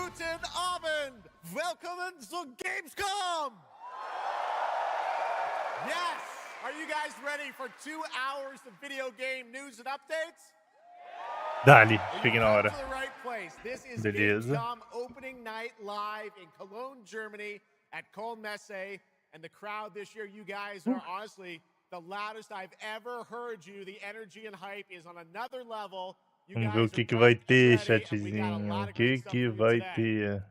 Guten Abend! Willkommen zu Gamescom! Yes! Are you guys ready for 2 hours of video game news and updates? Dali, cheguei na hora. This is Beleza. Gamescom opening night live in Cologne, Germany at Köln Messe. And the crowd this year, you guys are honestly the loudest I've ever heard you. The energy and hype is on another level. Vamos ver o que vai ter, chatzinho. O que vai ter?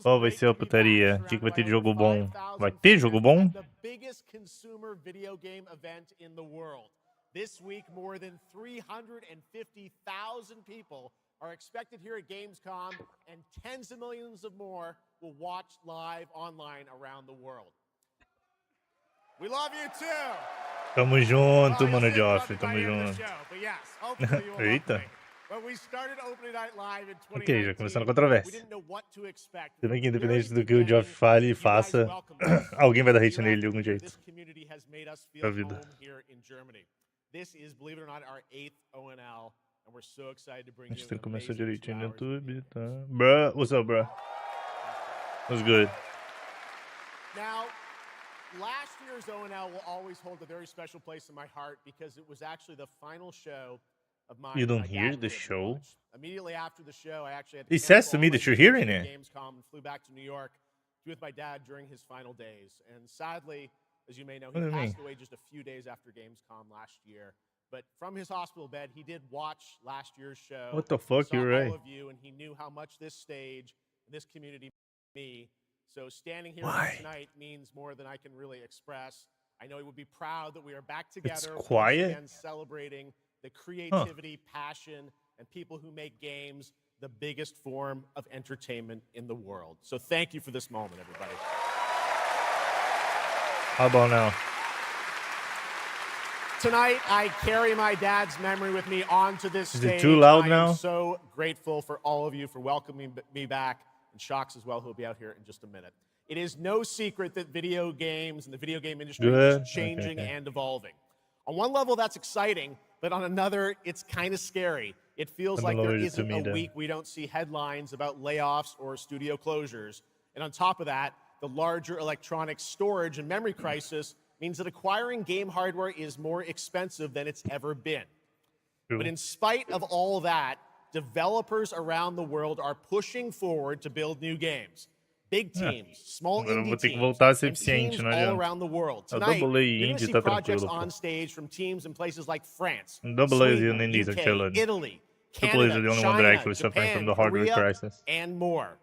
Qual vai ser a putaria? O que vai ter de jogo bom? Vai ter jogo bom? This week, more than 350,000 people are expected here at Gamescom, and tens of millions of more will watch live online around the world. We love you too! Tamo junto, mano Joffrey, tamo junto. Eita. Ok, já começando a controvérsia. Também que independente do que o Geoff fale e faça, alguém vai dar hate nele de algum jeito. Da vida. A gente tem que começar direitinho no YouTube, tá? Bruh, what's up, bruh? What's good? Now, last year's ONL will always hold a very special place in my heart because it was actually the final show of mine. You don't hear the show? Immediately after the show, I actually had It says to me that you're hearing it. Gamescom and flew back to New York to be with my dad during his final days. And sadly, as you may know, he passed away just a few days after Gamescom last year. But from his hospital bed, he did watch last year's show. What the fuck, you're right. All of you, and he knew how much this stage, this community meant to me. So standing here tonight means more than I can really express. I know he would be proud that we are back together. It's quiet. Again, celebrating the creativity, passion, and people who make games the biggest form of entertainment in the world. So thank you for this moment, everybody. How about now? Tonight, I carry my dad's memory with me onto this stage. Is it too loud now? I'm so grateful for all of you for welcoming me back, and Shocks as well, who'll be out here in just a minute. It is no secret that video games and the video game industry is changing and evolving. On one level, that's exciting, but on another, it's kind of scary. It feels like there isn't a week we don't see headlines about layoffs or studio closures. And on top of that, the larger electronic storage and memory crisis means that acquiring game hardware is more expensive than it's ever been. But in spite of all that, developers around the world are pushing forward to build new games. Big teams, small indie teams, and teams all around the world. Tonight, you're going to see projects on stage from teams in places like France, Sweden, UK, Italy, Canada, China, Japan, Korea, and more.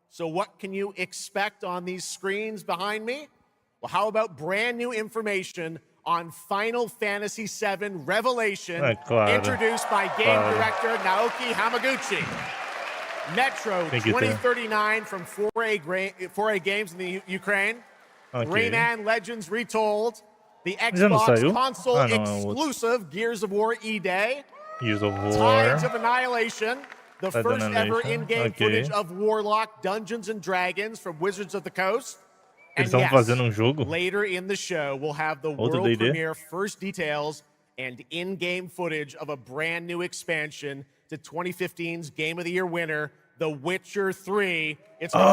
So what can you expect on these screens behind me? Well, how about brand new information on Final Fantasy VII Revelation, introduced by game director Naoki Hamaguchi. Metro 2039 from 4A Games in the Ukraine. Rayman Legends Retold. The Xbox console exclusive Gears of War E-Day. Tides of Annihilation. The first ever in-game footage of Warlock Dungeons and Dragons from Wizards of the Coast. And yes, later in the show, we'll have the world premiere first details and in-game footage of a brand new expansion to 2015's Game of the Year winner, The Witcher 3. It's called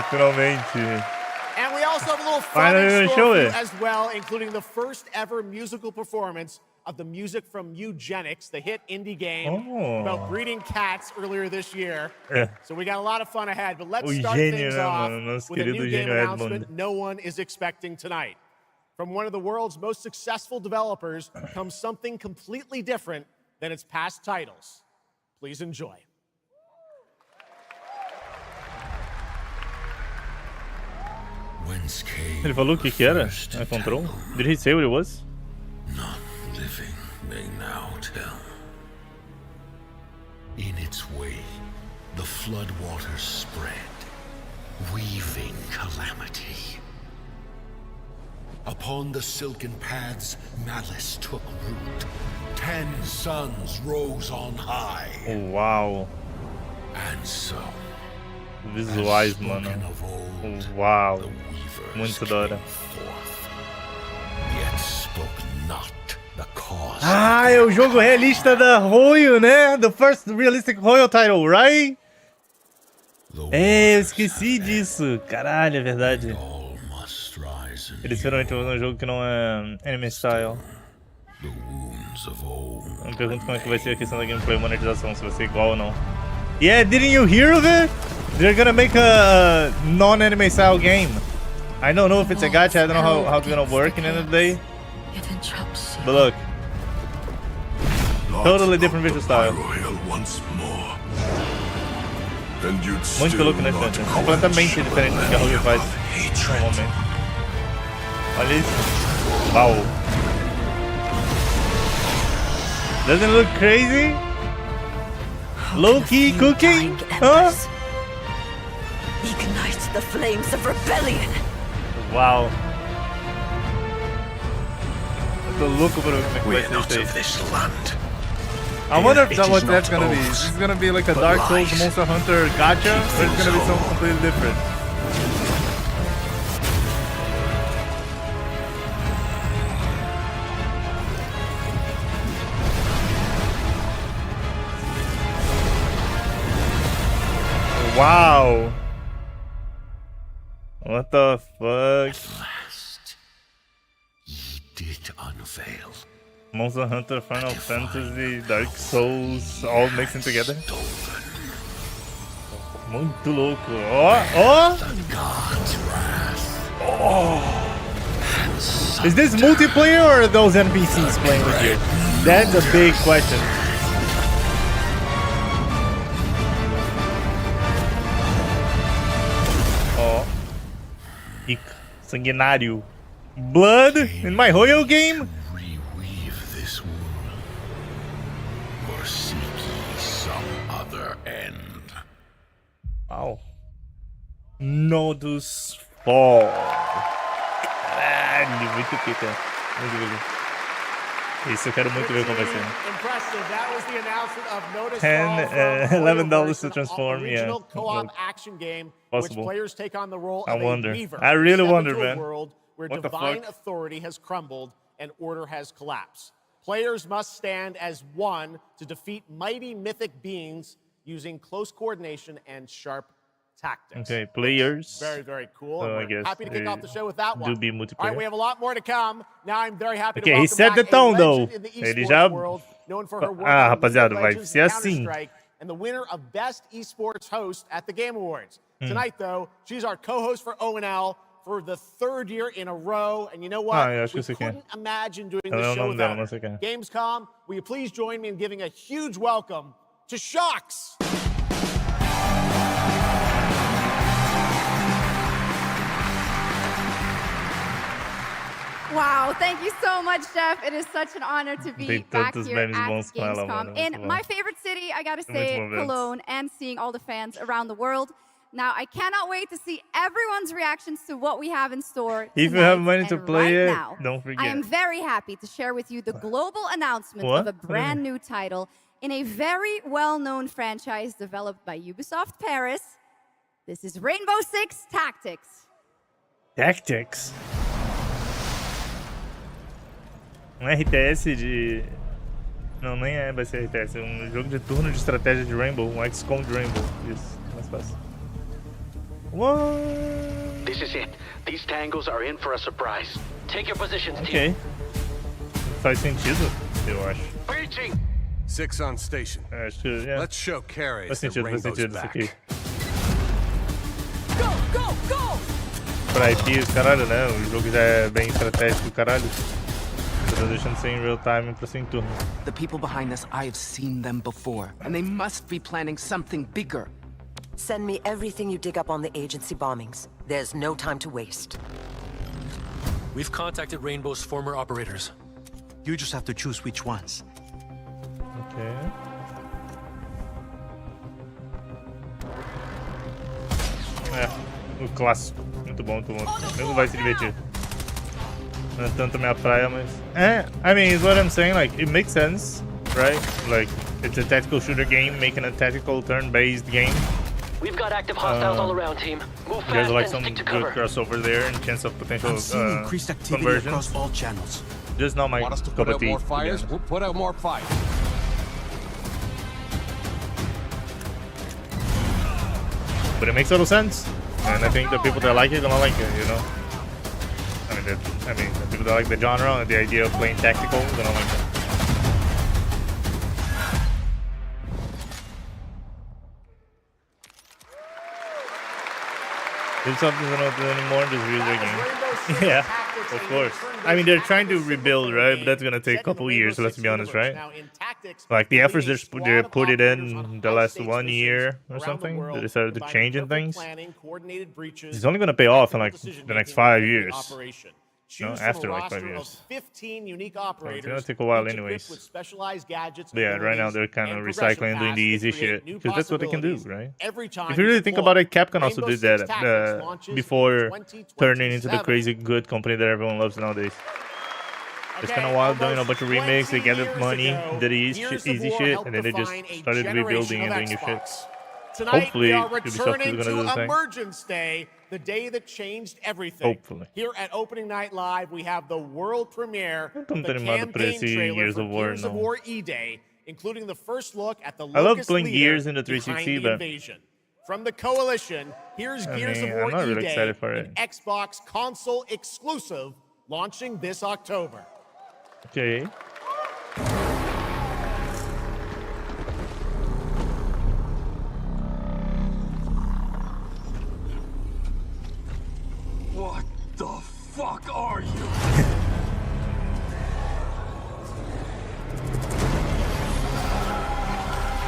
finalmente. And we also have a little fun show as well, including the first ever musical performance of the music from Eugenics, the hit indie game about breeding cats earlier this year. So we got a lot of fun ahead, but let's start things off with a new game announcement no one is expecting tonight. From one of the world's most successful developers comes something completely different than its past titles. Please enjoy. Ele falou o que era? Control? Did he say what it was? None living may now tell. In its way, the floodwaters spread, weaving calamity. Upon the silken paths, malice took root. 10 suns rose on high. Oh, wow. And so, visuais, mano. Uau. Muito da hora. Yet spoke not the cost. Ah, é o jogo realista da Royal, né? The first realistic Royal title, right? É, eu esqueci disso. Caralho, é verdade. All must rise in Eles finalmente vão fazer um jogo que não é anime style. the wounds of old. Eu me pergunto como é que vai ser a questão da gameplay monetização, se vai ser igual ou não. Yeah, didn't you hear of it? They're gonna make a non-anime style game. I don't know if it's a gacha, I don't know how it's gonna work in the end of the day. But look. Totally different visual style. Once more. And you'd Muito still louco, né, not gente? Completamente diferente do que a Rogue faz normalmente. Olha isso. Uau. Doesn't it look crazy? Low-key cooking? Huh? Ignite the flames of rebellion. Wow. Eu tô louco pra ver como é que vai We're ser not isso of aí. this land. I wonder if It that's is what that's not gonna be. ours, Is this gonna be like a but Dark Souls lies. Monster Hunter gacha? Or it's gonna be something completely different? Wow. What the fuck? Last, ye did unveil. Monster Hunter, Final Fantasy, Dark Souls, all mixing together. Muito louco. Oh! God's wrath. Is this multiplayer or are those NPCs playing with you? That's a big question. Oh. Ick. Sanguinário. Blood in my Royal game? Reweave this world. Or seek ye some other end. Wow. Nodus Fall. Caralho, muito pica. Muito pica. Isso eu quero muito ver como vai ser. Impressive. That was the announcement of Notice $10, Fall from $11 version to transform, of original yeah. co-op action game, Possible. which players take on the role I of wonder. a weaver. I really Step wonder, into a man. world where What the divine fuck? authority has crumbled and order has collapsed. Players must stand as one to defeat mighty mythic beings using close coordination and sharp tactics. Okay, players. Very, very cool. So And I we're guess happy to kick off the show with that do one. be All right, multiplayer. we have a lot more to come. Now I'm very happy to Okay, he welcome set the back tone, a though. legend in the Ele esports já- world, known for her work Ah, on League of rapaziada, vai Legends ser and assim. Counter-Strike, and the winner of Best Esports Host at the Game Awards. Hmm. Tonight, though, she's our co-host for ONL for the third year in a row. And you know what? Ah, eu acho que We eu sei quem é. couldn't imagine doing Eu this não show lembro dela, without mas eu sei quem her. é. Gamescom, will you please join me in giving a huge welcome to Shocks? Wow, thank you so much, Jeff. It is such an honor to be Tem back tantos here memes at bons com ela, mano, Gamescom. muito In bom. my favorite city, I gotta say, Muitos momentos. Cologne, and seeing all the fans around the world. Now, I cannot wait to see everyone's reactions to what we have in store If you have tonight. money to And play right it, now, don't I am forget. very happy to share with you the global announcement What? of a What do you brand mean? new title in a very well-known franchise developed by Ubisoft Paris. This is Rainbow Six Tactics. Tactics. Um RTS de... Não, nem é, vai ser RTS. É um jogo de turno de estratégia de Rainbow. Um XCOM de Rainbow. Isso, mais fácil. What? This is it. These tangos are in for a surprise. Take your positions, Ok. team. Faz sentido, eu acho. Preaching! 6 on station. Eu acho que, yeah. Let's show Carrie Faz that sentido Rainbow's isso back. aqui. Go, go, go! Pra IP, os caralho, né? O jogo já é bem estratégico, caralho. Tô deixando ser em real time pra ser em turno. The people behind this, I have seen them before, and they must be planning something bigger. Send me everything you dig up on the agency bombings. There's no time to waste. We've contacted Rainbow's former operators. You just have to choose which ones. Ok. É, o clássico. Muito bom, muito bom. Mesmo vai se divertir. Não é tanto a minha praia, mas... É, I mean, it's what I'm saying, like, it makes sense, right? Like, it's a tactical shooter game, making a tactical turn-based game. We've got active hostiles all around, team. Move There's fast like and some stick to good cover. crossover there and chance of potential I'm seeing increased activity conversions. across all channels. just not my Want us to cup put of out tea. more to be fires? honest. We'll put out more fires. But it makes total sense, and I think the people that like it gonna like it, you know. I mean, the people that like the genre and the idea of playing tactical gonna like it. Ubisoft isn't open anymore, just release their game. Yeah, of course. I mean, they're trying to rebuild, right? But that's gonna take a couple years, let's be honest, right? Like, the efforts they put it in the last 1 year or something, they decided to change in things. It's only gonna pay off in, like, the next 5 years. No, after like 5 years. 15 unique So operators, it's gonna take a while each anyways. equipped with specialized gadgets, But yeah, right now they're kind of recycling and doing the easy shit, because that's what they can do, right? Every time If you really think about it, Capcom also Rainbow did Six that Tactics launches before in turning into the 2027. crazy good company that everyone loves nowadays. They spent a Okay, while doing a almost bunch of remakes, they 20 gathered money, years did the ago, easy Gears of War shit, helped and then they just define a started rebuilding and doing new shit. Xbox. Tonight, Hopefully, we are Ubisoft is returning gonna do the to same. Emergence Day, the day that changed everything. Hopefully. Here at Opening Night Live, we have the world premiere of the Estamos animado por campaign esse trailer Gears for of War, Gears of no. War E-Day, including the first look at the I love Locust playing leader Gears in the behind 360, the but invasion. From the Coalition, here's Gears mean, of War I'm not really E-Day, excited for an it. Xbox console exclusive, launching this October. Okay. What the fuck are you?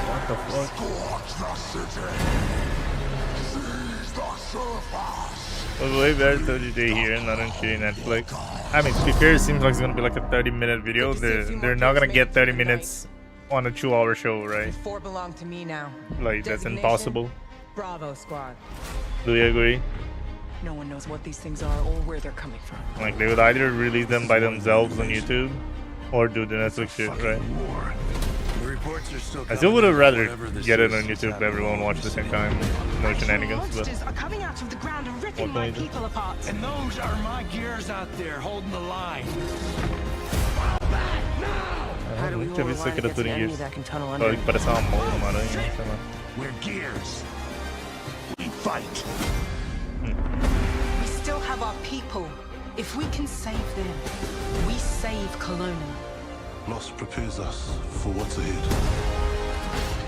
What the fuck? Scorch the city. Seize the surface. It was way better 30-day here, not on shitty Netflix. I mean, to be fair, it seems like it's gonna be like a 30-minute video. They're not gonna get 30 minutes on a 2-hour show, right? 4 belong to me now. Like, that's Designation, impossible. Bravo squad. Do you agree? No one knows what these things are or where they're coming from. Like, they would either release them by themselves on YouTube or do the Netflix shit, right? The reports are still I still would have rather whatever this get it is, on it's YouTube, happening everyone watch at the same time. No shenanigans, but Monsters are coming out of the ground and ripping What my can we do? people apart. And those are my gears out there holding the line. How do we nunca vi hold isso the aqui line da against an enemy Gears. that can tunnel Olha under? que parece uma mão, uma aranha, sei lá. We're gears. We fight. We still have our people. If we can save them, we save Kelowna. Los prepares us for what's ahead.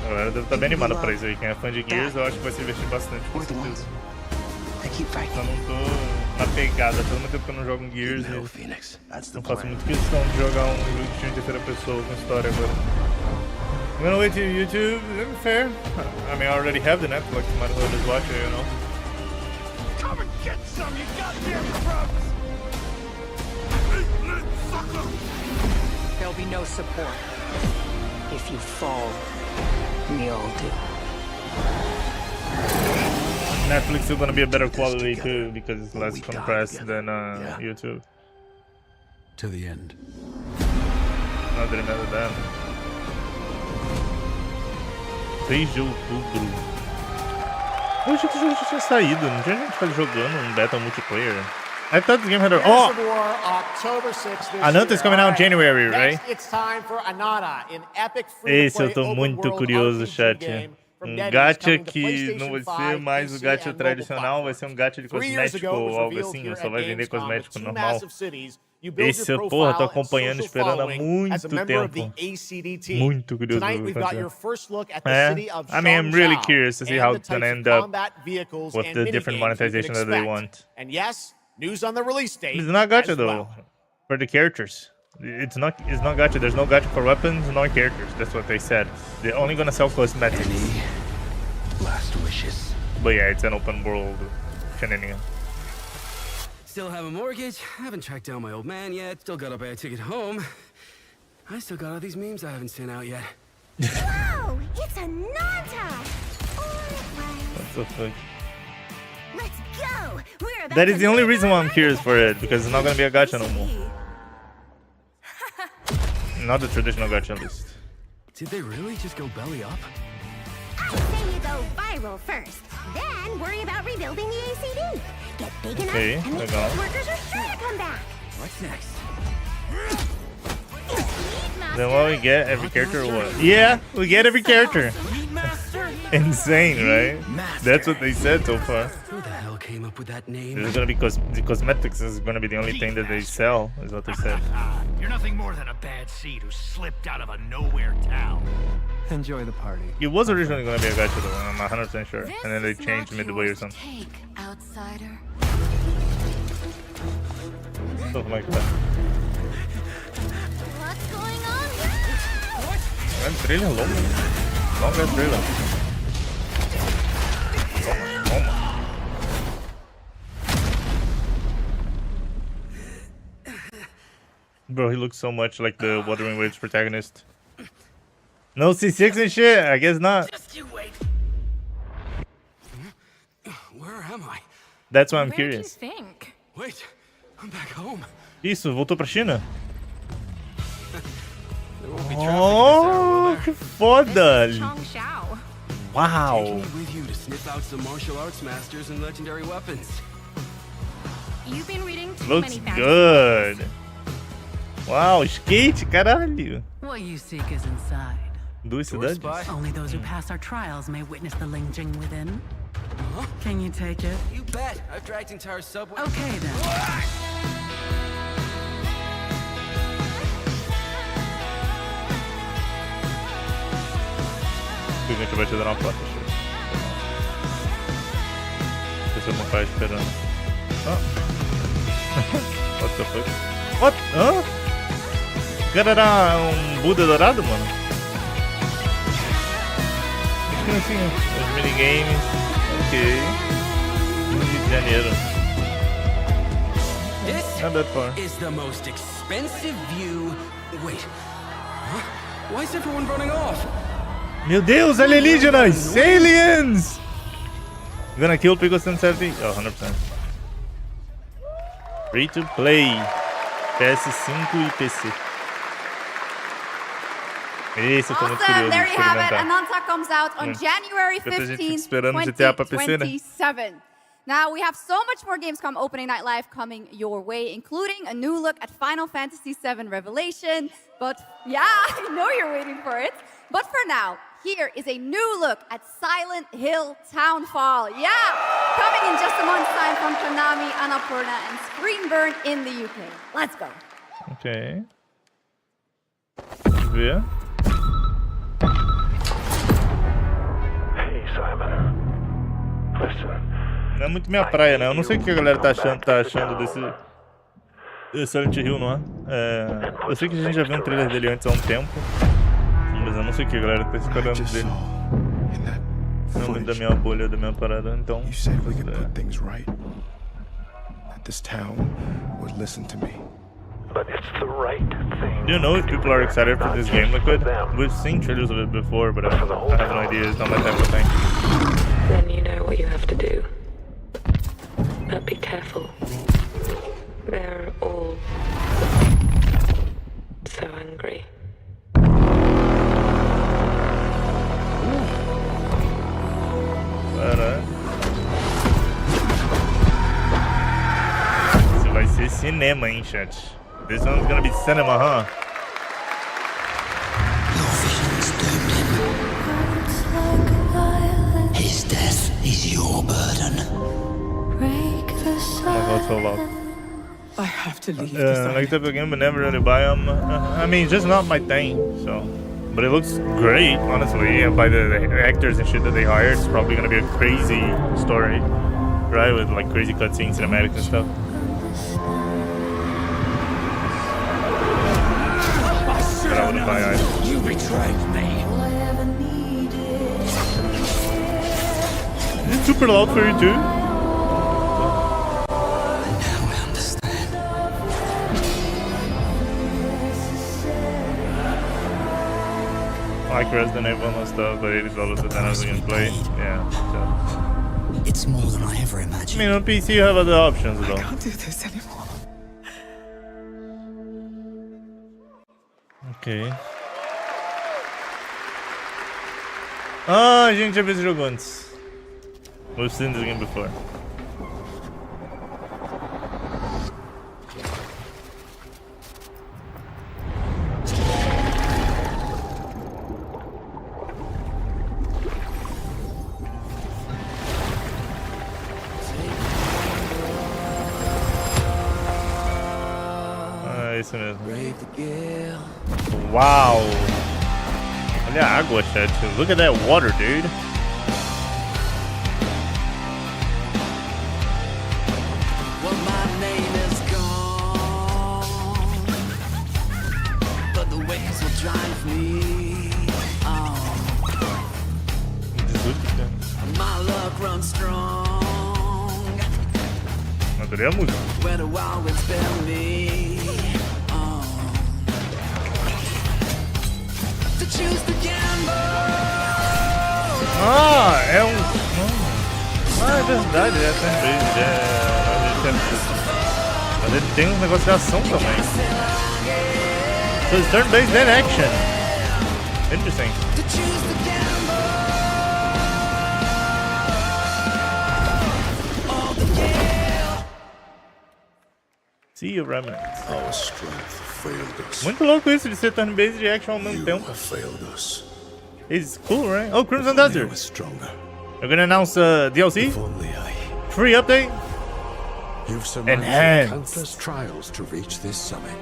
A galera deve estar bem animada pra isso aí. Quem é fã de Gears, eu acho que vai se investir bastante, com certeza. They keep Só fighting. não tô na pegada, faz muito tempo que eu não jogo um Gears No, e Phoenix. That's the não faço plan. muito questão de jogar um jogo de terceira pessoa com história agora. I'm gonna wait till YouTube, fair. I mean, I already have the Netflix, might as well just watch it, you know. Come and get some, you goddamn grubs! Eat, sucker! There'll be no support. If you fall, we all do. Netflix is gonna be a better quality too because it's less compressed than YouTube. To the end. Not that nada dá. 6 de outubro. Eu achei que o jogo já tinha saído, não tinha gente jogando um beta multiplayer. I thought the game had a... Gears Oh! of War, October 6th this Ananta is year. coming out in All January, Next, right? It's time for Anata, an epic Esse eu free-to-play tô open muito world curioso, RPG chat. game from Um Dead gacha coming to que não vai PlayStation ser 5, mais o PC gacha and mobile tradicional, vai ser um gacha de 3 years cosmético ago, it was ou algo revealed assim, here só at vai vender Gamescom cosmético with 2 normal. massive cities. You build Esse, your porra, tô profile and acompanhando, social esperando há following as a muito member of the tempo. ACD team. Muito curioso Tonight pra we've got ver. your first look at the Yeah, city of I mean, I'm really Shangzhou curious to see and how the it's gonna types of end up combat vehicles with and the different minigames you can monetization that they expect. want. And yes, news on the release date. It's not gacha as though, well. for the characters. It's not gacha. There's no gacha for weapons nor characters. That's what they said. They're only gonna sell cosmetics. Any last wishes? But yeah, it's an open world shenanigan. Still have a mortgage, haven't tracked down my old man yet, still gotta buy a ticket home. I still got all these memes I haven't sent out yet. Whoa! It's a Nanta! What the fuck? Let's go! We're about That is to the only move reason why I'm on. curious for it, because it's not gonna be a gacha no more. Not the traditional gacha list. Did they really just go belly up? I say you go viral first, then worry about rebuilding the ACD. Get big enough, Okay, and the legal. workers are sure to come back. What's next? Then what we get? Every character or what? Yeah, we get every character. Insane, right? That's what they said so far. Who the hell came up with that name? There's gonna be the cosmetics is gonna be the only thing that they sell, is what they said. You're nothing more than a bad seed who slipped out of a nowhere town. Enjoy the party. It was originally gonna be a gacha though, I'm 100% sure. And then they changed midway or something. Take, outsider. Something like that. What's going on here? I'm trailer long. Long ass trailer. Oh my. Bro, he looks so much like the Wuthering Waves protagonist. No C6 and shit? I guess not. Just you wait. Where am I? That's why I'm curious. Think. Wait, I'm back home. Isso, voltou pra China? There won't be traffic Oh, que foda! Shao. Wow. Taking me with you to sniff out some martial arts masters and legendary weapons. You've been reading too Looks many fantasy good. Wow, skate, caralho. What you seek is inside. Duas Door cidades. spy. Only those who pass our trials may witness the linging within. Can you take it? You bet. I've dragged entire subway. Okay then. A gente vai te dar uma placa. Você não vai esperando. Ah. What the fuck? What? Hã? O cara era Buda dourado, mano? Que assim, os minigames. Ok. Rio de Janeiro. Not that far. This is the most expensive view. Wait. Huh? Why is everyone running off? Meu Deus, alienígenas! Aliens! Gonna kill people 170? Oh, 100%. Free to play. PS5 e PC. Esse eu tô muito curioso de There you have it. experimentar. Ananta comes out on January Enquanto a gente fica 15th, esperando GTA pra PC, né? 2027. Now, we have so much more Gamescom Opening Night Live coming your way, including a new look at Final Fantasy VII Revelation. But, yeah, I know you're waiting for it. But for now, here is a new look at Silent Hill Townfall. Yeah, coming in just a month's time from Konami, Annapurna, and Screenburn in the UK. Let's go. Ok. Vamos ver. Hey, Simon. Listen. Não é muito minha praia, né? Eu não sei o que a galera tá achando desse Silent Hill, não é? Eu sei que a gente já viu um trailer dele antes há um tempo, mas eu não sei o que a galera tá esperando dele. Não é muito da minha bolha, da minha parada, então... Do you know if people are excited for this game, Liquid? We've seen trailers of it before, but I have no idea. It's not my type of thing. Then you know what you have to do. But be careful. They're all so angry. Isso vai ser cinema, hein, chat? This one's gonna be cinema, huh? His death is your burden. Oh my god, so loud. I have to leave. Like type of game, but never really buy them. I mean, just not my thing, so. But it looks great, honestly. And by the actors and shit that they hired, it's probably gonna be a crazy story, right? With like crazy cutscenes, cinematics and stuff. But I wouldn't buy either. You betrayed me. Is it super loud for you too? Like Resident Evil and stuff, but $80 and then I was gonna play. Yeah. So. It's more than I ever imagined. I mean, on PC you have other options though. I can't do this anymore. Ok. Ah, a gente já viu esse jogo antes. We've seen this game before. isso mesmo. Uau! Olha a água, chat. Look at that water, dude. Well, my name is gone, but the waves will drive me on. My luck runs strong. Adorei a música. Where the wild winds bear me on. To choose the gamble. Ah, é um... Ah, é verdade, é também. Mas ele tem um negócio de ação também. So it's turn-based and action. Interesting. To choose the gamble. All the gale. See you, remnants. Our strength failed us. Muito louco isso de ser turn-based e action ao mesmo tempo. Failed us. It's cool, right? Oh, Crimson Desert. They're gonna announce DLC. Free update. You've surmounted countless trials to reach this summit.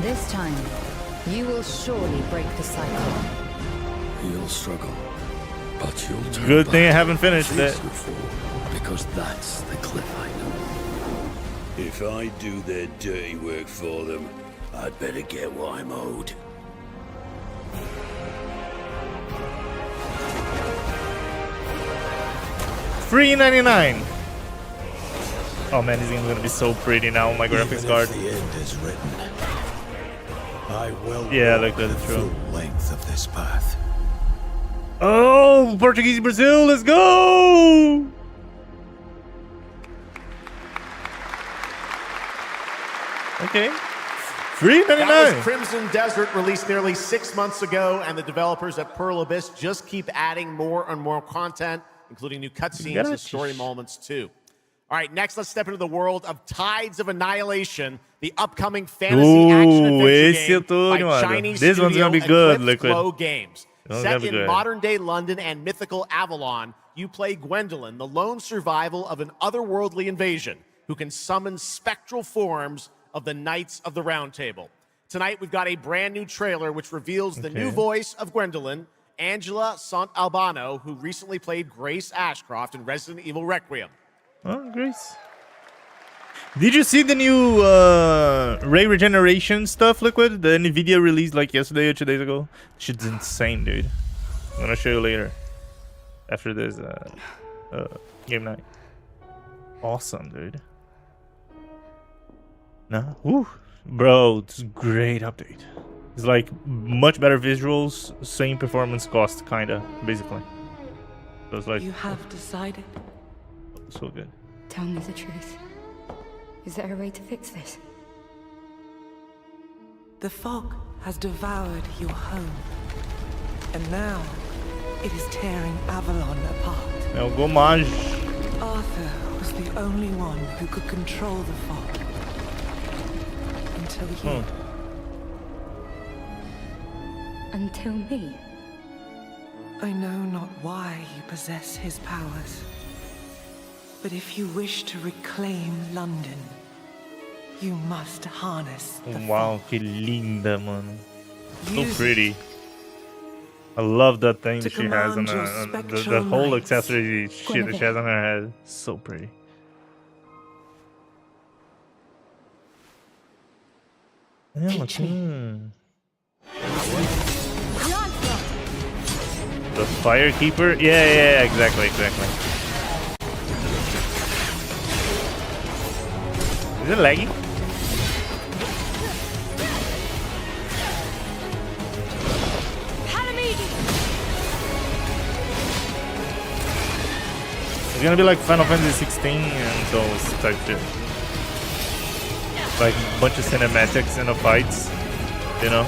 This time, you will surely break the cycle. You'll struggle, but you'll turn Good back. thing I haven't finished Please that. look forward, because that's the cliff I know. If I do their dirty work for them, I'd better get what I'm owed. $3.99. Oh man, this game's gonna be so pretty now on my graphics card. The end is written. I will Yeah, walk like that, the true. full length of this path. Oh, Portuguese Brazil, let's go! Okay. That was $3.99. Crimson Desert, released nearly 6 months ago, and the developers at Pearl Abyss just keep adding more and more content, including new cutscenes and story moments too. All right, next let's step into the world of Tides of Annihilation, the upcoming fantasy action esse eu adventure tô game by animado. Chinese This one's studio gonna be good, Eclipse Liquid. Glow Games. This one's Set gonna be in good. modern-day London and mythical Avalon, you play Gwendolyn, the lone survival of an otherworldly invasion, who can summon spectral forms of the Knights of the Round Table. Tonight, we've got a brand new trailer which reveals the new voice of Gwendolyn, Angela Sant Albano, who recently played Grace Ashcroft in Resident Evil Requiem. Oh, Grace. Did you see the new ray regeneration stuff, Liquid? The NVIDIA released like yesterday or 2 days ago? Shit's insane, dude. I'm gonna show you later. After this game night. Awesome, dude. No? Woo. Bro, it's a great update. It's like much better visuals, same performance cost, kinda, basically. So it's like You have decided. so good. Tell me the truth. Is there a way to fix this? The fog has devoured your home. And now, it is tearing Avalon apart. É o Gomage. Arthur was the only one who could control the fog. Until you. Until me. I know not why you possess his powers. But if you wish to reclaim London, you must harness the Wow, que linda, mano. So Use pretty. I love that thing to that she has on command your her, the spectral whole knights. accessory shit that she has on her head. So pretty. Yeah, look, The Firekeeper? Yeah, exactly. Is it laggy? It's gonna be like Final Fantasy 16 and those type shit. Like a bunch of cinematics in the fights, you know?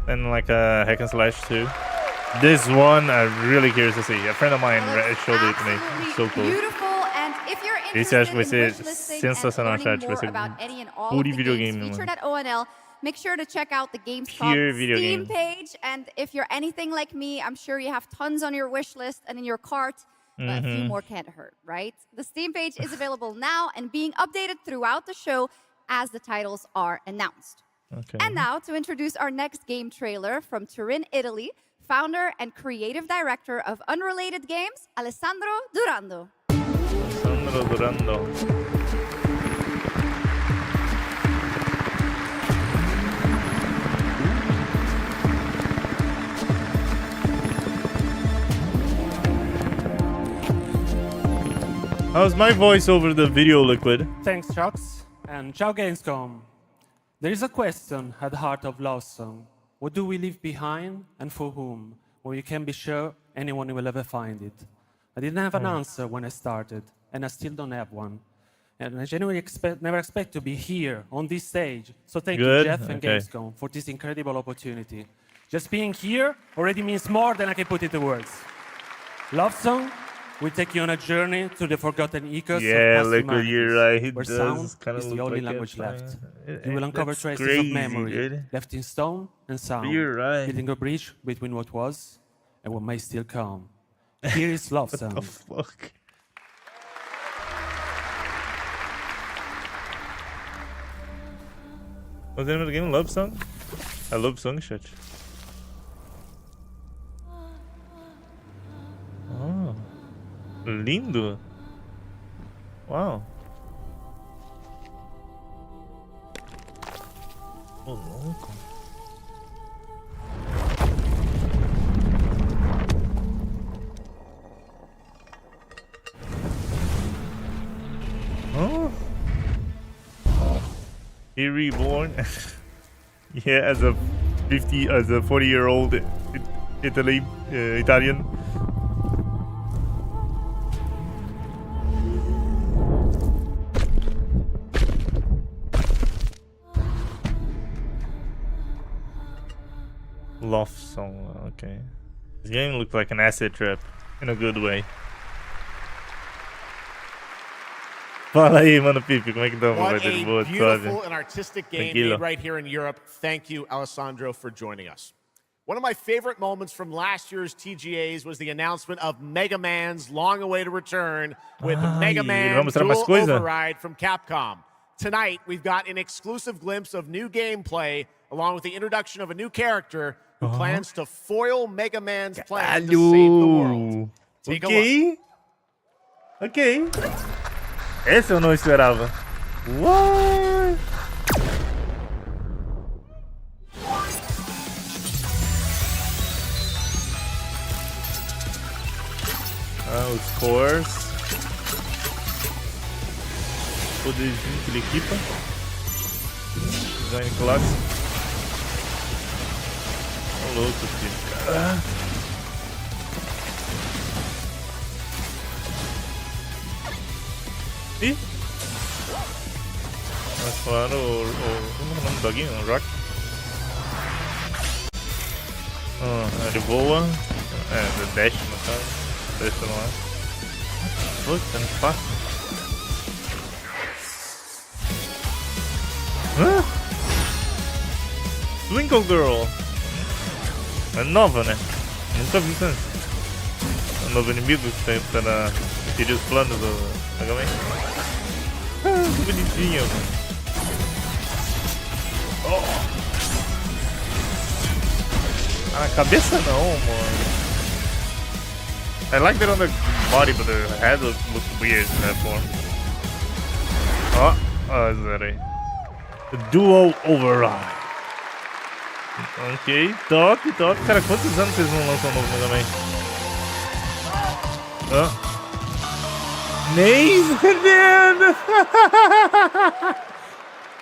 And like a hack and slash too. This one I'm really curious to see. A friend of mine showed it to me. So cool. Beautiful, and if you're Esse interested acho que vai in ser wishlisting sensacional, and chat. learning Vai more ser about any and all puro of the videogame, games featured mano. at ONL, make sure to check out the Pure Gamescom video Steam game. page. And if you're anything like me, I'm sure you have tons on your wish list and in your cart. But a few more can't hurt, right? The Steam page is available now and being updated throughout the show as the titles are announced. Okay. And now to introduce our next game trailer from Turin, Italy, founder and creative director of Unrelated Games, Alessandro Durando. Alessandro Durando. How's my voice over the video, Liquid? Thanks, Chucks, and ciao Gamescom. There is a question at the heart of Love Song. What do we leave behind and for whom? Well, you can be sure anyone will ever find it. I didn't have an answer when I started, and I still don't have one. And I genuinely never expect to be here on this stage. So thank you, Jeff and Gamescom, for this incredible opportunity. Just being here already means more than I can put into words. Love Song will take you on a journey to the forgotten echoes of past Liquid, you're right. He where does sound kind of is look the only like language a left. plan. You will uncover That's traces crazy, of memory dude. left in stone and sound, You're right. building a bridge between what was and what may still come. Here is Love Song. What the fuck? Was the name of the game Love Song? I love song shit. Oh. Lindo. Wow. Ô, louco. Oh. He reborn. Yeah, as a 40-year-old Italian. Love Song, okay. This game looked like an acid trip, in a good way. Fala aí, mano, Pipe, como é que estamos? What a beautiful and artistic game made right here in Europe. Thank you, Alessandro, for joining us. One of my favorite moments from last year's TGAs was the announcement of Mega Man's long-awaited return with Mega Man Dual Override from Capcom. Tonight, we've got an exclusive glimpse of new gameplay, along with the introduction of a new character who plans to foil Mega Man's plan to save the world. Take a look. Ok. Esse eu não esperava. What? Os cores. Poderzinho que ele equipa. Design clássico. Tô louco, filho, cara. Ih! Mas claro, como é o nome do doguinho? O Rock? Ele voa. Dash no caso. Dash não é. Puta, não fácil. Twinkle Girl! É nova, né? Nunca vi isso antes. É um novo inimigo que tem para impedir os planos do Mega Man. Que bonitinho, mano. Na cabeça não, mano. I like that on the body, but the head looks weird in that form. Zerei. The Dual Override. Ok, top. Cara, quantos anos vocês não lançam um novo Mega Man? Nem fedendo!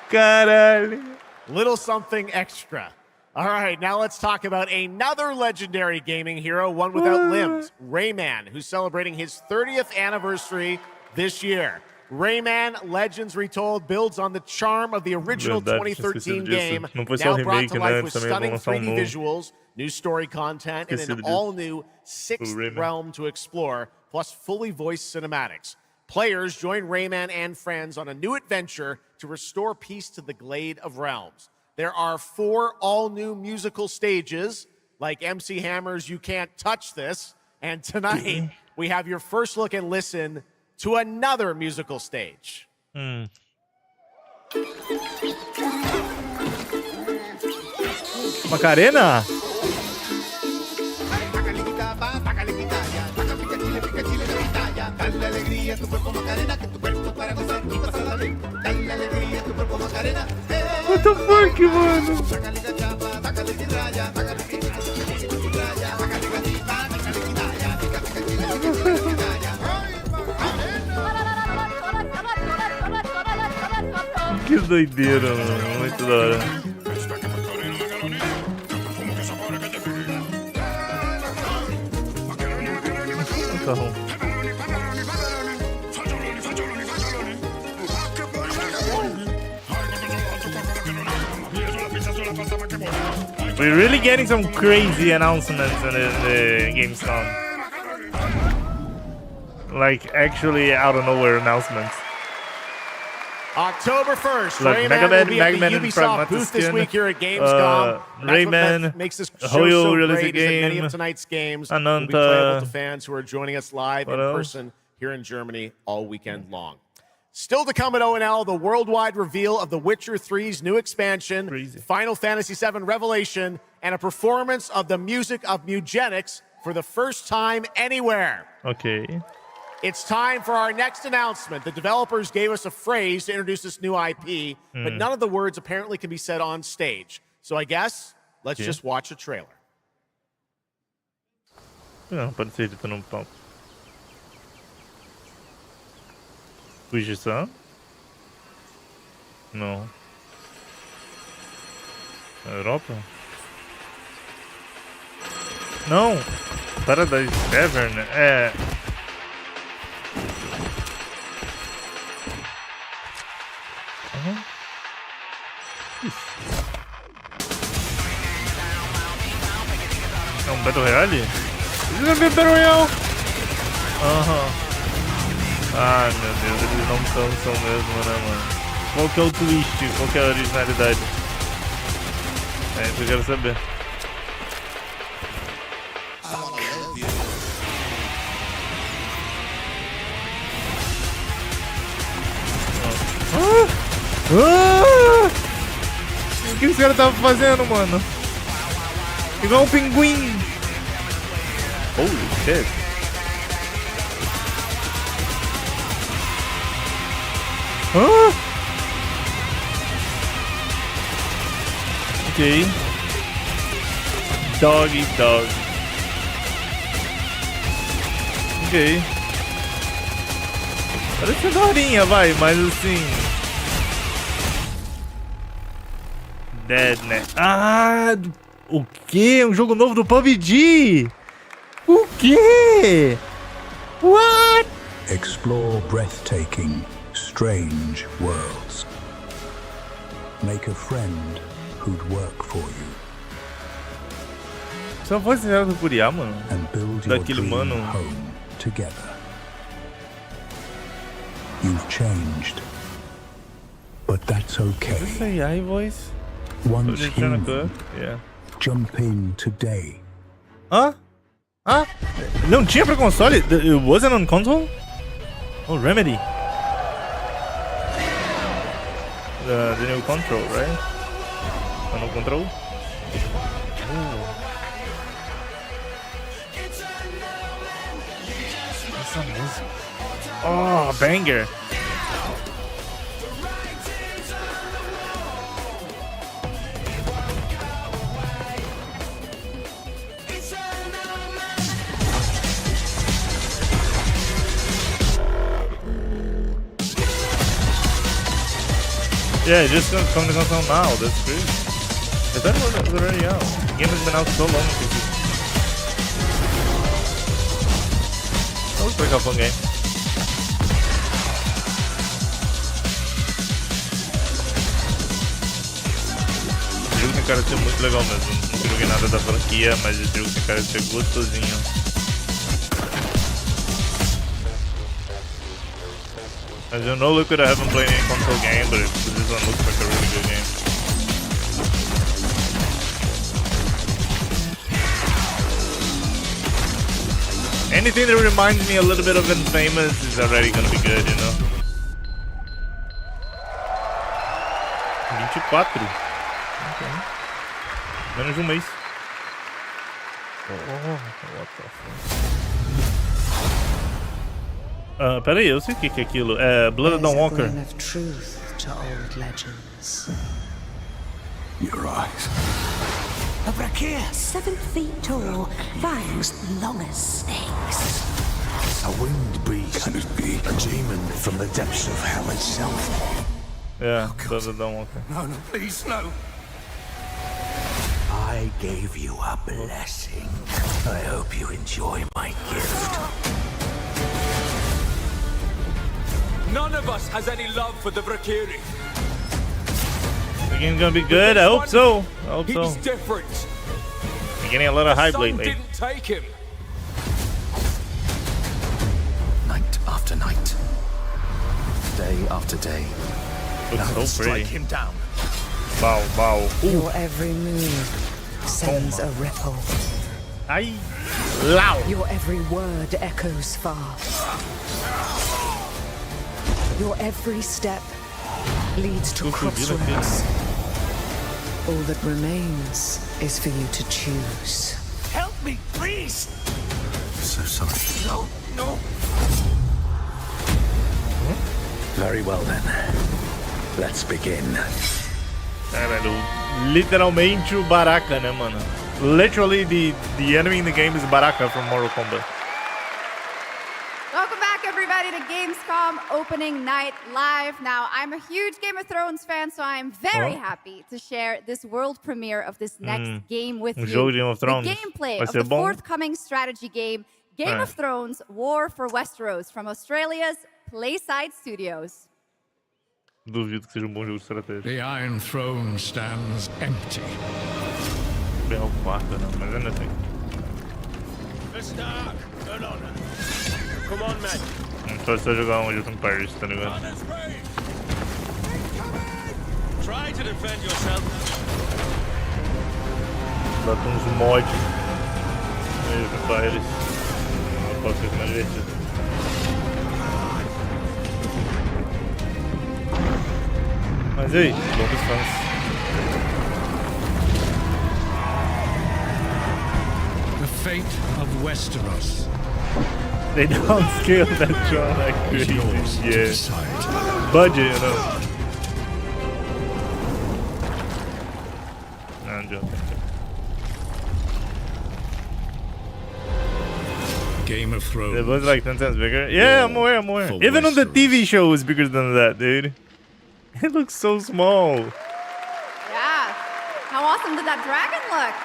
Caralho. Little something extra. All right, now let's talk about another legendary gaming hero, one without limbs, Rayman, who's celebrating his 30th anniversary this year. Rayman Legends Retold builds on the charm of the original 2013 game, now brought to life with stunning 3D visuals, new story content, and an all-new sixth realm to explore, plus fully voiced cinematics. Players join Rayman and friends on a new adventure to restore peace to the Glade of Realms. There are 4 all-new musical stages, like MC Hammer's You Can't Touch This, and tonight we have your first look and listen to another musical stage. Macarena? What the fuck, mano? Que doideira, mano. Muito da hora. Macarrão. We're really getting some crazy announcements in the Gamescom. Like, actually out of nowhere announcements. October 1st, Look, Rayman will be at the Ubisoft booth this week here at Gamescom. Rayman, what makes this show Hoyo so release great a is that many game. of tonight's games Ananta. will be playable to fans who are joining us live in What else? person here in Germany all weekend long. Still to come at ONL, the worldwide reveal of The Witcher 3's new expansion, Final Fantasy VII Revelation, and a performance of the music of Mugenics for the first time anywhere. Okay. It's time for our next announcement. The developers gave us a phrase to introduce this new IP, but none of the words apparently can be said on stage. So I guess, let's just watch a trailer. Não, pode ser ele tá num palco. Fujisan? Não. Europa? Não! Paradise Tavern? É... É um Battle Royale? Isso é Battle Royale! Ai meu Deus, eles não cansam mesmo, né, mano? Qual que é o twist? Qual que é a originalidade? É isso que eu quero saber. O que esse cara tava fazendo, mano? Igual um pinguim! Holy shit! Ok. Dog eat dog. Ok. Parece ser daorinha, vai, mas assim... Deadnet. Ah, o quê? Um jogo novo do PePezin? O quê? What? Explore breathtaking, strange worlds. Make a friend who'd work for you. Só pode ser do Curiá, mano. And build your Daquele dream mano. home together. You've changed, but that's okay. Is this AI voice? Once Human. human, Yeah. jump in today. Hã? Hã? Não tinha pra console? It wasn't on console? Oh, Remedy. The new control, right? The new control? Essa música. Oh, banger. Yeah, just come to console now. That's crazy. I thought it was already out. The game has been out so long. That looks like a fun game. Esse jogo tem cara de ser muito legal mesmo. Não joguei nada da franquia, mas esse jogo tem cara de ser gostosinho. As you know, look, I haven't played any console game, but this one looks like a really good game. anything that reminds me a little bit of Infamous is already gonna be good, you know? 24. Okay. Menos mês. Oh, what the fuck? Peraí, eu sei o que é aquilo. É Blood Dawn Walker. Of truth to old legends. Your eyes. A Brakir, 7 feet tall, fangs long as snakes. A winged beast. Can it be a demon from the depths of hell itself? Yeah, Blood Dawn Walker. No, please, no. I gave you a blessing. I hope you enjoy my gift. None of us has any love for the Brakiri. The game's gonna be good. I hope so. I hope so. He's different. I'm getting a lot of hype lately. Didn't take him. Night after night, day after day. Looks so strike pretty. him down. Wow, wow. Your every move sends a ripple. Aye. Loud. Your every word echoes far. Your every step leads to crossroads. All that remains is for you to choose. Help me, please. So sorry. No, no. Very well then. Let's begin. Caralho, literalmente o Baraka, né, mano? Literally, the enemy in the game is Baraka from Mortal Kombat. Welcome back, everybody, to Gamescom opening night live. Now, I'm a huge Game of Thrones fan, so I'm very happy to share this world premiere of this next game with you. Jogo de Game of Thrones. The gameplay Vai of ser the bom? forthcoming strategy game, Game of Thrones War for Westeros, from Australia's Playside Studios. Duvido que seja bom jogo de estratégia. The Iron Throne stands empty. Bem ao quarto, né? Mas ainda assim. Come on, man. Só jogar um jogo em Paris, tá ligado? Try to defend yourself. Bota uns mods meio em Paris. Pode ser mais divertido. Mas e aí, vamos fãs. The fate of Westeros. They downscaled that draw like crazy. Yeah. Budget, you know. No, I'm joking. Game of Thrones. It was like 10 times bigger. Yeah, I'm aware. Even on the TV show was bigger than that, dude. It looks so small. Yeah. How awesome did that dragon look?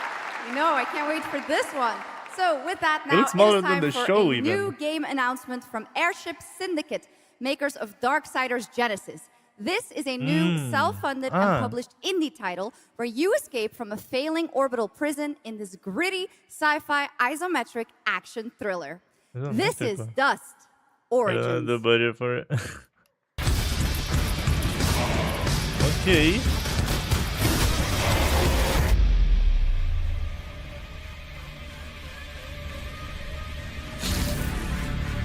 You know, I can't wait for this one. So with that, now looks smaller it is time than the for show a even. new game announcement from Airship Syndicate, makers of Darksiders Genesis. This is a new self-funded and published indie title where you escape from a failing orbital prison in this gritty sci-fi isometric action thriller. This is Dust Origins. The budget for it. Okay.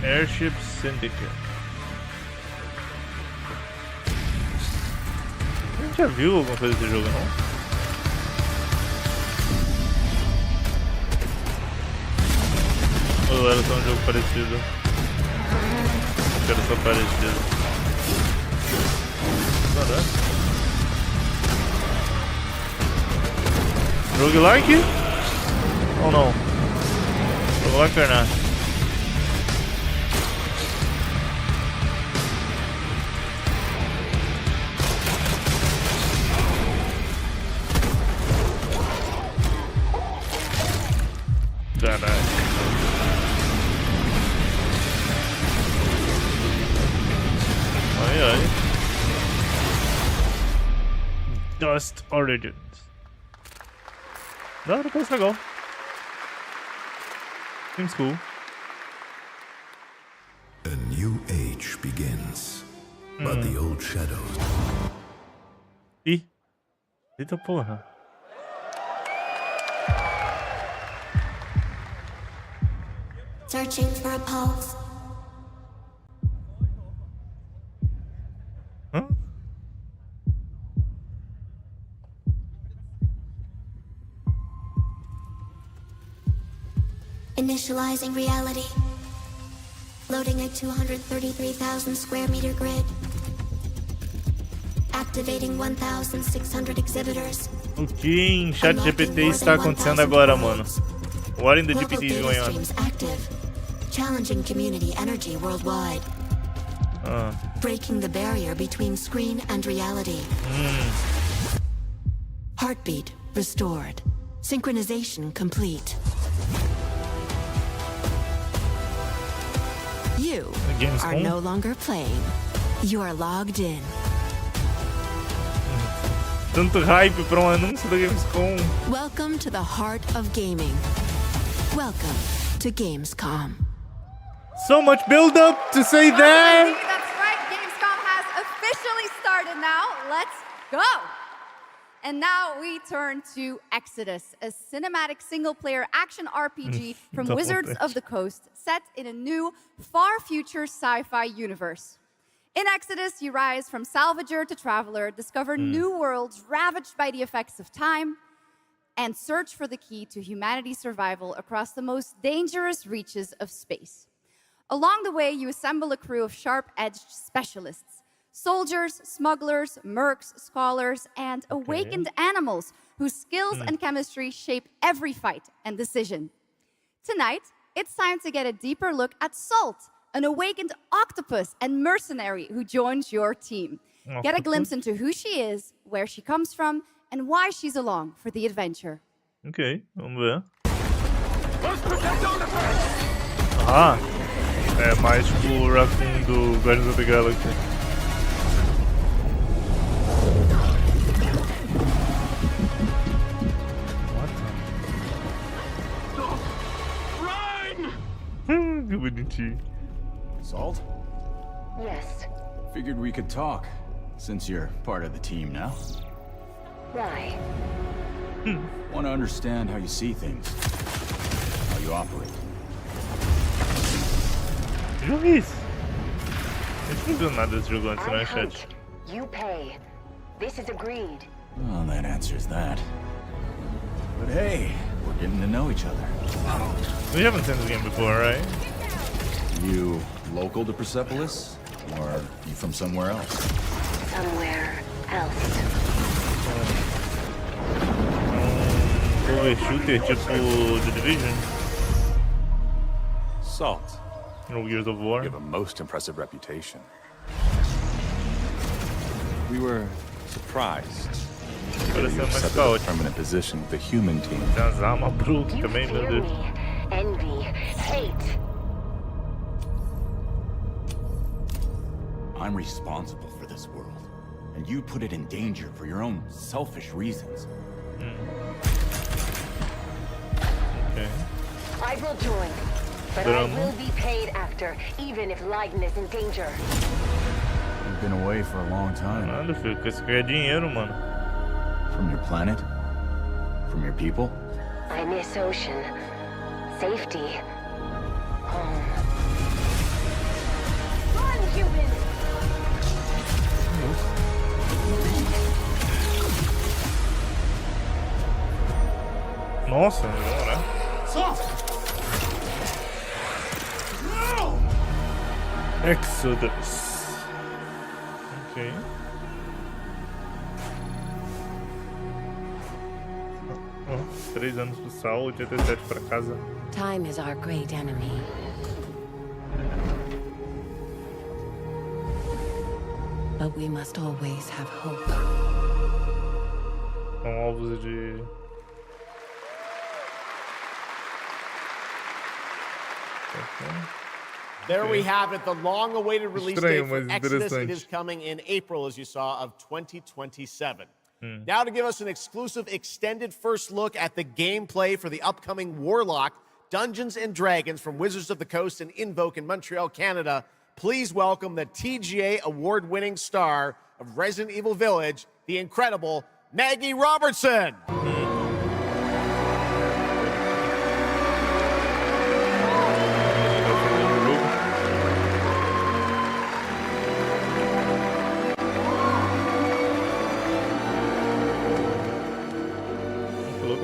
Airship Syndicate. A gente já viu alguma coisa desse jogo, não? Ou era só um jogo parecido? Acho que era só parecido. Caralho. Roguelike? Ou não? Roguelike or not? Caralho. Ai, ai. Dust Origins. Não, depois legal. Seems cool. A new age begins, but the old shadows. Ih. Eita porra. Searching for a pulse. Huh? Initializing reality. Loading a 233,000 square meter grid. Activating 1,600 exhibitors. O que em chat GPT está acontecendo agora, mano? What in the GPT is going on? Active. Challenging community energy worldwide. Breaking the barrier between screen and reality. Heartbeat restored. Synchronization complete. You are no longer playing. You are logged in. Tanto hype para anúncio da Gamescom. Welcome to the heart of gaming. Welcome to Gamescom. So much build up to say that. That's right. Gamescom has officially started now. Let's go. And now we turn to Exodus, a cinematic single-player action RPG from Wizards of the Coast, set in a new, far-future sci-fi universe. In Exodus, you rise from salvager to traveler, discover new worlds ravaged by the effects of time, and search for the key to humanity's survival across the most dangerous reaches of space. Along the way, you assemble a crew of sharp-edged specialists, soldiers, smugglers, mercs, scholars, and awakened animals whose skills and chemistry shape every fight and decision. Tonight, it's time to get a deeper look at Salt, an awakened octopus and mercenary who joins your team. Get a glimpse into who she is, where she comes from, and why she's along for the adventure. Ok, vamos ver. Ah, é mais tipo o Raccoon do Guardians of the Galaxy. Que bonitinho. Salt? Yes. Figured we could talk, since you're part of the team now. Why? Want to understand how you see things, how you operate. Juiz! A gente não viu nada desse jogo antes, né, chat? You pay. This is agreed. Well, that answers that. But hey, we're getting to know each other. We haven't seen this game before, right? You local to Persepolis? Or you from somewhere else? Somewhere else. Shooter tipo The Division. Salt. No Gears of War. You have a most impressive reputation. We were surprised. You accepted a permanent position with the human team. You fear me, envy, hate. I'm responsible for this world, and you put it in danger for your own selfish reasons. Okay. I will join, but I will be paid after, even if Leiden is in danger. You've been away for a long time. Nada, filho, com esse ganhar dinheiro, mano. From your planet? From your people? I miss ocean, safety, home. Run, human! Nossa, né? Exodus. Ok. Oh, 3 anos pro Sal, 87 pra casa. Time is our great enemy. But we must always have hope. Com alvos de... There we have it, the long-awaited release date for Exodus. It is coming in April, as you saw, of 2027. Now to give us an exclusive extended first look at the gameplay for the upcoming Warlock Dungeons & Dragons from Wizards of the Coast and Invoke in Montreal, Canada, please welcome the TGA award-winning star of Resident Evil Village, the incredible Maggie Robertson.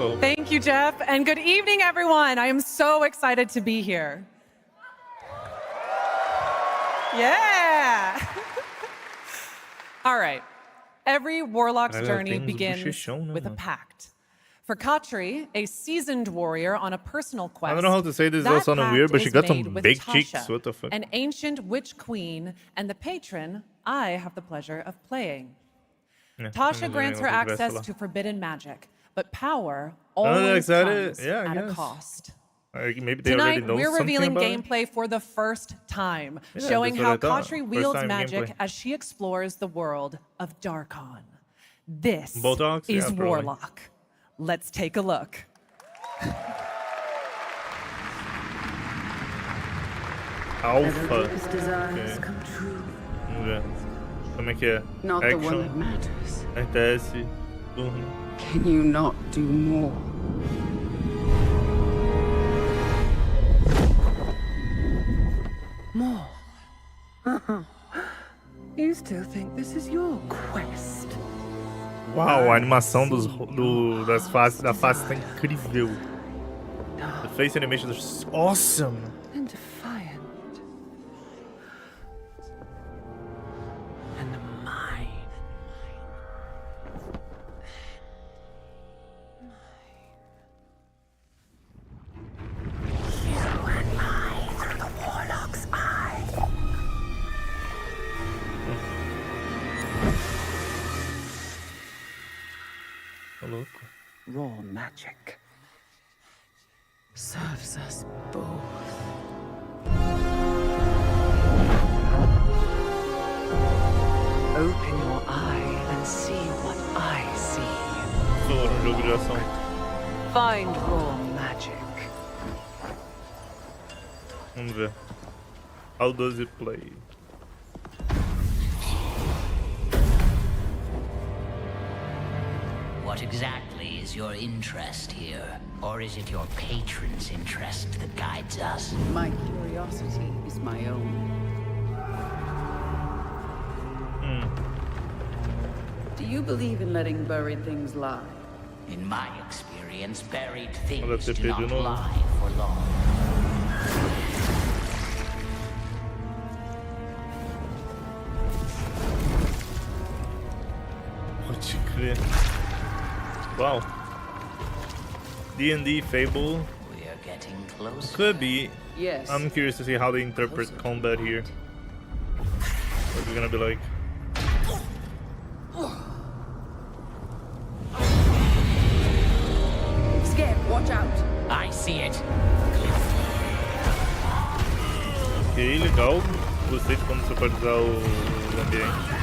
go. Thank you, Jeff, and good evening, everyone. I am so excited to be here. Yeah. All right. Every warlock's journey begins with a pact. For Katri, a seasoned warrior on a personal quest, I don't know how to say this that without sounding pact weird, but she is got some made with big Tasha, cheeks. What the fuck? an ancient witch queen and the patron I have the pleasure of playing. Tasha grants her access to forbidden magic, but power always comes at a cost. Maybe they Tonight, already know we're something revealing about it. gameplay for the first time, Yeah, showing that's what how I thought. Katri First wields time magic gameplay. as she explores the world of Darkon. This Bulldogs? is Yeah, probably. Warlock. Let's take a look. Alpha. desires Ok. come true. Vamos ver. Como é que é? Not the one Action. that matters. RTS. Turno. Can you not do more? More? You still think this is your quest? Uau, a animação das faces, da face tá incrível. The face animation is awesome. And defiant. And mine. You and I through the warlock's eye. Tá louco. Raw magic serves us both. Open your eye and see what I see. Tô no jogo de ação. Find raw magic. Vamos ver. How does it play? What exactly is your interest here? Or is it your patron's interest that guides us? My curiosity is my own. Do you believe in letting buried things lie? In my experience, buried Olha, things do TP de not novo. lie for long. Pode crer. Wow. D&D Fable. We are getting closer. Could be. Yes. I'm curious to see how they interpret combat here. What's it gonna be like? Skip, watch out. I see it. Ok, legal. Gostei de como você pode usar o ambiente.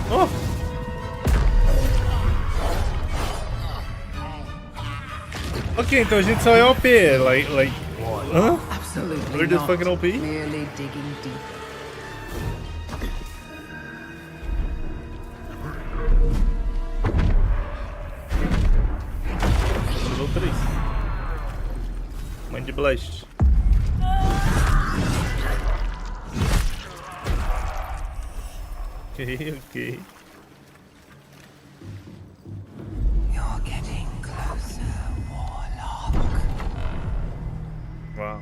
Oh! Ok, então a gente só é OP, like, hã? Absolutely We're just not. fucking OP? Merely digging deep. Nível 3. Mind Blast. Ok. You're getting closer, Warlock. Wow.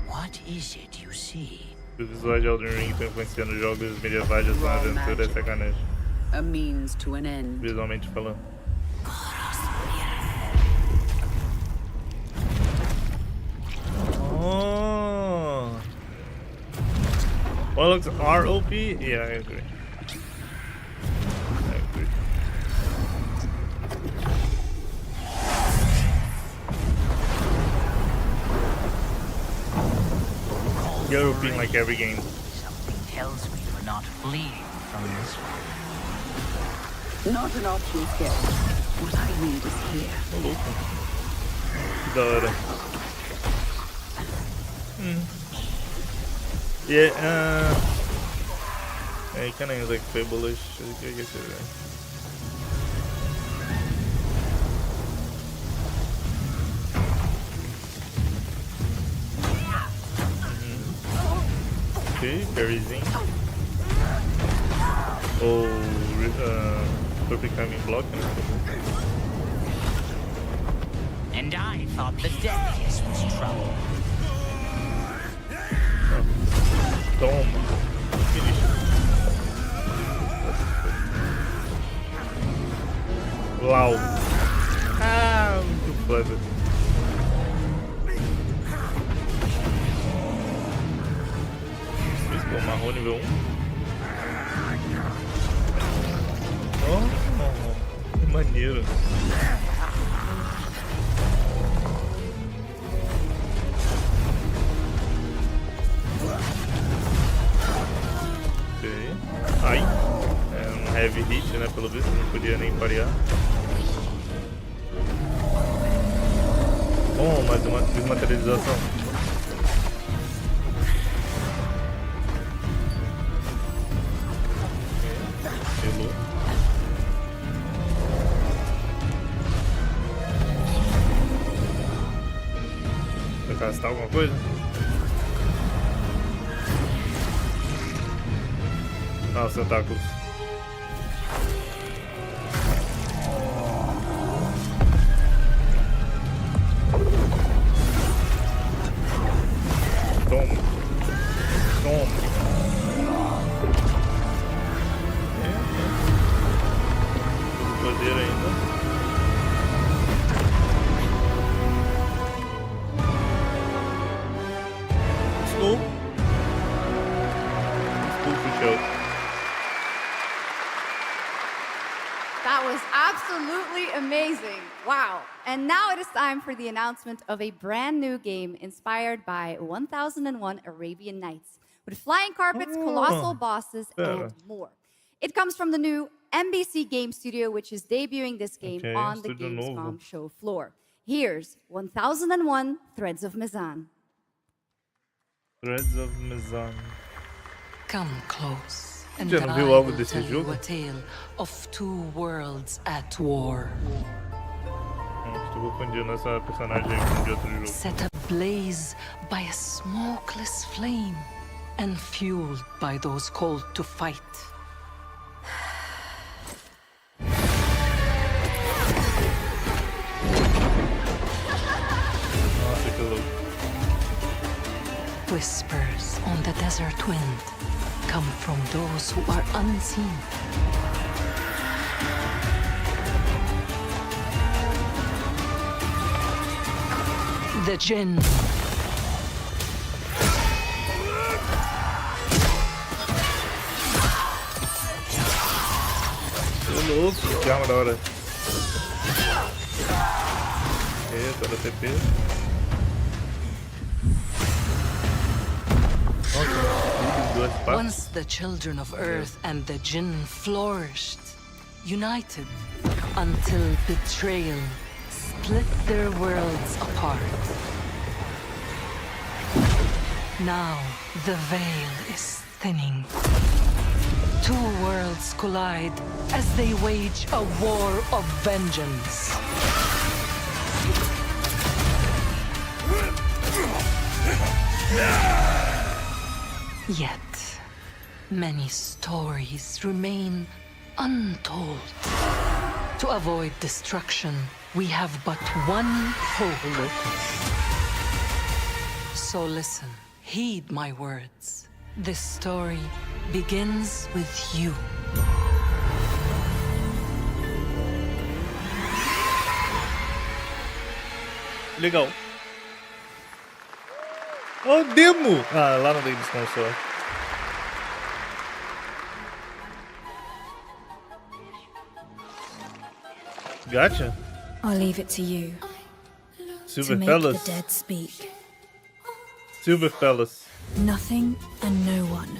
What is it you see? Os visuais de Elden Ring estão influenciando jogos medievais de ação e aventura, é sacanagem. A means to an end. Visualmente falando. Oh. Warlocks are OP? Yeah, I agree. You're OPing like every game. Something tells me we're not fleeing from this one. Not an option, Skip. What I need is here. Oh, louco. Que da hora. Yeah, he kinda is like Fable-ish, I guess you're right. Ok, parryzinho. Ou perfect timing block, né? And I thought the deadliest was trouble. Toma. Finish. Uau. Ah, muito clever. Isso, o marrom nível 1. Oh, que maneiro. Ok. Ai. É um heavy hit, né? Pelo visto, não podia nem parear. Bom, mais uma desmaterialização. Hello. Vai castar alguma coisa? Ah, os tentáculos. Toma. Toma. Poder ainda. Slow. Slow puxou. That was absolutely amazing. Wow. And now it is time for the announcement of a brand new game inspired by 1001 Arabian Nights, with flying carpets, colossal bosses, and more. It comes from the new NBC Game Studio, which is debuting this game on the Gamescom show floor. Here's 1001 Threads of Mizan. Threads of Mizan. Come close. And Já não I viu algo will desse tell you jogo? a tale of two worlds at war. Estou confundindo essa personagem com de outro jogo. Set ablaze by a smokeless flame and fueled by those called to fight. Nossa, que louco. Whispers on the desert wind come from those who are unseen. The Jinn. Tô louco, que arma da hora. Eita, da TP. Once the children of Earth and the Jinn flourished, united, until betrayal split their worlds apart. Now the veil is thinning. Two worlds collide as they wage a war of vengeance. Yet, many stories remain untold. To avoid destruction, we have but one hope. So listen, heed my words. This story begins with you. Legal. Oh, demo! Ah, lá no Gamescom só. Gotcha. I'll leave it to you. Silver to make Fellas. the dead speak. Silver Fellas. Nothing and no one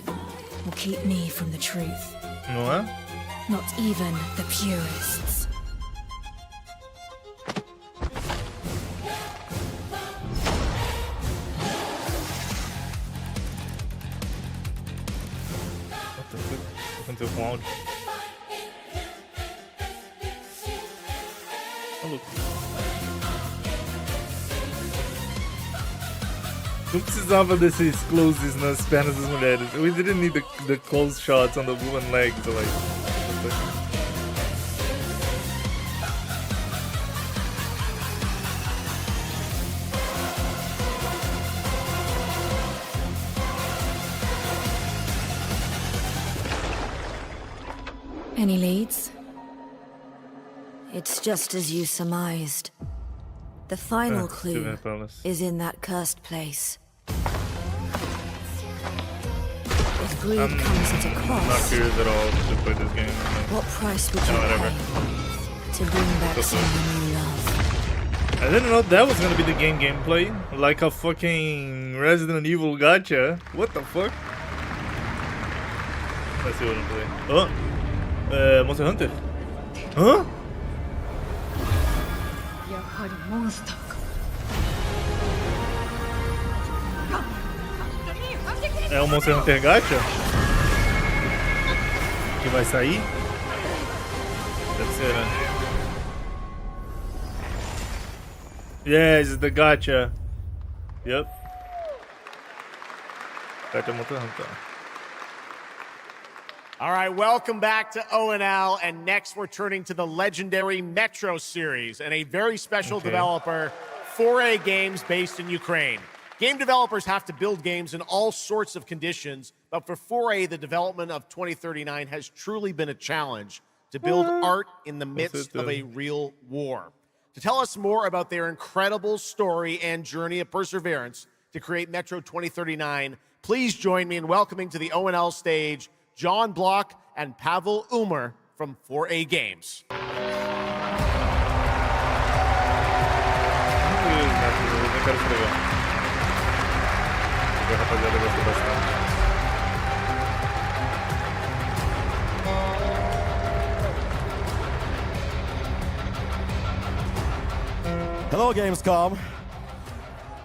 will keep me from the truth. Não é? Not even the purists. O que aconteceu com o áudio? Maluco. Não precisava desses closes nas pernas das mulheres. We didn't need the close shots on the woman legs, like. Any leads? It's just as you surmised. The final clue is in that cursed place. If greed comes at a cost, I'm not curious at all to play this game. what price would you pay to bring back someone you love? I didn't know that was gonna be the gameplay. Like a fucking Resident Evil gacha. What the fuck? Let's see what I'm playing. Oh! Monster Hunter? Huh? É o Monster Hunter Gacha? Que vai sair? Deve ser, né? Yes, the gacha. Yep. Gacha Monster Hunter. All right, welcome back to ONL, and next we're turning to the legendary Metro series and a very special developer, 4A Games, based in Ukraine. Game developers have to build games in all sorts of conditions, but for 4A, the development of 2039 has truly been a challenge to build art in the midst of a real war. To tell us more about their incredible story and journey of perseverance to create Metro 2039, please join me in welcoming to the ONL stage John Block and Pavel Umer from 4A Games. Hello, Gamescom.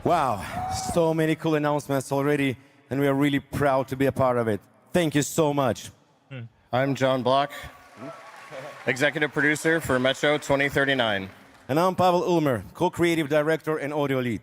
Wow, so many cool announcements already, and we are really proud to be a part of it. Thank you so much. I'm John Block, executive producer for Metro 2039. And I'm Pavel Ulmer, co-creative director and audio lead.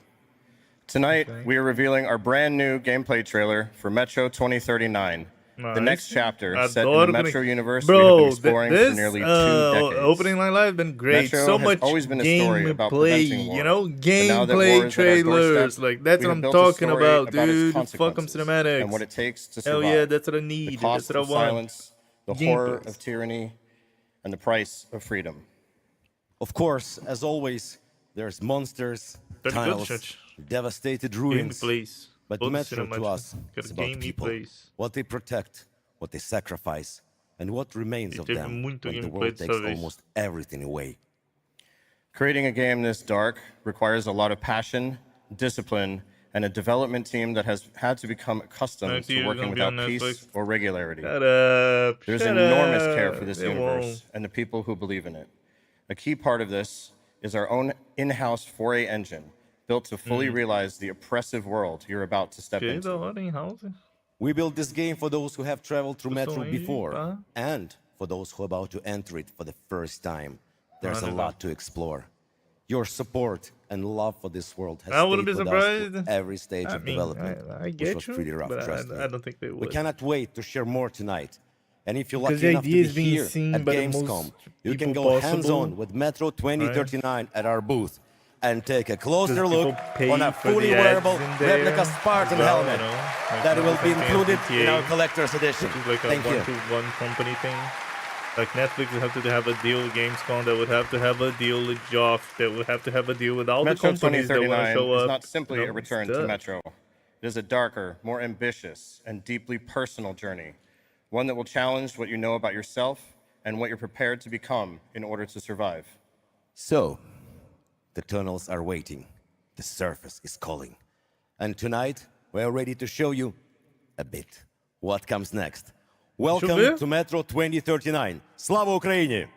Tonight, we are revealing our brand new gameplay trailer for Metro 2039. The next chapter, set in the Metro universe, we have been exploring for nearly 2 decades. Opening line live has been great. Metro so has much always been a story about preventing war. you know, But now that war gameplay is at our trailers. doorstep, Like that's we what have I'm built a talking story about, its dude. Fuck 'em consequences cinematics. and what it takes to Hell survive. yeah, that's what I The need. cost That's what I of want. silence, the horror of tyranny, and the price of freedom. Of course, as always, there's monsters, tunnels, devastated ruins. But Metro to us is about people, what they protect, what they sacrifice, and what remains of them when the world takes almost everything away. Creating a game this dark requires a lot of passion, discipline, and a development team that has had to become accustomed to working without peace or regularity. There's enormous care for this universe and the people who believe in it. A key part of this is our own in-house 4A engine, built to fully realize the oppressive world you're about to step into. We built this game for those who have traveled through Metro before, and for those who are about to enter it for the first time. There's a lot to explore. Your support and love for this world has stayed with us through every stage of development, which was pretty rough, trust me. I don't think they would. We cannot wait to share more tonight. And if you're Because lucky enough to the be idea here is being seen at by the Gamescom, most you can people go possible. hands-on with Metro 2039 at our booth and take a closer Because look people pay on a for fully the ads wearable in there replica Spartan as well, helmet you know, like that will be something included in GTA, our collector's edition. Which is like a Thank you. one-to-one company thing. Like Netflix would have to have a deal with Gamescom, that would have to have a deal with Joff, that would have to have a deal with all Metro the companies that want to 2039 show up. is not simply you a know, return to stuff. Metro. It is a darker, more ambitious, and deeply personal journey. One that will challenge what you know about yourself and what you're prepared to become in order to survive. So, the tunnels are waiting. The surface is calling. And tonight, we're ready to show you a bit what comes next. Welcome to Metro 2039. Slava Ukraini!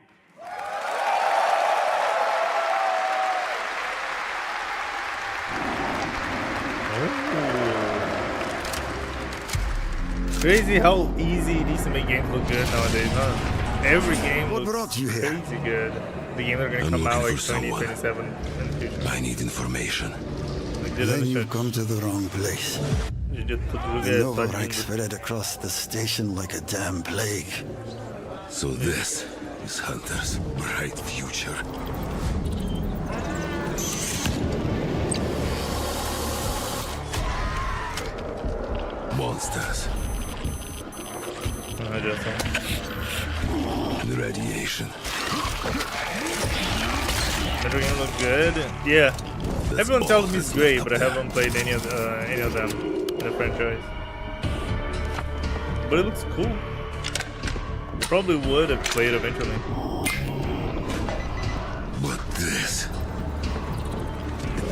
Crazy how easy it is to make games look good nowadays, huh? Every game looks crazy good. The games are gonna come out like 2027 in the future. I need information. Like Then you've come to the wrong place. The Novorite spread across the station like a damn plague. So this is Hunter's bright future. Monsters. And radiation. Every game look good. Yeah. Everyone tells me it's great, but I haven't played any of them in the franchise. But it looks cool. Probably would have played eventually. But this,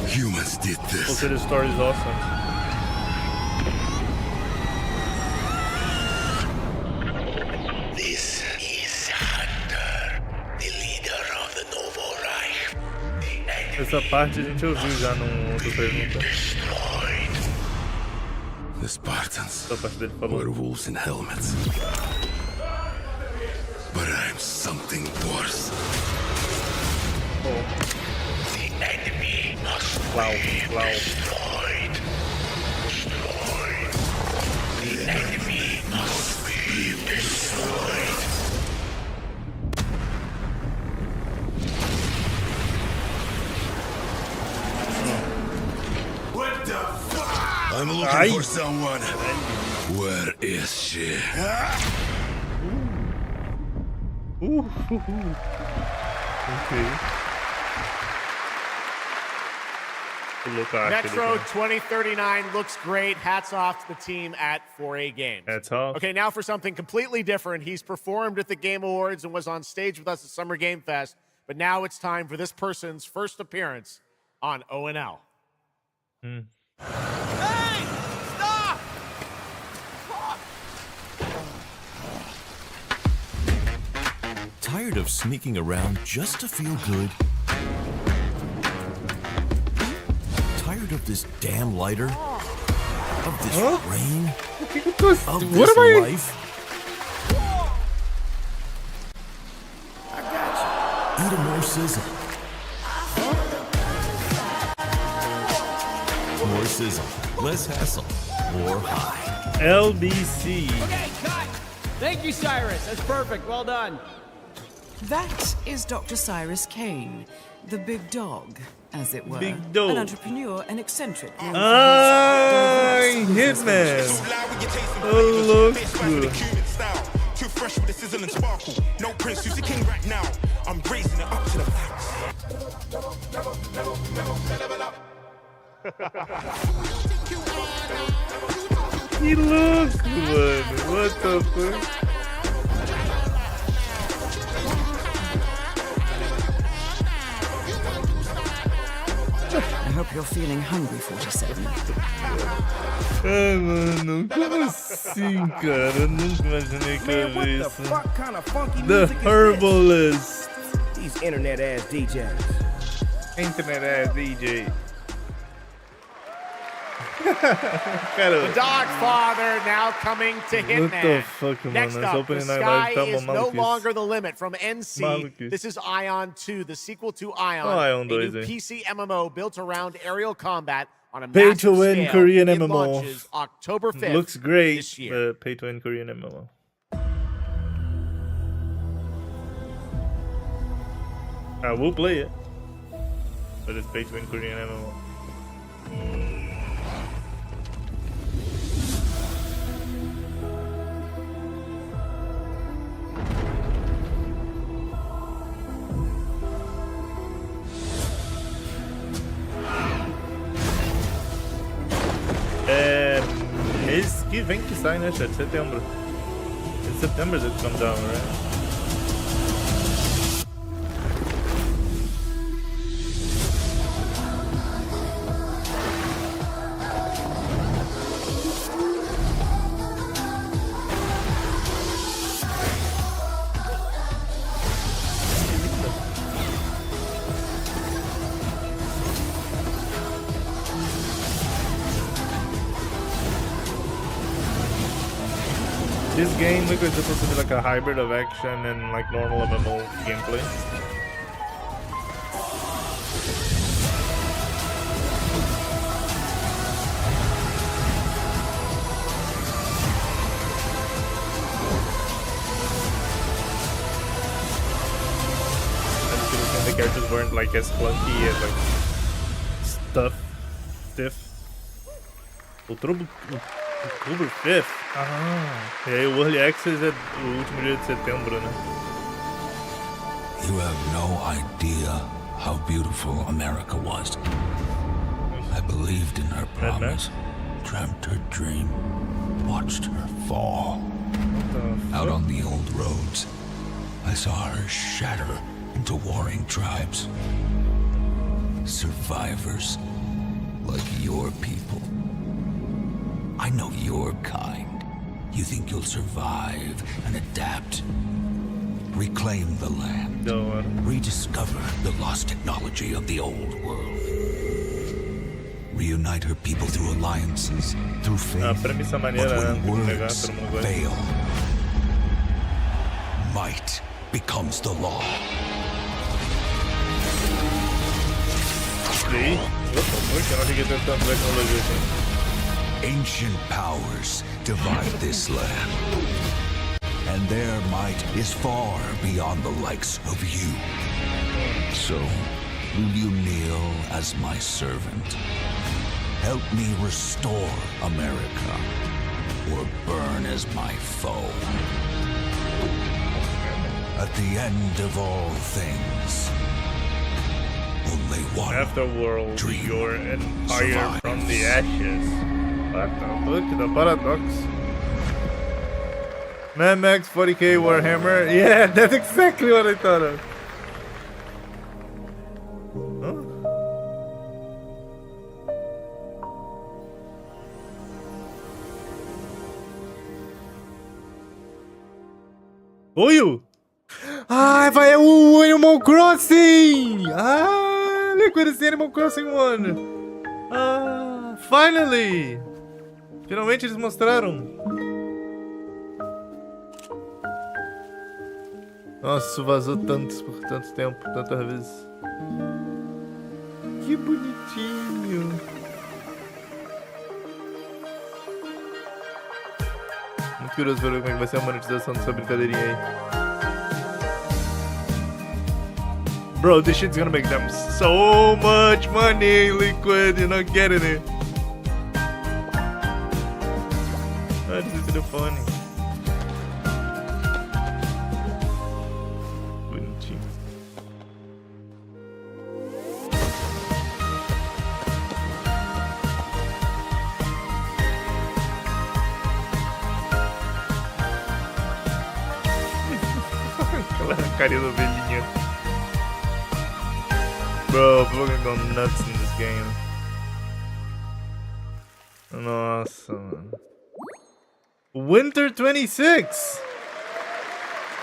humans did this. Also, the story is awesome. This is Hunter, the leader of the Novorite. Essa parte a gente ouviu já no outro pergunta. The Spartans were wolves in helmets. But I'm something worse. The enemy must be destroyed. The enemy must be destroyed. What the fuck? I'm looking for someone. Where is she? Okay. Metro 2039 looks great. Hats off to the team at 4A Games. Hats off. Okay, now for something completely different. He's performed at the Game Awards and was on stage with us at Summer Game Fest, but now it's time for this person's first appearance on ONL. Hey! Stop! Tired of sneaking around just to feel good? Tired of this damn lighter? Of this rain? Of this life? Eat a more sizzle. More sizzle, less hassle, more high. LBC. Okay, cut! Thank you, Cyrus. That's perfect. Well done. That is Dr. Cyrus Kane, the big dog, as it were. Big dog. An entrepreneur, an eccentric. Hitman. Oh, look. Too fresh with the sizzle and sparkle. No Prince, who's the king right now. I'm raising it up to the max. He looks good. What the fuck? I hope you're feeling hungry, 47. Ah, mano, como assim, cara? Eu nunca imaginei que eu ia ver isso. The Herbalist. These internet ass DJs. Internet ass DJ. The Dog Father now coming to Hitman. What the fuck, man? Next up, The Sky is no longer the limit from NC. Maluquice. This is Ion 2, the sequel to Ion, Ion a 2, new PC MMO built around aerial combat on a Pay massive to win scale. Korean It MMO. launches October 5th Looks great, this year. but pay to win Korean MMO. I will play it, but it's pay to win Korean MMO. Mês que vem que sai, né, chat? Setembro. In September it comes out, right? This game looks like supposed to be like a hybrid of action and like normal MMO gameplay. weren't like as clunky and like stiff. Outubro 5th? Ah, e aí o Early Access é o último dia de setembro, né? You have no idea how beautiful America was. I believed in her promise, dreamt her dream, watched her fall. Out on the old roads, I saw her shatter into warring tribes. Survivors like your people. I know your kind. You think you'll survive and adapt. Reclaim the land. Rediscover the lost technology of the old world. Reunite her people through alliances, through faith. But when words fail, might becomes the law. Ancient powers divide this land, and their might is far beyond the likes of you. So, will you kneel as my servant? Help me restore America, or burn as my foe. At the end of all things, only one Afterworld, your empire from the ashes. What the fuck? The paradox. Mad Max 40k Warhammer. Yeah, that's exactly what I thought of. Huh? Oil! Ah, vai o Animal Crossing! Ah, look what the Animal Crossing one! Ah, finally! Finalmente eles mostraram. Nossa, vazou tantos por tanto tempo, tantas vezes. Que bonitinho. Muito curioso pra ver como é que vai ser a monetização dessa brincadeirinha aí. Bro, this shit's gonna make them so much money, Liquid, you're not getting it. Ah, this is the funny. Bonitinho. Aquela carinha da ovelhinha. Bro, people are gonna go nuts in this game. Nossa, mano. Winter 26!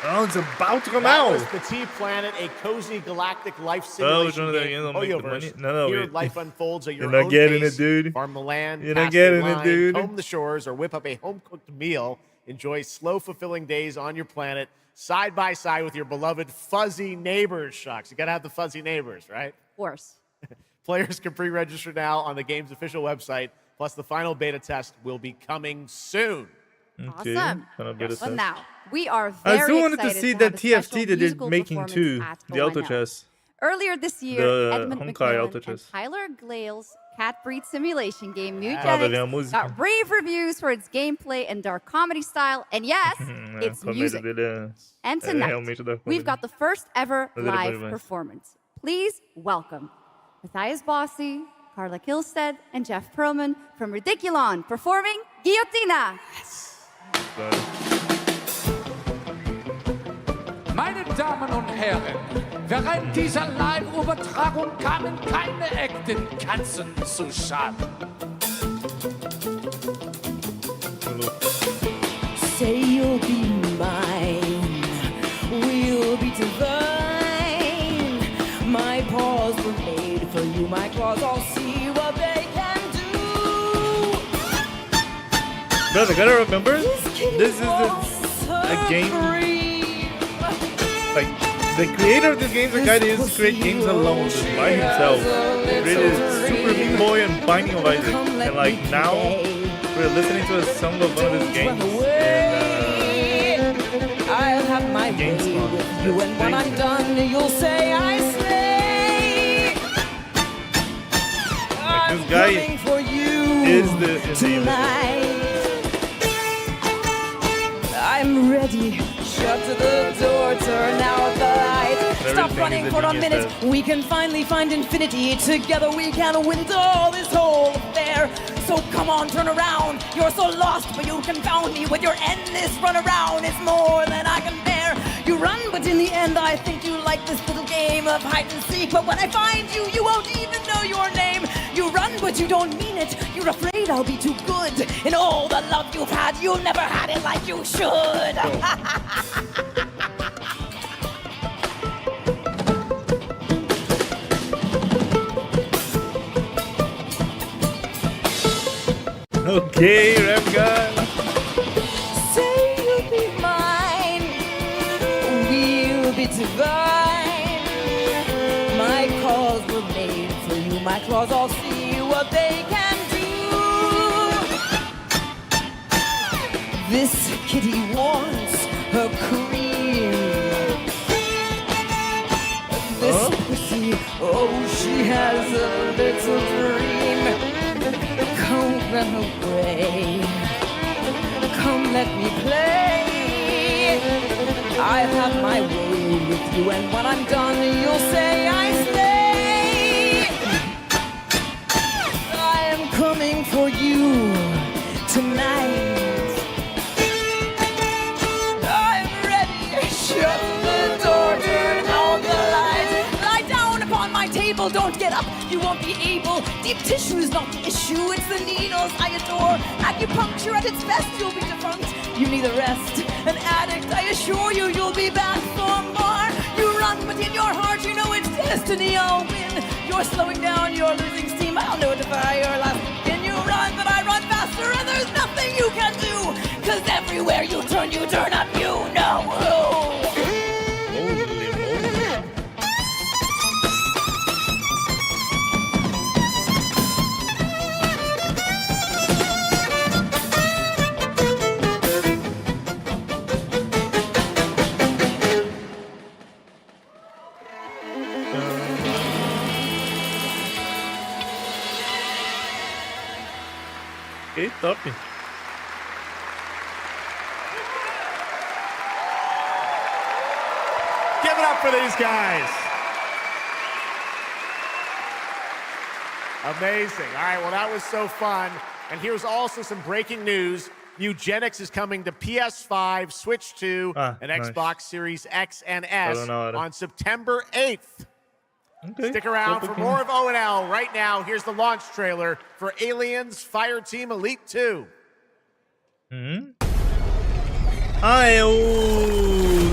Oh, it's about to come out! That was Petit Planet, a cozy galactic life simulation game. Here life unfolds at your own pace. Dude. Farm the land, You're pass not getting the line, it, dude. comb the shores, or whip up a home-cooked meal. Enjoy slow, fulfilling days on your planet, side by side with your beloved fuzzy neighbors, Shucks. You gotta have the fuzzy neighbors, right? Of course. Players can pre-register now on the game's official website, plus the final beta test will be coming soon. Okay. Awesome. Yes. Well, now, we are very I still wanted to excited see have that a special TFT that they're musical making performance too. at The auto ONL. chess. Earlier this year, The Edmund Honkai McMillan auto and chess. Tyler Glale's cat breed simulation game, New Ah, Genetics, got rave reviews for its gameplay and dark comedy style, and yes, it's music. And tonight, we've got the first ever live performance. Please welcome Matthias Bossi, Carla Kilstead, and Jeff Perlman from Ridiculon performing Guillotina. Meine Damen und Herren, während dieser Live-Übertragung kamen keine echten Katzen zu Schaden. Say you'll be mine, we'll be divine. My paws were made for you, my claws, I'll see what they can do. Brother, gotta remember, this is a game. Like, the creator of this game is a guy that used to create games alone, just by himself. He created Super Meat Boy and Binding of Isaac. And like, now, we're listening to a song of one of his games. I'll have my Gamescom. You, and when I'm done, you'll say I slay. guy coming for you is the tonight. I'm ready. Shut the door, turn out the light. Stop running for a minute. We can finally find infinity. Together we can win all this whole affair. So come on, turn around. You're so lost, but you confound me with your endless run around. It's more than I can bear. You run, but in the end, I think you like this little game of hide and seek. But when I find you, you won't even know your name. You run, but you don't mean it. You're afraid I'll be too good. In all the love you've had, you never had it like you should. Okay, rap guy. Say you'll be mine. We'll be divine. My calls were made for you. My claws all see what they can do. This kitty wants her cream. This pussy, oh, she has a little dream. Come run away. Come let me play. I have my way with you, and when I'm done, you'll say I stay. I am coming for you tonight. I'm ready. Shut the door, turn out the lights. Lie down upon my table, don't get up. You won't be able. Deep tissue is not the issue, it's the needles I adore. Acupuncture at its best, you'll be defunct. You need a rest. An addict, I assure you, you'll be back for more. You run, but in your heart, you know it's destiny. I'll win. You're slowing down, you're losing steam. I'll notify your last. Can you run, but I run faster, and there's nothing you can do. Cause everywhere you turn up, you know who. Okay, top. Give it up for these guys. Amazing. All right, well, that was so fun. And here's also some breaking news. Eugenics is coming to PS5, Switch 2, and Xbox Series X and S on September 8th. Okay. Stick around for more of O&L right now. Here's the launch trailer for Aliens Fireteam Elite 2.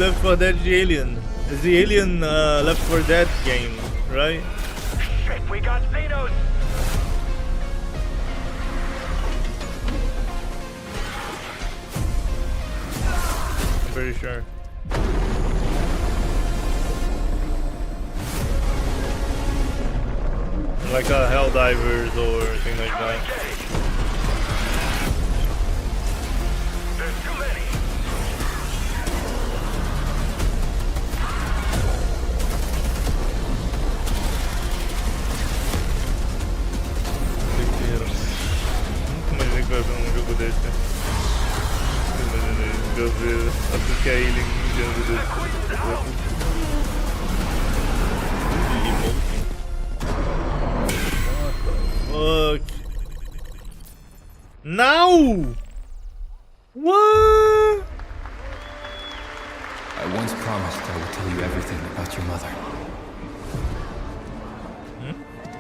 Left 4 Dead the Alien. It's the Alien Left 4 Dead game, right? Shit, we got Xenos! I'm pretty sure. Like Helldivers or thing like that. There's too many. Nunca imaginei que vai ver um jogo desse. Nunca imaginei eu ver acho que é Alien em jogo desse. Fuck. Now! What? I once promised I would tell you everything about your mother.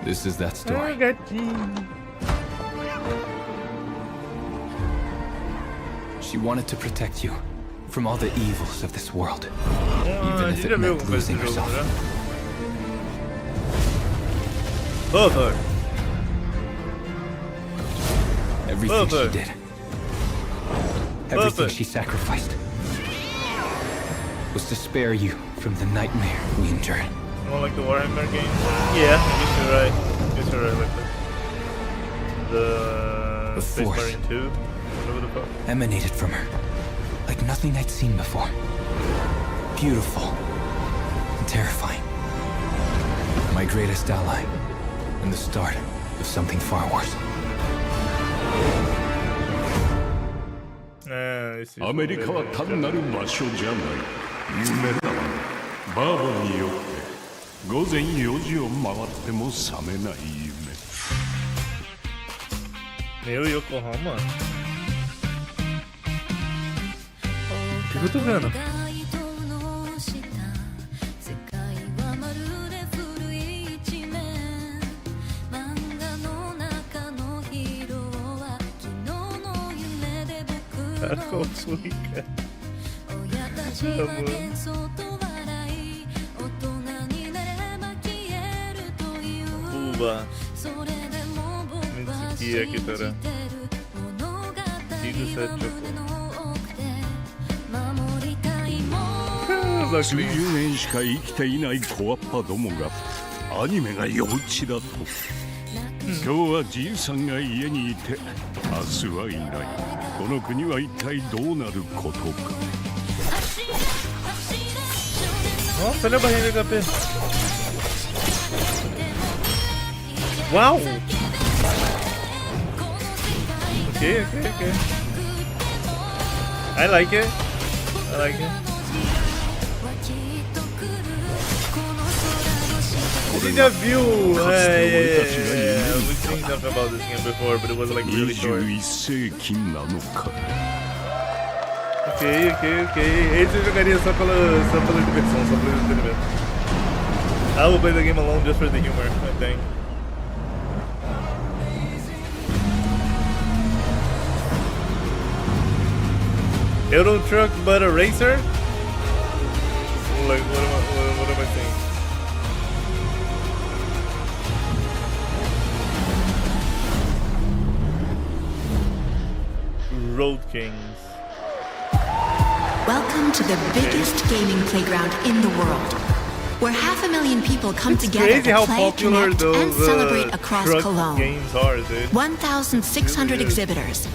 This is that story. I got you. She wanted to protect you from all the evils of this world, even if it meant losing herself. Everything she did, everything she sacrificed, was to spare you from the nightmare we endured. You want like the Warhammer game? Yeah, I guess you're right. I guess you're right like that. The Space Force Marine 2? Whatever the fuck. emanated from her, like nothing I'd seen before. Beautiful and terrifying. My greatest ally, and the start of something far worse. アメリカは単なる場所じゃない夢だわバーボンによって午前4時を回っても覚めない夢Yokohama? O que eu tô vendo? Qual foi, cara? Uba. Mitsuki aqui, Tara. Digo 7 数十年しか生きていない小アッパどもがアニメが幼稚だと今日はじいさんが家にいて明日はいないこの国は一体どうなることか Nossa, olha a barrinha de HP. Uau! Ok. I like it. Você já viu? We've seen something about this game before, but it was like really short. Ok. Esse eu jogaria só pela diversão, só pelo entretenimento. I will play the game alone just for the humor, I think. Euro truck, but a racer? Like, what am I saying? Road Kings. Welcome to the biggest gaming playground in the world, where 500,000 people come together to play, connect, and celebrate across Cologne. 1,600 exhibitors.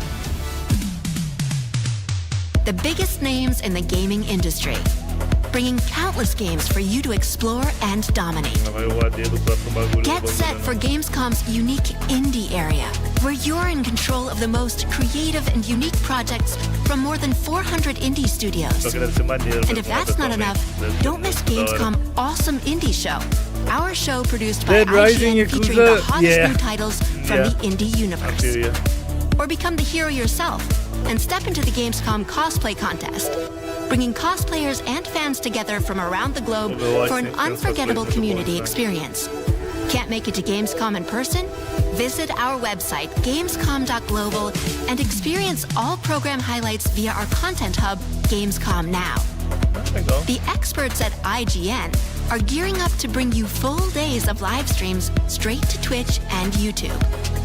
The biggest names in the gaming industry, bringing countless games for you to explore and dominate. Get set for Gamescom's unique indie area, where you're in control of the most creative and unique projects from more than 400 indie studios. And if that's not enough, don't miss Gamescom Awesome Indie Show, our show produced by IGN featuring the hottest new titles from the indie universe. Or become the hero yourself and step into the Gamescom cosplay contest, bringing cosplayers and fans together from around the globe for an unforgettable community experience. Can't make it to Gamescom in person? Visit our website, gamescom.global, and experience all program highlights via our content hub, Gamescom Now. The experts at IGN are gearing up to bring you full days of live streams straight to Twitch and YouTube.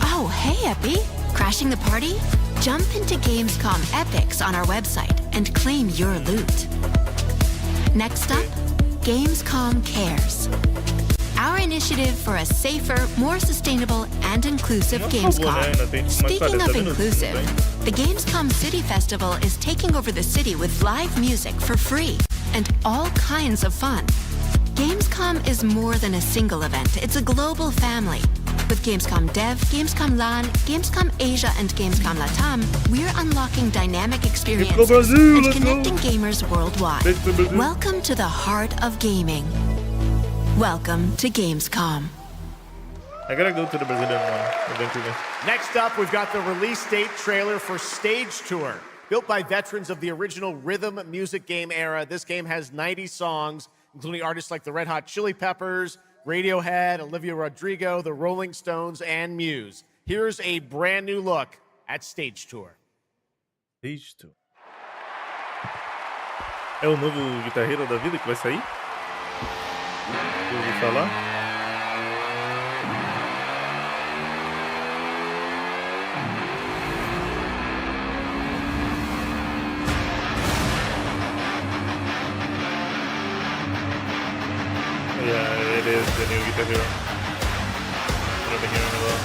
Oh, hey, Epi! Crashing the party? Jump into Gamescom Epics on our website and claim your loot. Next up, Gamescom Cares. Our initiative for a safer, more sustainable, and inclusive Gamescom. Speaking of inclusive, the Gamescom City Festival is taking over the city with live music for free and all kinds of fun. Gamescom is more than a single event, it's a global family. With Gamescom Dev, Gamescom LAN, Gamescom Asia, and Gamescom Latam, we're unlocking dynamic experiences and connecting gamers worldwide. Welcome to the heart of gaming. Welcome to Gamescom. I gotta go to the Brazilian one eventually. Next up, we've got the release date trailer for Stage Tour. Built by veterans of the original rhythm music game era, this game has 90 songs, including artists like the Red Hot Chili Peppers, Radiohead, Olivia Rodrigo, the Rolling Stones, and Muse. Here's a brand new look at Stage Tour. Stage Tour. É o novo guitarreiro da vida que vai sair? Eu ouvi falar. Yeah, it is the new Guitar Hero. I've been hearing about.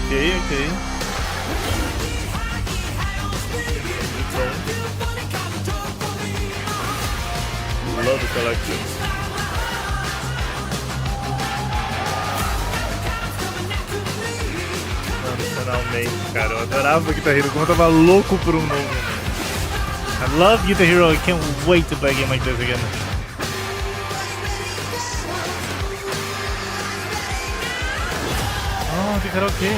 ok. Love the collection. Finalmente, cara, eu adorava Guitar Hero, como eu tava louco por um novo, mano. I love Guitar Hero, I can't wait to play a game like this again. Oh, tem karaokê.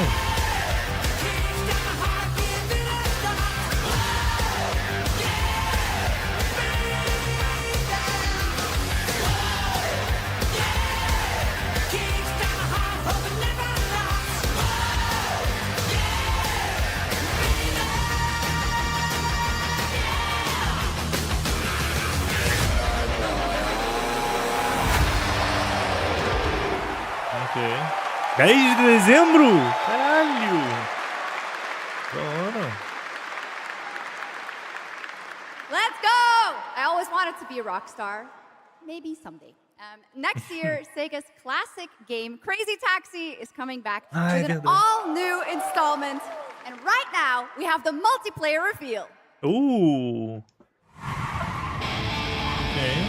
Ok. 10 de dezembro! Caralho! Da hora. Let's go! I always wanted to be a rock star. Maybe someday. Next year, Sega's classic game, Crazy Taxi, is coming back with an all-new installment. And right now, we have the multiplayer reveal. Ooh. Okay.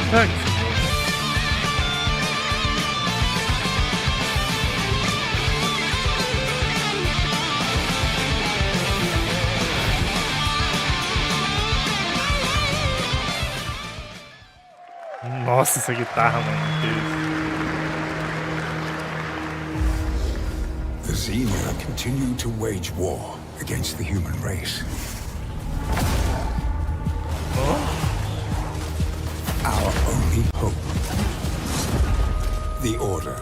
Tack. Nossa, essa guitarra, mano. The Xenia continue to wage war against the human race. Our only hope, the Order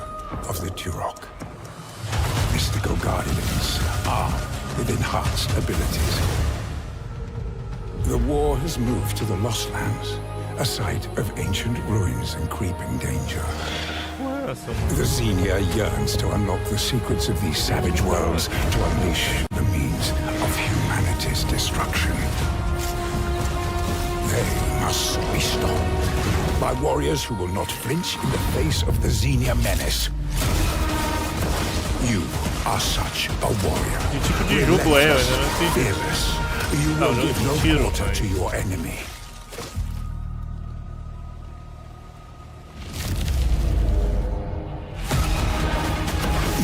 of the Turok. Mystical guardians armed with enhanced abilities. The war has moved to the Lost Lands, a site of ancient ruins and creeping danger. The Xenia yearns to unlock the secrets of these savage worlds to unleash the means of humanity's destruction. They must be stopped by warriors who will not flinch in the face of the Xenia menace. You are such a warrior. Relentless, fearless. You will give no quarter to your enemy.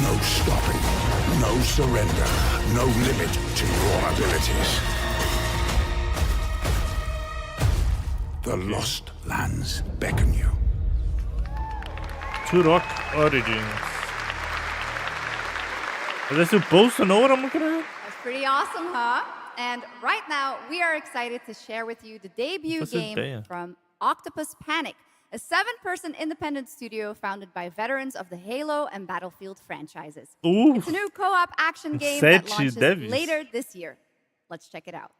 No stopping, no surrender, no limit to your abilities. The Lost Lands beckon you. Turok Origins. Was I supposed to know what I'm looking at? That's pretty awesome, huh? And right now, we are excited to share with you the debut game from Octopus Panic, a 7-person independent studio founded by veterans of the Halo and Battlefield franchises. Ooh. It's a new co-op action game that launches later this year. Let's check it out.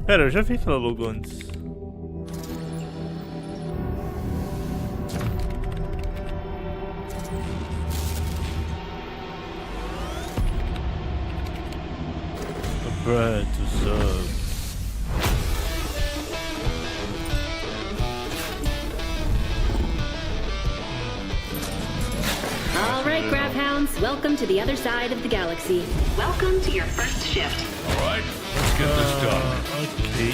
Pera, eu já vi aquela logo antes. A bread to serve. All right, Grab Hounds, welcome to the other side of the galaxy. Welcome to your first shift. All right, let's get this done. Okay.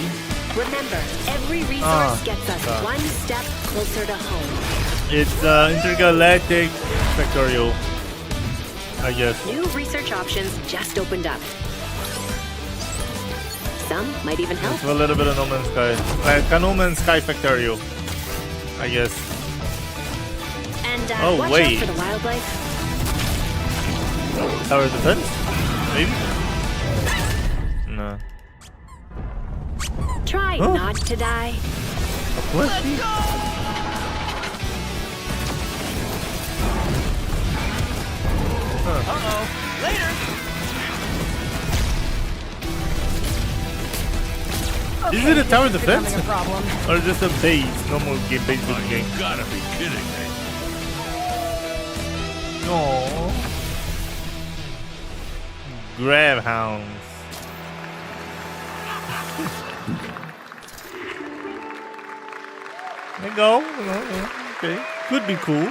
Remember, every resource gets us one step closer to home. It's intergalactic factorial, I guess. New research options just opened up. Some might even help. It's a little bit of No Man's Sky. Like a No Man's Sky factorial, I guess. And watch out for the wildlife. Tower defense? Maybe? No. Try not to die. Let's go! Uh-oh. Later. Okay, is it a tower defense? Or just a base? Normal game base building game? You gotta be kidding me. No. Grab hounds. There you go. Okay. Could be cool.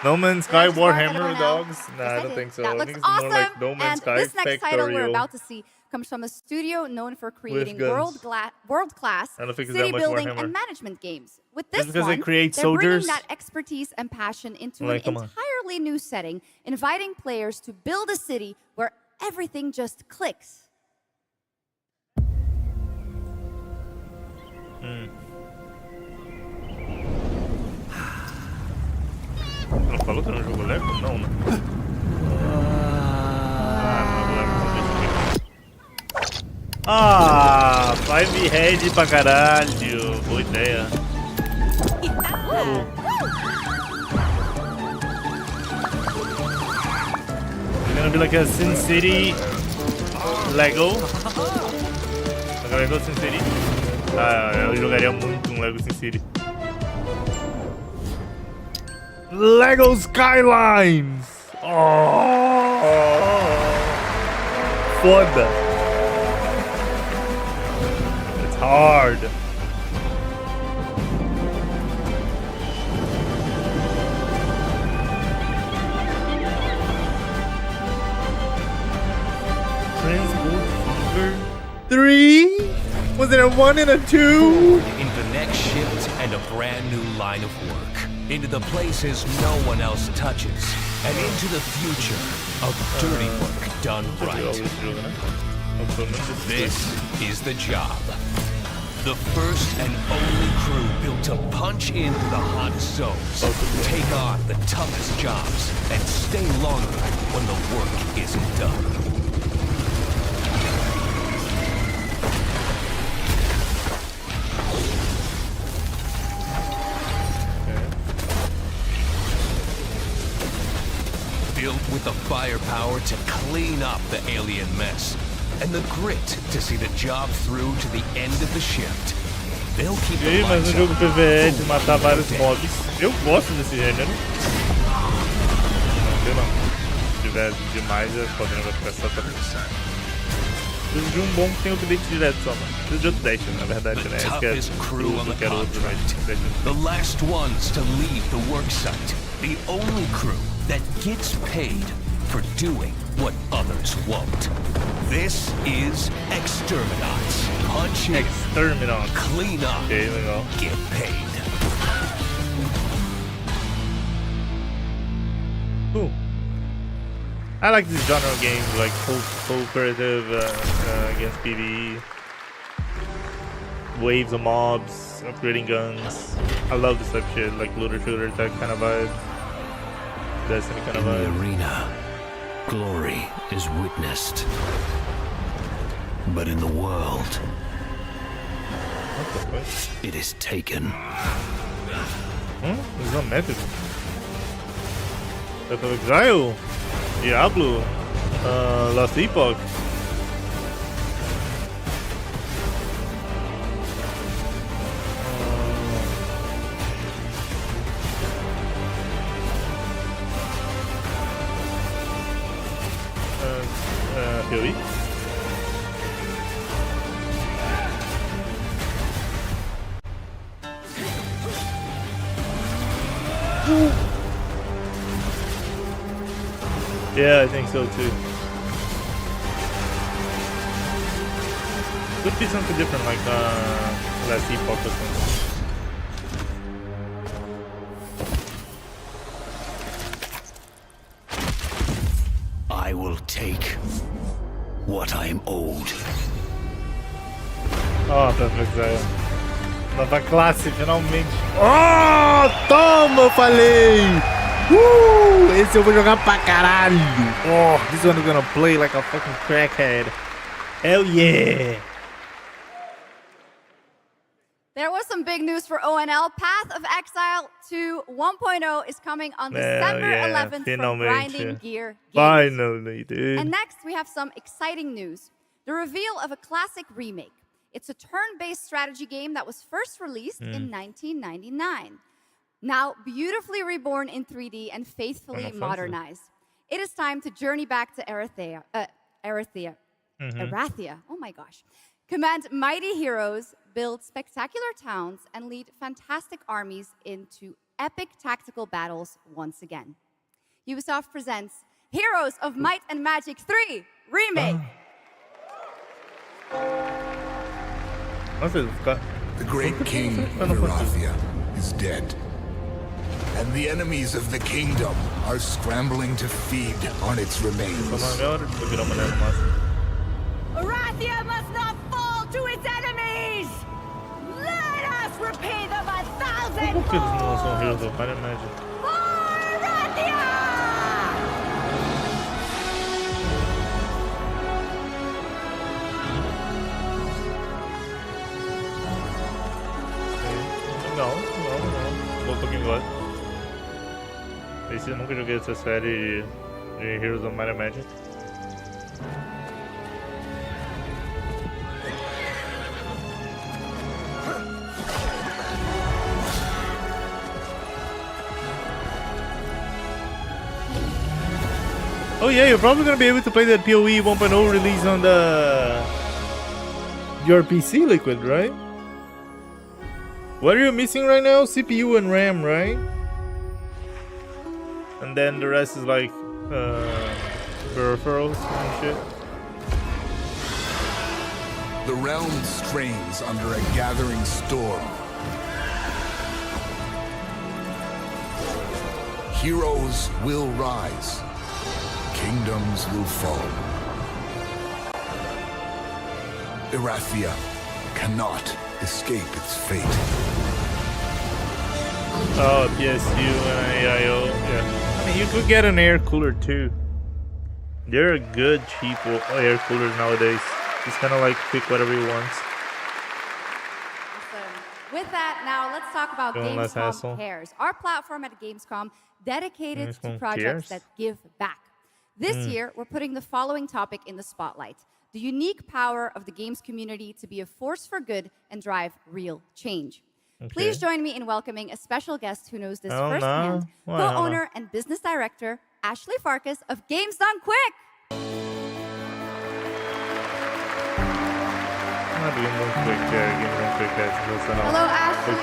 No Man's Sky Warhammer dogs? Nah, I don't think so. That I looks think it's awesome. more like No Man's Sky this next title we're Factorio. about to see comes from a studio known for creating guns. world-class I don't think it's city that much building Warhammer. and management games. With this because one, they create they're soldiers? bringing that expertise and passion into Like, an come on. entirely new setting, inviting players to build a city where everything just clicks. Ela falou que era um jogo Lego? Não, né? Ah, Five Head pra caralho. Boa ideia. It's gonna be like a Sin City Lego. Like a Lego Sin City. Ah, eu jogaria muito um Lego Sin City. Lego Skylines! Oh! Foda! It's hard. Transport Fever 3? Was it a 1 and a 2? Into the next shift and a brand new line of work. Into the places no one else touches. And into the future of dirty work done right. This is the job. The first and only crew built to punch into the hottest zones, take on the toughest jobs, and stay longer when the work isn't done. Built with the firepower to clean up the alien mess, and the grit to see the job through to the end of the shift. They'll keep the Mas lights um jogo on PvE de matar vários mobs. Eu gosto desse gênero. Não sei não. Se tiver demais, podem vai ficar só pra pensar. Preciso de um bom que tem update direto só, mano. Preciso de update, na verdade, né? toughest crew on the contract. The last ones to leave the work site. The only crew that gets paid for doing what others won't. This is Exterminats. Punch in, Exterminats. Clean up, Okay, legal. get paid. Cool. I like this genre of games, like cooperative against PvE. Waves of mobs, upgrading guns. I love this type of shit, like looter shooter type kind of vibe. Destiny kind of In vibe. the arena, glory is witnessed. But in the world, it is taken. This is not method. Breath of Exile, Diablo, Lost Epoch. Fury. Yeah, I think so too. Could be something different, like Last Epoch or something. I will take what I am owed. Ó, Breath of Exile. Nova classe, finalmente. Oh, toma, eu falei! Esse eu vou jogar pra caralho. Oh, this one is gonna play like a fucking crackhead. Hell yeah! There was some big news for ONL. Path of Exile 2 1.0 is coming on December 11th from Grinding Gear Games. Finally, dude. And next, we have some exciting news. The reveal of a classic remake. It's a turn-based strategy game that was first released in 1999. Now beautifully reborn in 3D and faithfully modernized. It is time to journey back to Erathia. Oh my gosh. Command mighty heroes, build spectacular towns, and lead fantastic armies into epic tactical battles once again. Ubisoft presents Heroes of Might and Magic 3 Remake. The great king of Erathia is dead. And the enemies of the kingdom are scrambling to feed on its remains. Erathia must not fall to its enemies! Let us repay them 1,000-fold! For Erathia! Não. Voltou aqui agora. Esse eu nunca joguei essa série de Heroes of Might and Magic. Oh yeah, you're probably gonna be able to play that PoE 1.0 release on your PC, Liquid, right? What are you missing right now? CPU and RAM, right? And then the rest is like peripherals and shit. The realm strains under a gathering storm. Heroes will rise. Kingdoms will fall. Erathia cannot escape its fate. Oh, PSU and AIO. Yeah. I mean, you could get an air cooler too. There are good, cheap air coolers nowadays. Just kind of like pick whatever you want. With that, now let's talk about Gamescom Cares, our platform at Gamescom dedicated to projects that give back. This year, we're putting the following topic in the spotlight: the unique power of the games community to be a force for good and drive real change. Okay. Please join me in welcoming a special guest who knows this firsthand, co-owner and business director, Ashley Farkas of Games Done Quick. Hello, Ashley.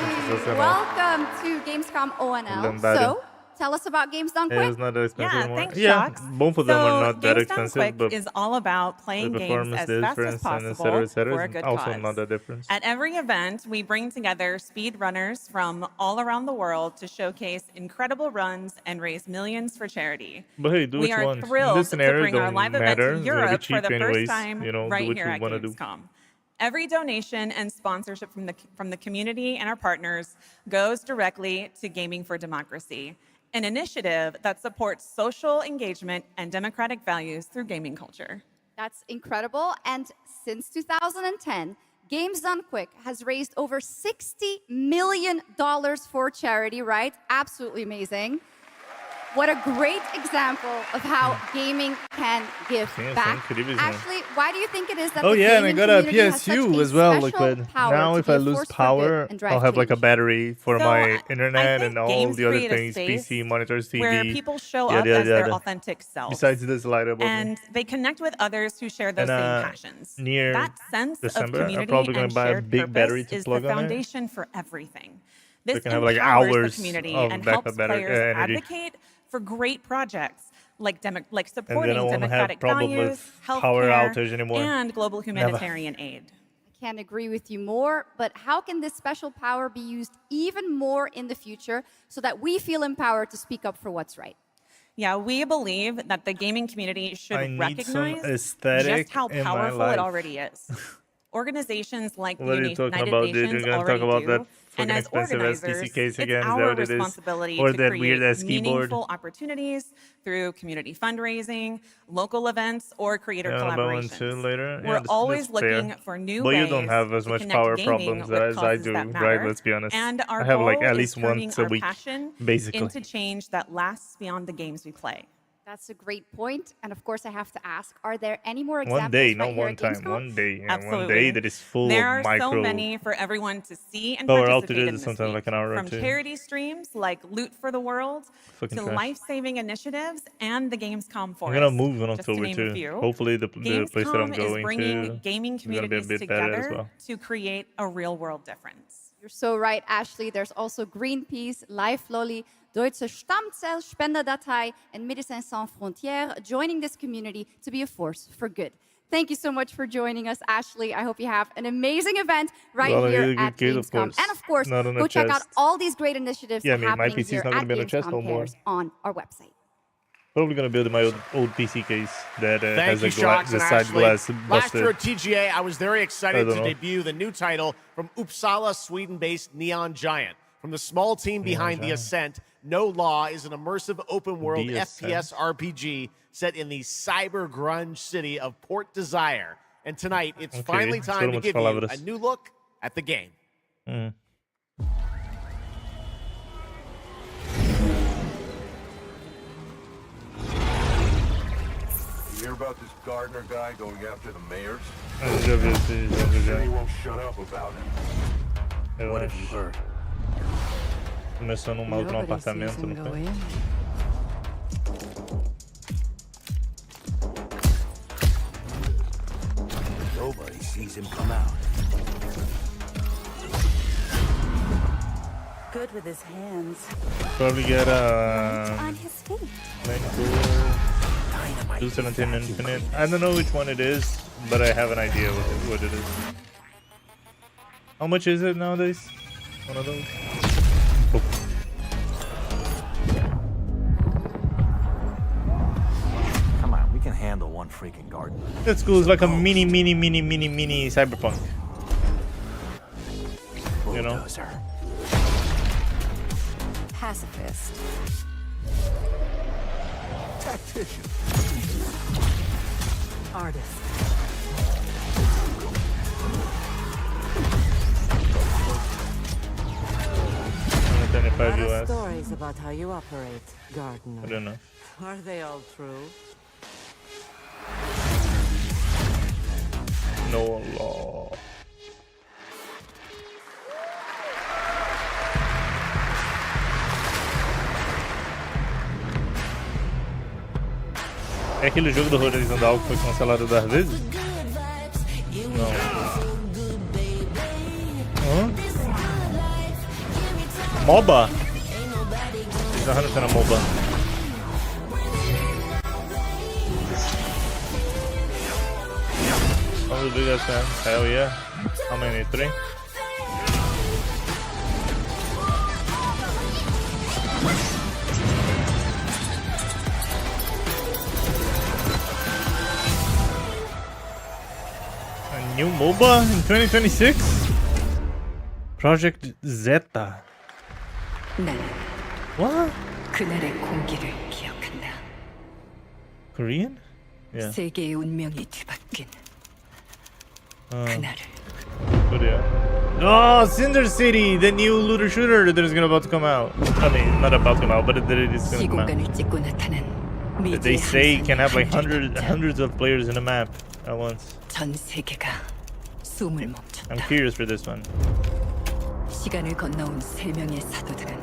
Welcome to Gamescom ONL. So, tell us about Games Done Quick. It's not that expensive anymore. Thanks, yeah, Shocks. both of them are not that Games expensive, Done but Quick is all about playing games as fast as possible for a good also cause. not that different. At every event, we bring together speedrunners from all around the world to showcase incredible runs and raise millions for charity. But hey, do what we you are want. thrilled to bring our don't live event matter. to Europe for the Cheap first anyways, time you know, right do what here you at wanna do. Gamescom. Every donation and sponsorship from the community and our partners goes directly to Gaming for Democracy, an initiative that supports social engagement and democratic values through gaming culture. That's incredible. And since 2010, Games Done Quick has raised over $60 million for charity, right? Absolutely amazing. What a great example of how gaming can give back. Ashley, why do you think it is that the and I gaming got a community has such PSU a as well, special Liquid. power Now to if be I a lose force for power, good and drive I'll have like a change? battery for So, my internet I and all games the other create a things, space PC, monitors, TV. where people show up as their authentic selves. Besides this light above and they connect with others who share those same passions. Near That sense December, of I'm community probably gonna and buy a shared big purpose battery to is plug the on it. foundation for everything. This can have like empowers hours the community of and backup helps battery, players energy. advocate for great projects like And supporting then I won't have democratic problem values, with power healthcare, outage anymore. and global humanitarian aid. I can't agree with you more, but how can this special power be used even more in the future so that we feel empowered to speak up for what's right? Yeah, we believe that the gaming community should I need some recognize aesthetic just how in my powerful life. it already is. Organizations like the What are you United talking about, dude? You're Nations gonna talk already about do. that And fucking as expensive ass PC organizers, case it's again? Is that our what it is? responsibility Or to that create weird ass keyboard? meaningful opportunities through community fundraising, local events, or creator Yeah, I'll buy one collaborations. too later. We're Yeah, always that's fair. looking for new But ways you don't have as to much connect power gaming problems with as I causes do, that right? matter. Let's be honest. And our I have like goal at is least turning once a our week, passion basically. into change that lasts beyond the games we play. That's a great point. And of course, I have to ask, are there any more One examples day, right not here one at time. Gamescom? One day. Yeah, one Absolutely. day that is full There of are micro. so many for everyone to see and Oh, our participate altitude in is this sometimes week. like an hour or From two. charity streams like Loot for the World Fucking to trash. life-saving initiatives and the Gamescom I'm Forest. gonna move in just to October name too. a few. Hopefully the place that I'm Gamescom is going bringing to gaming is gonna be a communities bit better as together well. to create a real-world difference. You're so right, Ashley. There's also Greenpeace, Life Lolly, Deutsche Stammzellspenderdatei, and Médecins Sans Frontières joining this community to be a force for good. Thank you so much for joining us, Ashley. I hope you have an amazing event right Well, here really good at kid, of Gamescom. course. And of course, Not on a go check out chest. all these great initiatives Yeah, I mean, my happening PC is here not at gonna be on a chest no Gamescom more. Paris on our website. Probably gonna build my old PC case that Thank has you, the Shocks and side Ashley. glass Last year busted. at TGA, I was very I excited don't to know. debut the new title from Uppsala, Sweden-based Neon Giant. From the small team behind The Giant. Ascent, No Law is an immersive open-world The FPS RPG set in the cyber grunge city of Port Desire. And tonight, it's Okay, finally time to much give you palabras. a new look at the game. Mm. You hear about this Gardner guy going after the mayors? Já vi esse jogo He já. won't shut up about it. Eu What acho. have you heard? Começou num outro apartamento, não foi? Nobody sees him come out. Good with his hands. Probably get On his feet. do 17 Infinite. I don't know which one it is, but I have an idea what it is. How much is it nowadays? One of those? Oh. Come on, we can handle one freaking garden. That's cool. It's like a mini Cyberpunk. You know? Pacifist. Tactician. Artist. 25 Lot of US. stories about how you operate, Gardner. I don't know. Are they all true? No law. É aquele jogo do Horizon Dawn que foi cancelado 10 vezes? Não. Hã? MOBA? It's 100% a MOBA. One of the biggest fans. Hell yeah. How many? 3? A new MOBA in 2026? Project Zeta. 난 What? 그날의 공기를 기억한다. Korean? Yeah. 세계의 운명이 뒤바뀐 그날을. Korea. Oh, Cinder City, the new looter shooter that is about to come out. I mean, not about to come out, but it is going to come out. 시공간을 찍고 나타난 That they 미지의 say 함선이 can have like 하늘을 hundreds of players in a map at once. 전 세계가 숨을 멈췄다. I'm curious for this one. 시간을 건너온 세 명의 사도들은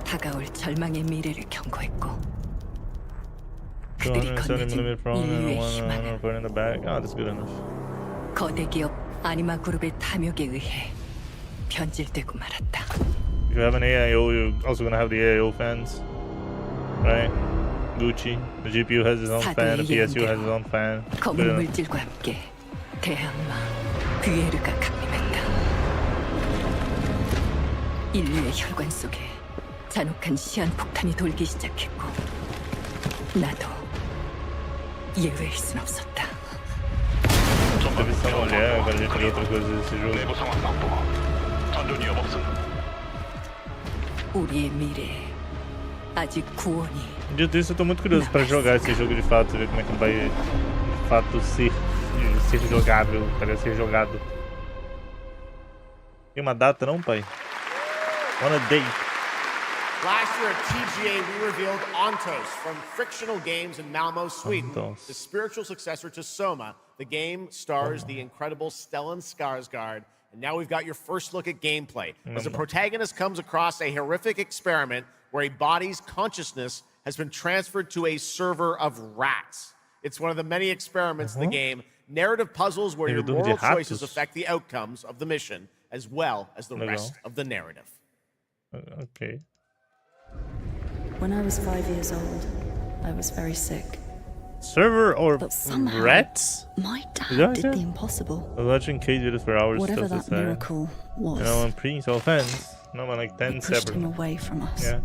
다가올 절망의 미래를 경고했고 그들이 270 건네진 mm front and 인류의 one 희망은 in the back. Oh, that's good enough. 거대 기업 아니마 그룹의 탐욕에 의해 변질되고 말았다. If you have an AIO, you're also gonna have the AIO fans, right? Gucci. The GPU has its own fan. The PSU has its own fan. Good 검은 enough. 물질과 함께 대항마 귀에르가 강림했다. 인류의 혈관 속에 잔혹한 시한폭탄이 돌기 시작했고 나도 예외일 순 없었다. entrevista a mulher, agora a gente vê outra coisa desse jogo. 우리의 미래 아직 구원이. Dito isso, eu tô muito curioso pra jogar esse jogo de fato, ver como é que vai de fato ser jogável, parece ser jogado. Tem uma data não, pai? On a date. Last year at TGA, we revealed Ontos from Frictional Games in Malmo, Sweden, the spiritual successor to Soma. The game stars the incredible Stellan Skarsgård, and now we've got your first look at gameplay. As the protagonist comes across a horrific experiment where a body's consciousness has been transferred to a server of rats. It's one of the many experiments in the game, narrative puzzles where your moral choices affect the outcomes of the mission, as well as the rest of the narrative. Okay. When I was 5 years old, I was very sick. Server or somehow, rats? My dad did the impossible. I was watching Cage videos for hours. Whatever that miracle was. You know, I'm pre-install fans. No, I'm like 10 pushed separate. him away from us. Yeah.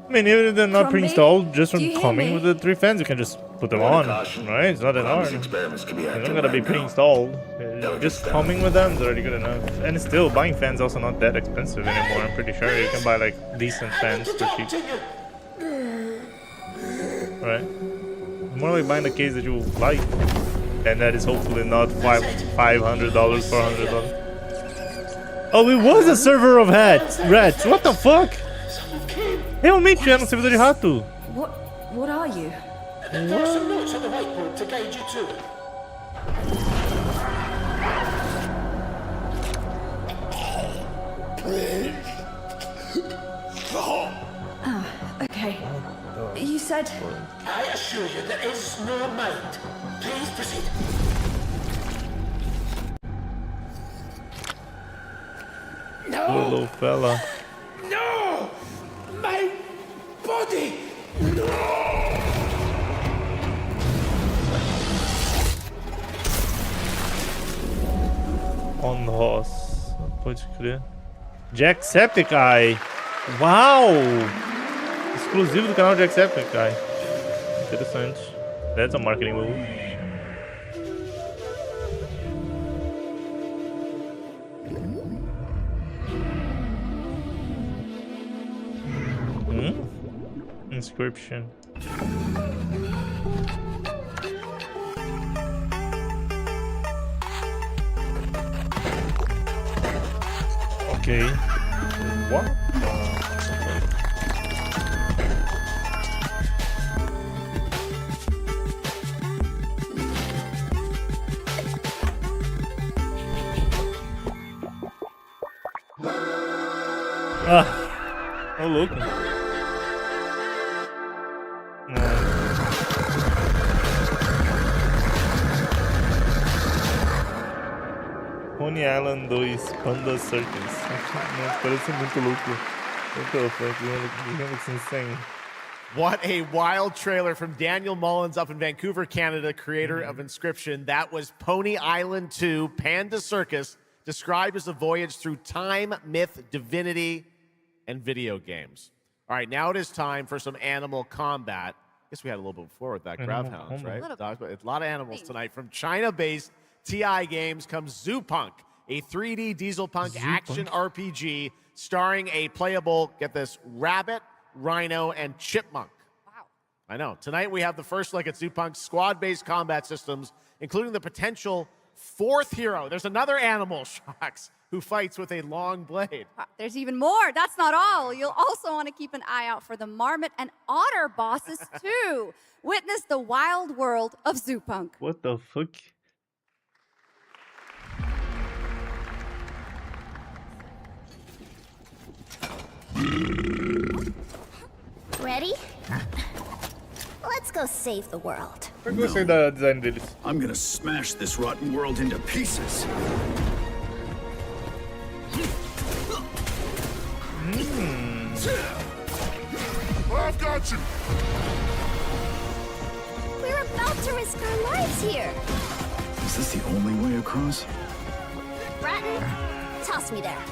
I mean, even if they're not pre-installed, just from coming with the 3 fans, you can just put them on, right? It's not that hard. They're not gonna be pre-installed. Just coming with them is already good enough. And still, buying fans also not that expensive anymore. I'm pretty sure you can buy like decent fans for cheap. Right? More like buying a case that you like, and that is hopefully not $500, $400. Oh, it was a server of rats. What the fuck? Realmente era um servidor de rato. What are you? There are some notes on the whiteboard to guide you to it. Okay. You said... I assure you there is no mind. Please proceed. No! Little fella. No! My body! No! On Ross. Pode crer. Jacksepticeye. Uau! Exclusivo do canal Jacksepticeye. Interessante. That's a marketing move. Inscription. Okay. What? Ah, oh louco. Coney Island 2 Panda Circus. Parece muito louco. What the fuck? You looks insane. What a wild trailer from Daniel Mullins up in Vancouver, Canada, creator of Inscription. That was Pony Island 2 Panda Circus, described as a voyage through time, myth, divinity, and video games. All right, now it is time for some animal combat. I guess we had a little bit before with that Grabhounds, right? A lot of animals tonight. From China-based TI Games comes Zoopunk, a 3D diesel punk action RPG starring a playable, get this, rabbit, rhino, and chipmunk. Wow. I know. Tonight we have the first look at Zoopunk's squad-based combat systems, including the potential 4th hero. There's another animal, Shocks, who fights with a long blade. There's even more. That's not all. You'll also want to keep an eye out for the marmot and otter bosses, too. Witness the wild world of Zoopunk. What the fuck? Ready? Let's go save the world. Eu gostei da design deles. I'm gonna smash this rotten world into pieces. I've got you. We're about to risk our lives here. Is this the only way across? Bratton, toss me there.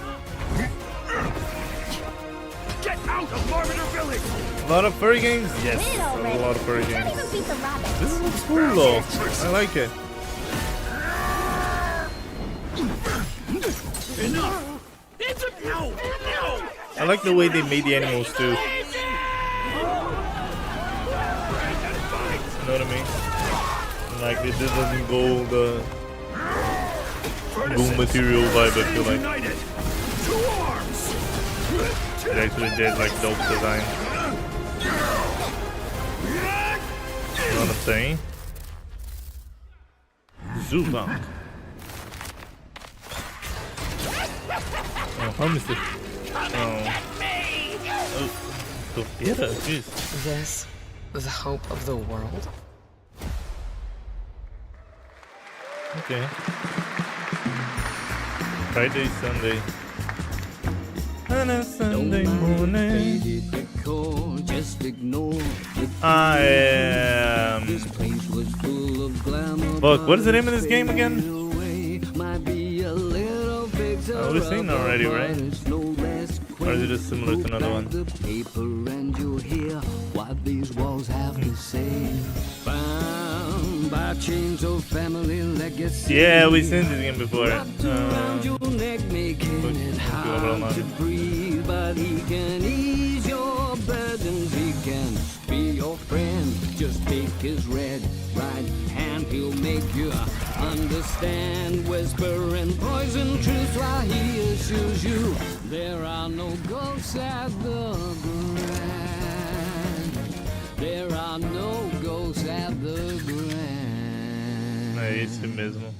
Get out of Marmiter Village! A lot of furry games? Yes, a lot of furry games. This looks cool though. I like it. I like the way they made the animals too. You know what I mean? Like it doesn't go the Doom material vibe, I feel like. It actually did like dope design. You know what I'm saying? Zubak. Oh, how is it? Oh, Sophia, jeez. This, the hope of the world? Okay. Friday, Sunday. On a Sunday morning. I am. Fuck, what is the name of this game again? Oh, we've seen already, right? Or is it just similar to another one? Yeah, we've seen this game before. But he can ease your burdens, he can be your friend. Just take his red right hand, he'll make you understand. Whisper and poison truth while he assures you there are no ghosts at the grand. There are no ghosts at the grand. É esse mesmo.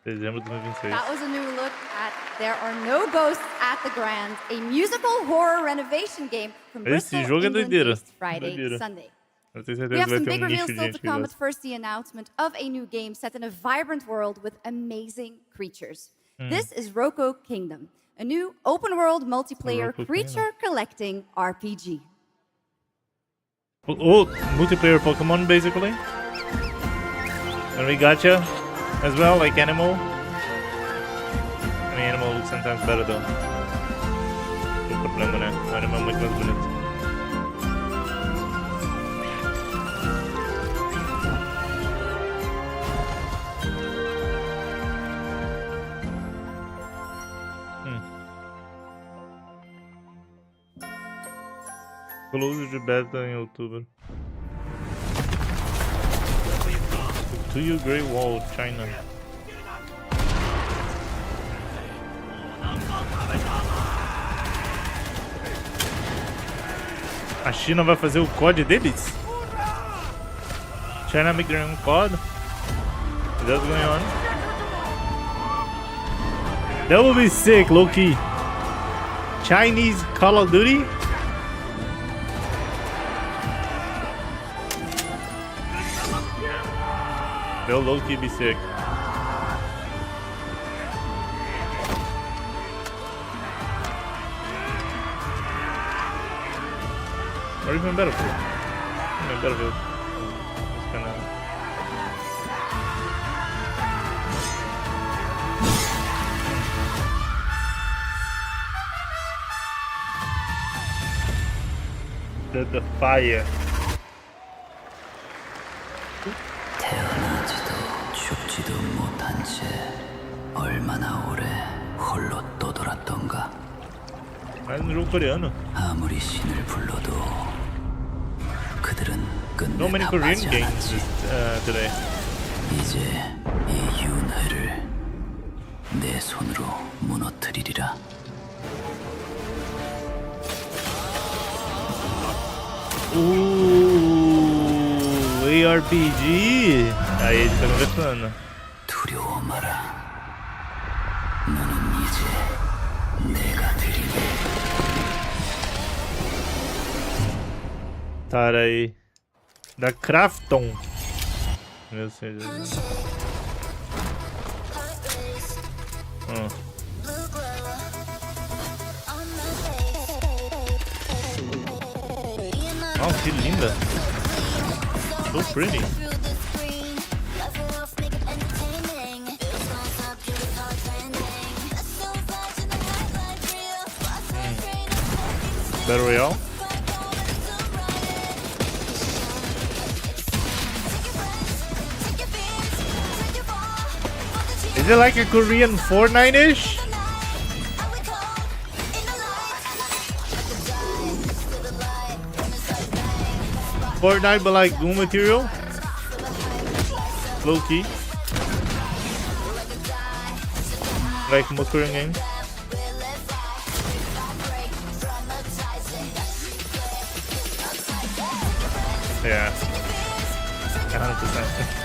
Dezembro de 2026. That was a new look at There Are No Ghosts at the Grand, a musical horror renovation game from Bristol, Esse jogo é England, doideira. based Friday, Sunday. Eu tenho certeza We have que vai some ter big nicho reveals de still gente to que come, but gosta. first the announcement of a new game set in a vibrant world with amazing creatures. This is Roko Kingdom, a new open-world multiplayer Roko creature collecting RPG. Oh, multiplayer Pokemon basically. And we gotcha as well, like Animal. I mean, Animal looks sometimes better though. No problema, né? O Animal é muito mais bonito. Close de beta em outubro. To you, Great Wall, China. A China vai fazer o COD deles? China make their own COD? Is that what's going on? That would be sick, low-key. Chinese Call of Duty? They'll low-key be sick. Or even Battlefield. I mean, Battlefield. It's kinda... The fire. 태어나지도 죽지도 못한 채 얼마나 오래 홀로 떠돌았던가. 아무리 신을 불러도 그들은 No many 끝내 다 Korean 빠져나지. games today. 이제 이 윤회를 내 손으로 무너뜨리리라. ARPG. Aí eles estão conversando. 두려워 마라. 너는 이제 내가 드리네. Cara aí. Da Crafton. Meu Deus. Oh, que linda. So pretty. Battle Royale. Is it like a Korean Fortnite-ish? Fortnite, but like Doom material? Low key. Like most Korean games. Yeah. 100%.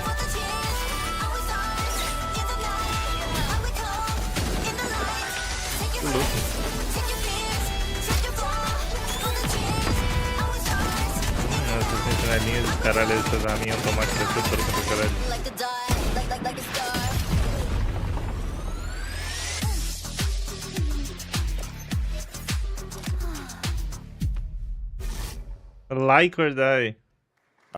Linhas de caralho, essas arminhas automáticas que eu tô com caralho. Like or die.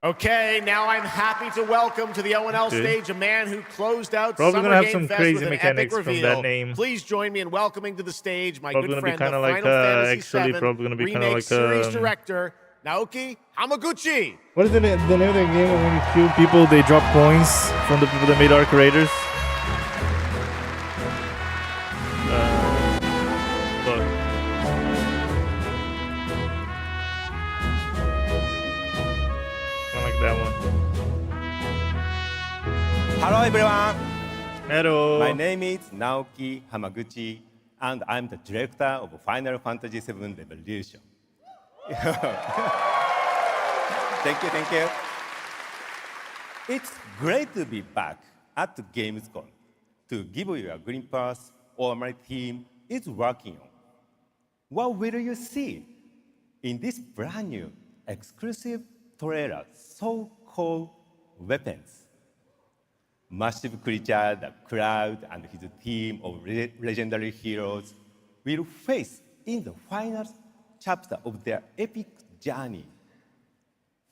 Okay, now I'm happy to welcome to the ONL stage a man who closed out Probably Summer gonna have Game some Fest crazy with an mechanics epic from reveal. that name. Please join me in welcoming to the stage my Probably good gonna be friend, the kind of Final like Fantasy actually VII probably gonna be kind of remake like series director Naoki Hamaguchi. What is the name of the game when you kill people? They drop coins from the people that made Arc Raiders. Look. I like that one. Hello everyone. Hello. My name is Naoki Hamaguchi, and I'm the director of Final Fantasy VII Revolution. Thank you. It's great to be back at Gamescom to give you a glimpse of my team is working on. What will you see in this brand new exclusive trailer so-called Weapons? Massive creature, the Cloud and his team of legendary heroes will face in the final chapter of their epic journey.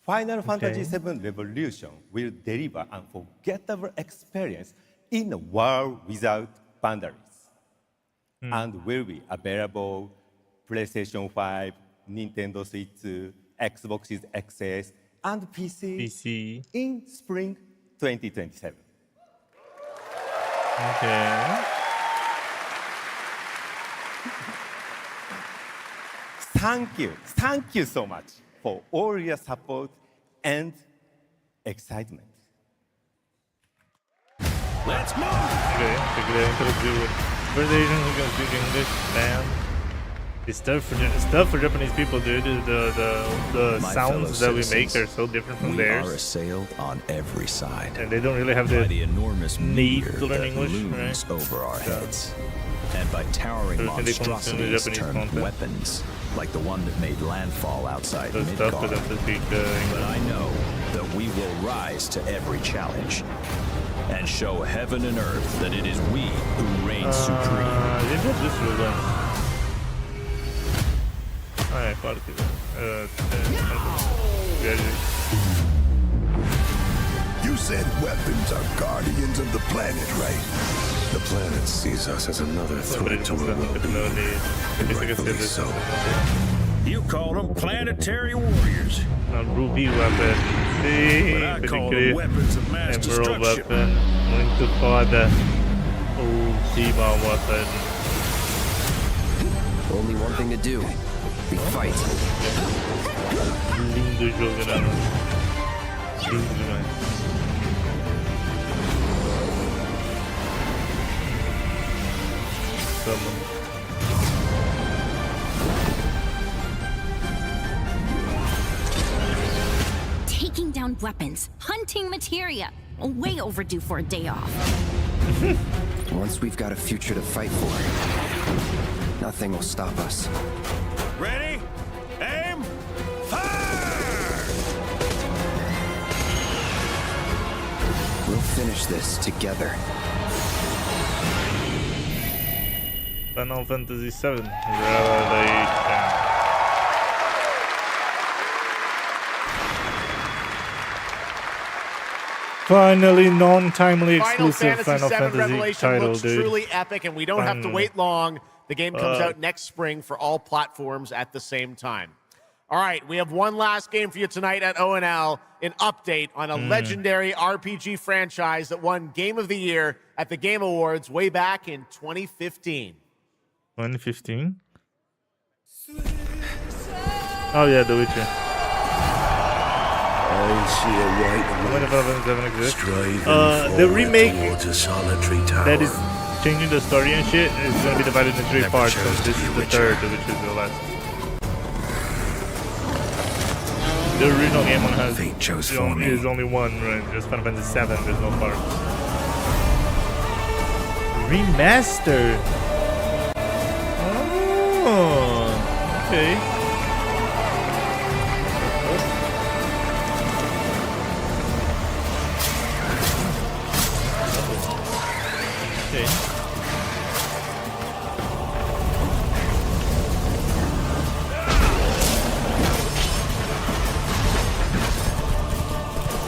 Final Fantasy VII Revolution will deliver an unforgettable experience in a world without boundaries, and will be available PlayStation 5, Nintendo Switch, Xbox Series XS, and PC in spring 2027. Okay. Thank you so much for all your support and excitement. Let's move! Okay, first Asian who can speak English, man. It's tough for Japanese people, dude. The sounds that we make are so different from theirs. We are assailed on every side. And they don't really have the enormous need to learn that English, looms right? over our heads. And by towering monstrosities termed weapons, like the one that made landfall outside Midgard. But I know that we will rise to every challenge and show heaven and earth that it is we who reign supreme. You said weapons are guardians of the planet, right? The planet sees us as another threat to our well-being. Rightfully so. You call them planetary warriors. Ruby weapon. But I call them weapons of mass Emerald destruction. weapon. Muito foda. Demon weapon. Only one thing to do. We fight. Lindo jogo, né? Lindo demais. Taking down weapons, hunting materia. Way overdue for a day off. Once we've got a future to fight for, nothing will stop us. Ready? Aim! Fire! We'll finish this together. Final Fantasy VII Revelation. Finally, non-timely exclusive Final Fantasy Revelation title, looks dude. truly epic, and we don't have to wait long. The game comes out next spring for all platforms at the same time. All right, we have one last game for you tonight at ONL, an update on a legendary RPG franchise that won Game of the Year at the Game Awards way back in 2015. 2015? Oh yeah, The Witcher. The remake that is changing the story and shit is gonna be divided into 3 parts. So this is the third, which is the last. The original game one has is only one, right? Just Final Fantasy VII. There's no part. Remastered. Oh, okay.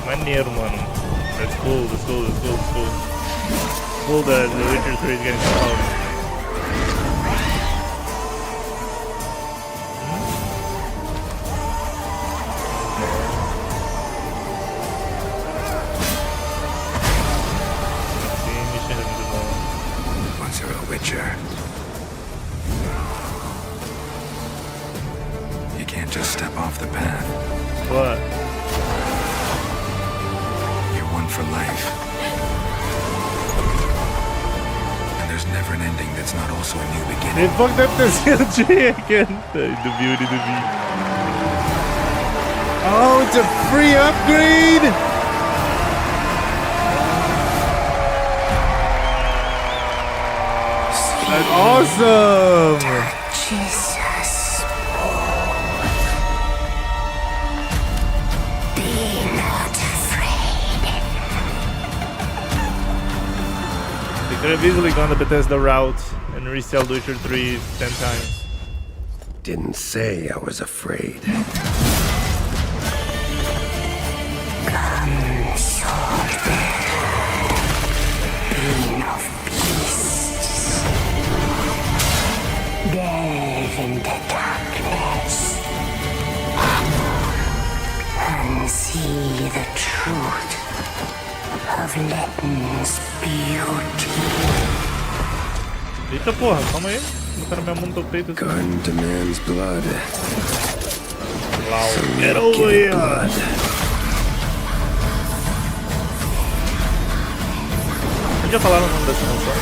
Maneiro, mano. That's cool, that's cool, that's cool, that's cool. Cool that The Witcher 3 is getting some love. Once you're a Witcher, you can't just step off the path. What? For life. And there's never an ending that's not also a new beginning. They fucked up the CLG again. The beauty, the beauty. Oh, it's a free upgrade! That's awesome! Jesus. Could have easily gone the Bethesda route and resell Witcher 3 10 times. Didn't say I was afraid. Come, sword being of beasts. Delve into darkness and see the truth of Letton's beauty. Eita porra, calma aí. O cara me amontou o peito assim. Garden demands blood. Wow, So get over here! blood. Já falaram o nome dessa canção?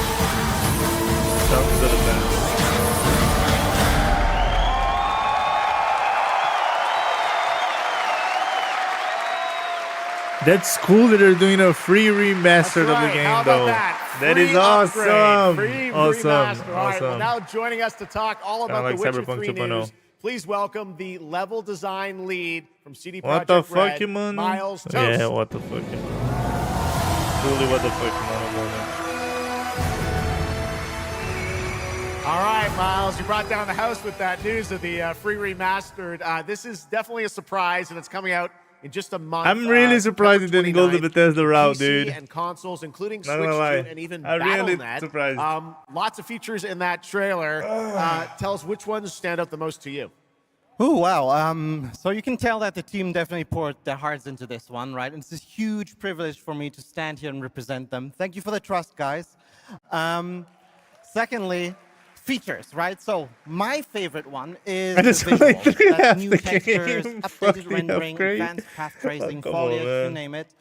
Sons of the Past. That's cool that they're doing a free remaster of the game, though. That is awesome. Awesome. All right, well, now joining us to talk all about the Witcher 3 news, please welcome the level design lead from CD Projekt What the fuck, Red, man? Miles Toast. Yeah, what the fuck, man. Truly, what the fuck, man. All right, Miles, you brought down the house with that news of the free remastered. This is definitely a surprise, and it's coming out in just a month. I'm really surprised it didn't go the Bethesda route, dude. PC and consoles, including Not Switch gonna lie. 2 and even I'm really Battle.net. surprised. Lots of features in that trailer. Tell us which ones stand out the most to you. Oh, wow. So you can tell that the team definitely poured their hearts into this one, right? And it's a huge privilege for me to stand here and represent them. Thank you for the trust, guys. Secondly, features, right? So my favorite one is the visuals. That's new textures, updated rendering, advanced path tracing, foliage, you name it.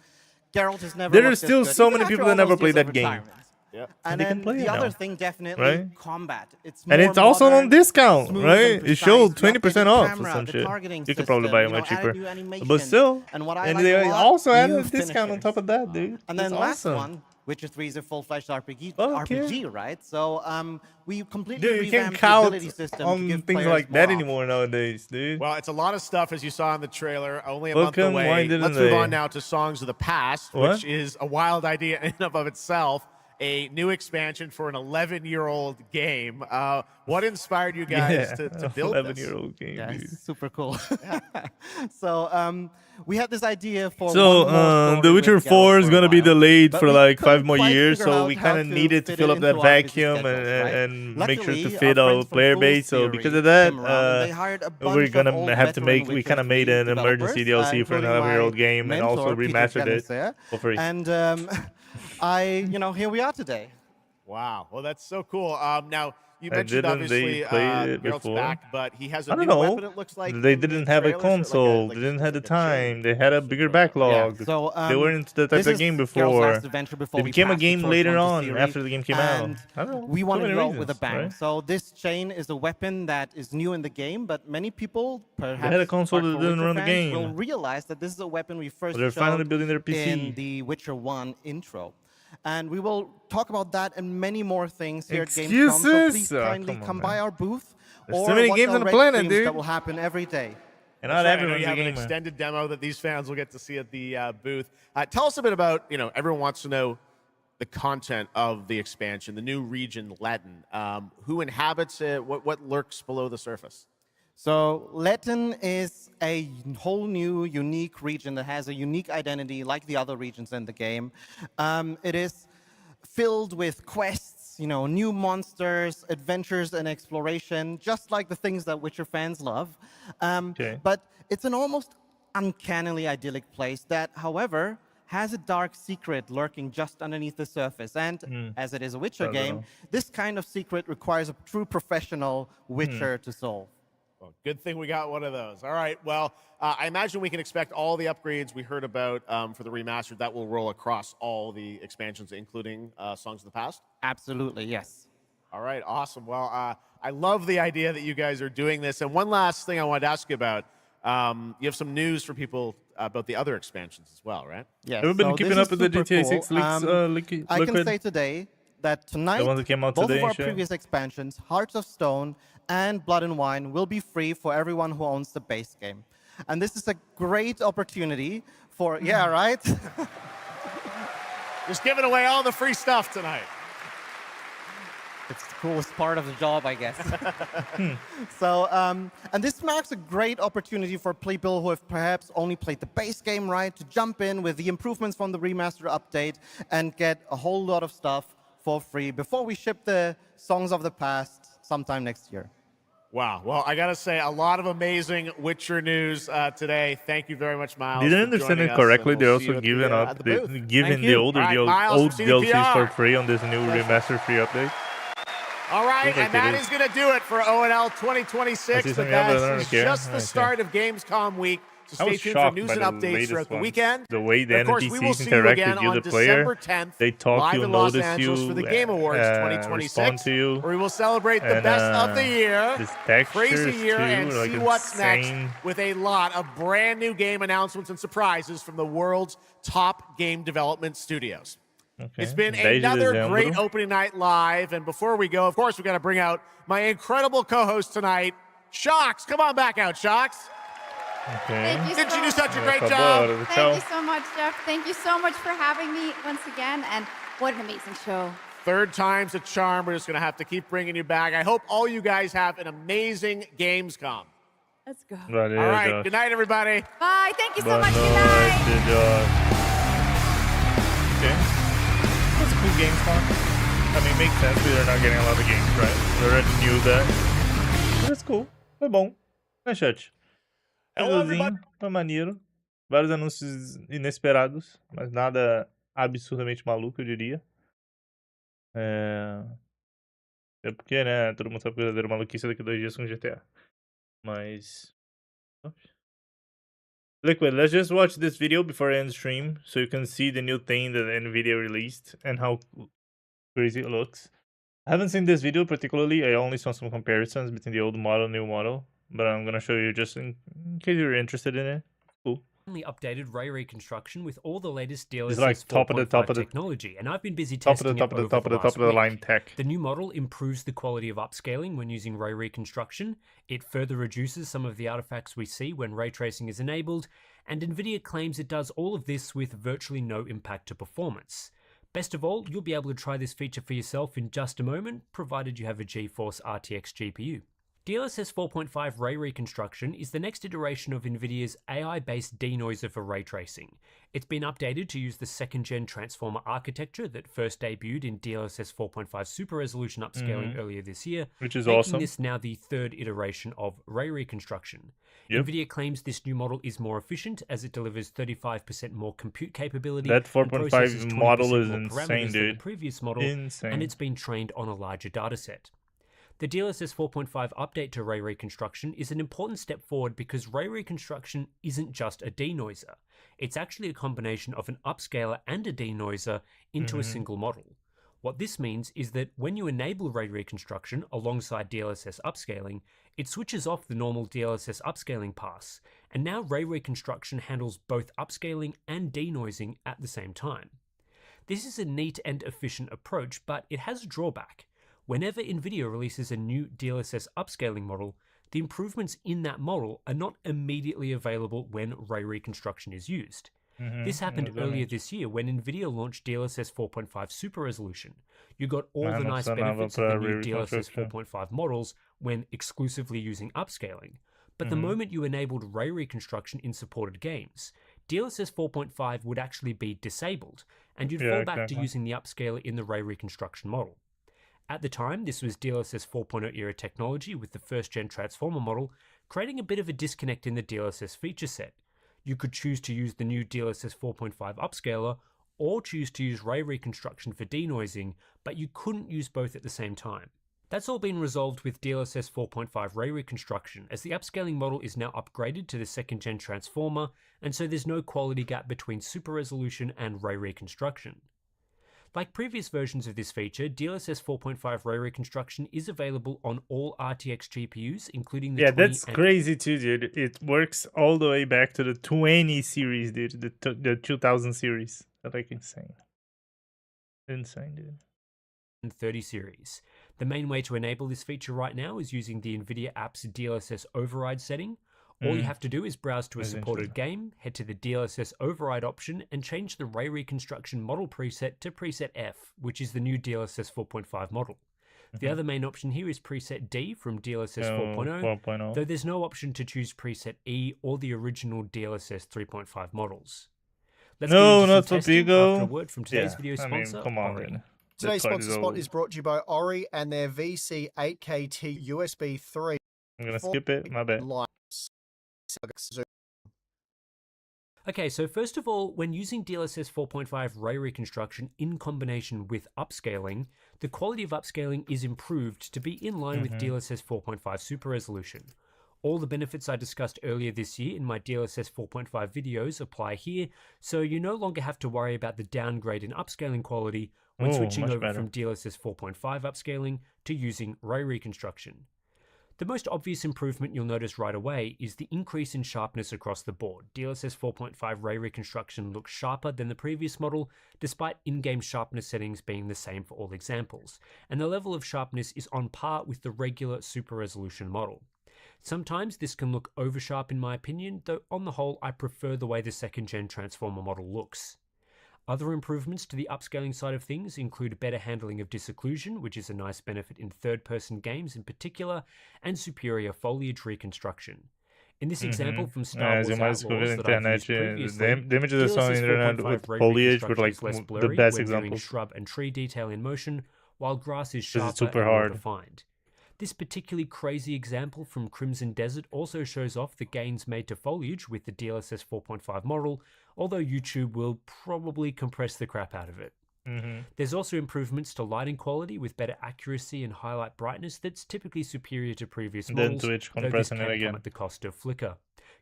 Geralt has never There are looked still this so good, many even people after that all never those played years that of game. retirement. Yeah. And they can then play the it other now, thing definitely right? combat. It's And more it's also modern, on discount, smooth right? and It showed precise, 20% the off or camera, some the shit. targeting You could probably system, buy it you know, much cheaper. added new animation. But still, And what I and like they a lot, also added a new discount on top of that, dude. And then That's last awesome. one, Witcher 3 is a full-fledged RPG, Okay. right? So we completely Dude, you can't revamped the count ability system to on give things players like more that options. anymore nowadays, dude. Well, it's a lot of stuff, as you saw in the trailer, only a How month come, why away. didn't Let's move they? on now to Songs of the Past, What? which is a wild idea in and of itself. a new expansion for an 11-year-old game. What inspired you guys to build 11-year-old game. Yeah, dude. it's super cool. So we had this idea for So one more The story Witcher with 4 Geralt is for a gonna be while, delayed but for we like couldn't 5 more quite years, figure so out we how kind of to needed to fit fill it up that into our busy vacuum schedules, right? and make sure to Luckily, fit our our friends from player Fool's base. So Theory because of that, came around and they hired a we're bunch of gonna old have to veteran make. We Witcher kind of made 3 an emergency developers, DLC for an including 11-year-old my game and also mentor, remastered it PePezin for free. And here we are today. Wow. Well, that's so cool. Now, you And mentioned didn't obviously they play it Geralt's before? back, but he has a I don't new know. weapon, it looks like. They in the didn't have a trailers, or console. like They didn't have the like a chain. time. They had a bigger backlog. Yeah, so, they weren't into that type this of is game Geralt's before. last adventure before They we became a passed the game torch later on on the series, after the game came out. and I don't know. we so wanted many to go out with a reasons, bang. right? So this chain is a weapon that is new in the game, but many people, perhaps had a console that hardcore didn't Witcher run the fans, game. will realize that this is a weapon we first They're finally showed building their PC. in the Witcher 1 intro. And we will talk about that and many more things here at Gamescom. So please kindly come by our booth. There's or so many watch games our on the Red planet, streams dude. that will happen every day. And not That's right. I know everyone's you a have an gamer. extended demo that these fans will get to see at the booth. Tell us a bit about, everyone wants to know the content of the expansion, the new region, Latin. Who inhabits it? What lurks below the surface? So Latin is a whole new, unique region that has a unique identity like the other regions in the game. It is filled with quests, new monsters, adventures, and exploration, just like the things that Witcher fans love. But it's an almost uncannily idyllic place that, however, has a dark secret lurking just underneath the surface. And as it is a Witcher game, this kind of secret requires a true professional Witcher to solve. Well, good thing we got one of those. All right. Well, I imagine we can expect all the upgrades we heard about for the remastered. That will roll across all the expansions, including Songs of the Past? Absolutely, yes. All right. Awesome. Well, I love the idea that you guys are doing this. And one last thing I wanted to ask you about. You have some news for people about the other expansions as well, right? Yes. Have you been keeping up with the GTA 6 leaks? I can say today that tonight, The ones that came out both today, of our sure. previous expansions, Hearts of Stone and Blood and Wine, will be free for everyone who owns the base game. And this is a great opportunity for, yeah, right? Just giving away all the free stuff tonight. It's the coolest part of the job, I guess. So, and this marks a great opportunity for people who have perhaps only played the base game, right, to jump in with the improvements from the remaster update and get a whole lot of stuff for free before we ship the Songs of the Past sometime next year. Wow. Well, I got to say, a lot of amazing Witcher news today. Thank you very much, Miles. Did I for understand joining it us, correctly? and They're we'll see you also at giving at up, the booth. giving Thank the you. older, All right, Miles old from DLCs CDPR. for free on this new remastered free update. All right, Looks like and that it is going to do it for ONL 2026. But something else, I that don't is care. just the start of Gamescom week. So I stay was tuned for shocked news by and the updates latest throughout the ones. weekend. The way the And of course, we will NPCs see you interact again with you, on the player. December 10th, They talk live to you, in Los notice Angeles you, for the Game Awards respond 2026, to you. where we will celebrate the And, best of the year, this crazy textures year, too, and like see what's insane. next with a lot of brand new game announcements and surprises from the world's top game development studios. Okay. It's been 10 de another dezembro. great opening night live. And before we go, of course, we got to bring out my incredible co-host tonight, Shocks. Come on back out, Shocks. Okay. Didn't you do such a great Acabou, job? Thank you so much, Jeff. Thank you so much for having me once again. And what an amazing show. Third time's a charm. We're just going to have to keep bringing you back. I hope all you guys have an amazing Gamescom. Let's go. All right. Good night, everybody. Bye. Thank you so Boa much. Good noite, night. Okay. That's a cool Gamescom. I mean, makes sense because they're not getting a lot of games, right? They already knew that. But that's cool. Foi bom. Né, chat? Legalzinho, foi maneiro. Vários anúncios inesperados, mas nada absurdamente maluco, eu diria. É porque, né, todo mundo sabe que o verdadeiro maluquice é daqui a 2 dias com GTA. Mas... Liquid, let's just watch this video before I end stream so you can see the new thing that NVIDIA released and how crazy it looks. I haven't seen this video particularly. I only saw some comparisons between the old model and new model, but I'm gonna show you just in case you're interested in it. Cool. Updated ray reconstruction with all the latest DLSS It's like top of the technology, and I've been busy top of testing the it top of the over top of the last top of the week. line tech. The new model improves the quality of upscaling when using ray reconstruction. It further reduces some of the artifacts we see when ray tracing is enabled, and NVIDIA claims it does all of this with virtually no impact to performance. Best of all, you'll be able to try this feature for yourself in just a moment, provided you have a GeForce RTX GPU. DLSS 4.5 Ray Reconstruction is the next iteration of NVIDIA's AI-based denoiser for ray tracing. It's been updated to use the second-gen transformer architecture that first debuted in DLSS 4.5 Super Resolution upscaling earlier this year, which is making awesome. this now the third iteration of Ray Reconstruction. Yep. NVIDIA claims this new model is more efficient as it delivers 35% more compute capability. That and processes 4.5 model 20% is more insane, parameters than dude. the previous model, Insane. and it's been trained on a larger dataset. The DLSS 4.5 update to Ray Reconstruction is an important step forward because Ray Reconstruction isn't just a denoiser. It's actually a combination of an upscaler and a denoiser into a single model. What this means is that when you enable Ray Reconstruction alongside DLSS upscaling, it switches off the normal DLSS upscaling pass, and now Ray Reconstruction handles both upscaling and denoising at the same time. This is a neat and efficient approach, but it has a drawback. Whenever NVIDIA releases a new DLSS upscaling model, the improvements in that model are not immediately available when Ray Reconstruction is used. This happened earlier this year when NVIDIA launched DLSS 4.5 Super Resolution. You got all the nice benefits of the new DLSS 4.5 models when exclusively using upscaling, but the moment you enabled Ray Reconstruction in supported games, DLSS 4.5 would actually be disabled, and you'd fall back to using the upscaler in the Ray Reconstruction model. At the time, this was DLSS 4.0 era technology with the first-gen transformer model, creating a bit of a disconnect in the DLSS feature set. You could choose to use the new DLSS 4.5 upscaler, or choose to use Ray Reconstruction for denoising, but you couldn't use both at the same time. That's all been resolved with DLSS 4.5 Ray Reconstruction, as the upscaling model is now upgraded to the second-gen transformer, and so there's no quality gap between Super Resolution and Ray Reconstruction. Like previous versions of this feature, DLSS 4.5 Ray Reconstruction is available on all RTX GPUs, including the 20 that's crazy too, dude. It works all the way back to the 20 series, dude. The 2000 series. That's like insane. Insane, dude. And 30 series. The main way to enable this feature right now is using the NVIDIA app's DLSS override setting. All you have to do is browse to a supported game, head to the DLSS override option, and change the Ray Reconstruction model preset to preset F, which is the new DLSS 4.5 model. The other main option here is preset D from DLSS 4.0, though there's no option to choose preset E or the original DLSS 3.5 models. Let's get into some testing after a word from today's video sponsor, Ori. Today's sponsor spot is brought to you by Ori and their VC8KT USB 3. I'm going to skip it, my bad. Okay, so first of all, when using DLSS 4.5 Ray Reconstruction in combination with upscaling, the quality of upscaling is improved to be in line with DLSS 4.5 Super Resolution. All the benefits I discussed earlier this year in my DLSS 4.5 videos apply here, so you no longer have to worry about the downgrade in upscaling quality when switching over from DLSS 4.5 upscaling to using Ray Reconstruction. The most obvious improvement you'll notice right away is the increase in sharpness across the board. DLSS 4.5 Ray Reconstruction looks sharper than the previous model, despite in-game sharpness settings being the same for all examples, and the level of sharpness is on par with the regular Super Resolution model. Sometimes this can look over-sharp in my opinion, though on the whole I prefer the way the second-gen transformer model looks. Other improvements to the upscaling side of things include better handling of disocclusion, which is a nice benefit in third-person games in particular, and superior foliage reconstruction. In this example from Star Wars Outlaws that I've used previously, the images I saw on the internet with foliage were like the best examples. Shrub and tree detail in motion, while grass is sharper super and more hard. defined. This particularly crazy example from Crimson Desert also shows off the gains made to foliage with the DLSS 4.5 model, although YouTube will probably compress the crap out of it. There's also improvements to lighting quality with better accuracy and highlight brightness that's typically superior to previous models, Twitch though this compressing can it again. come at the cost of flicker.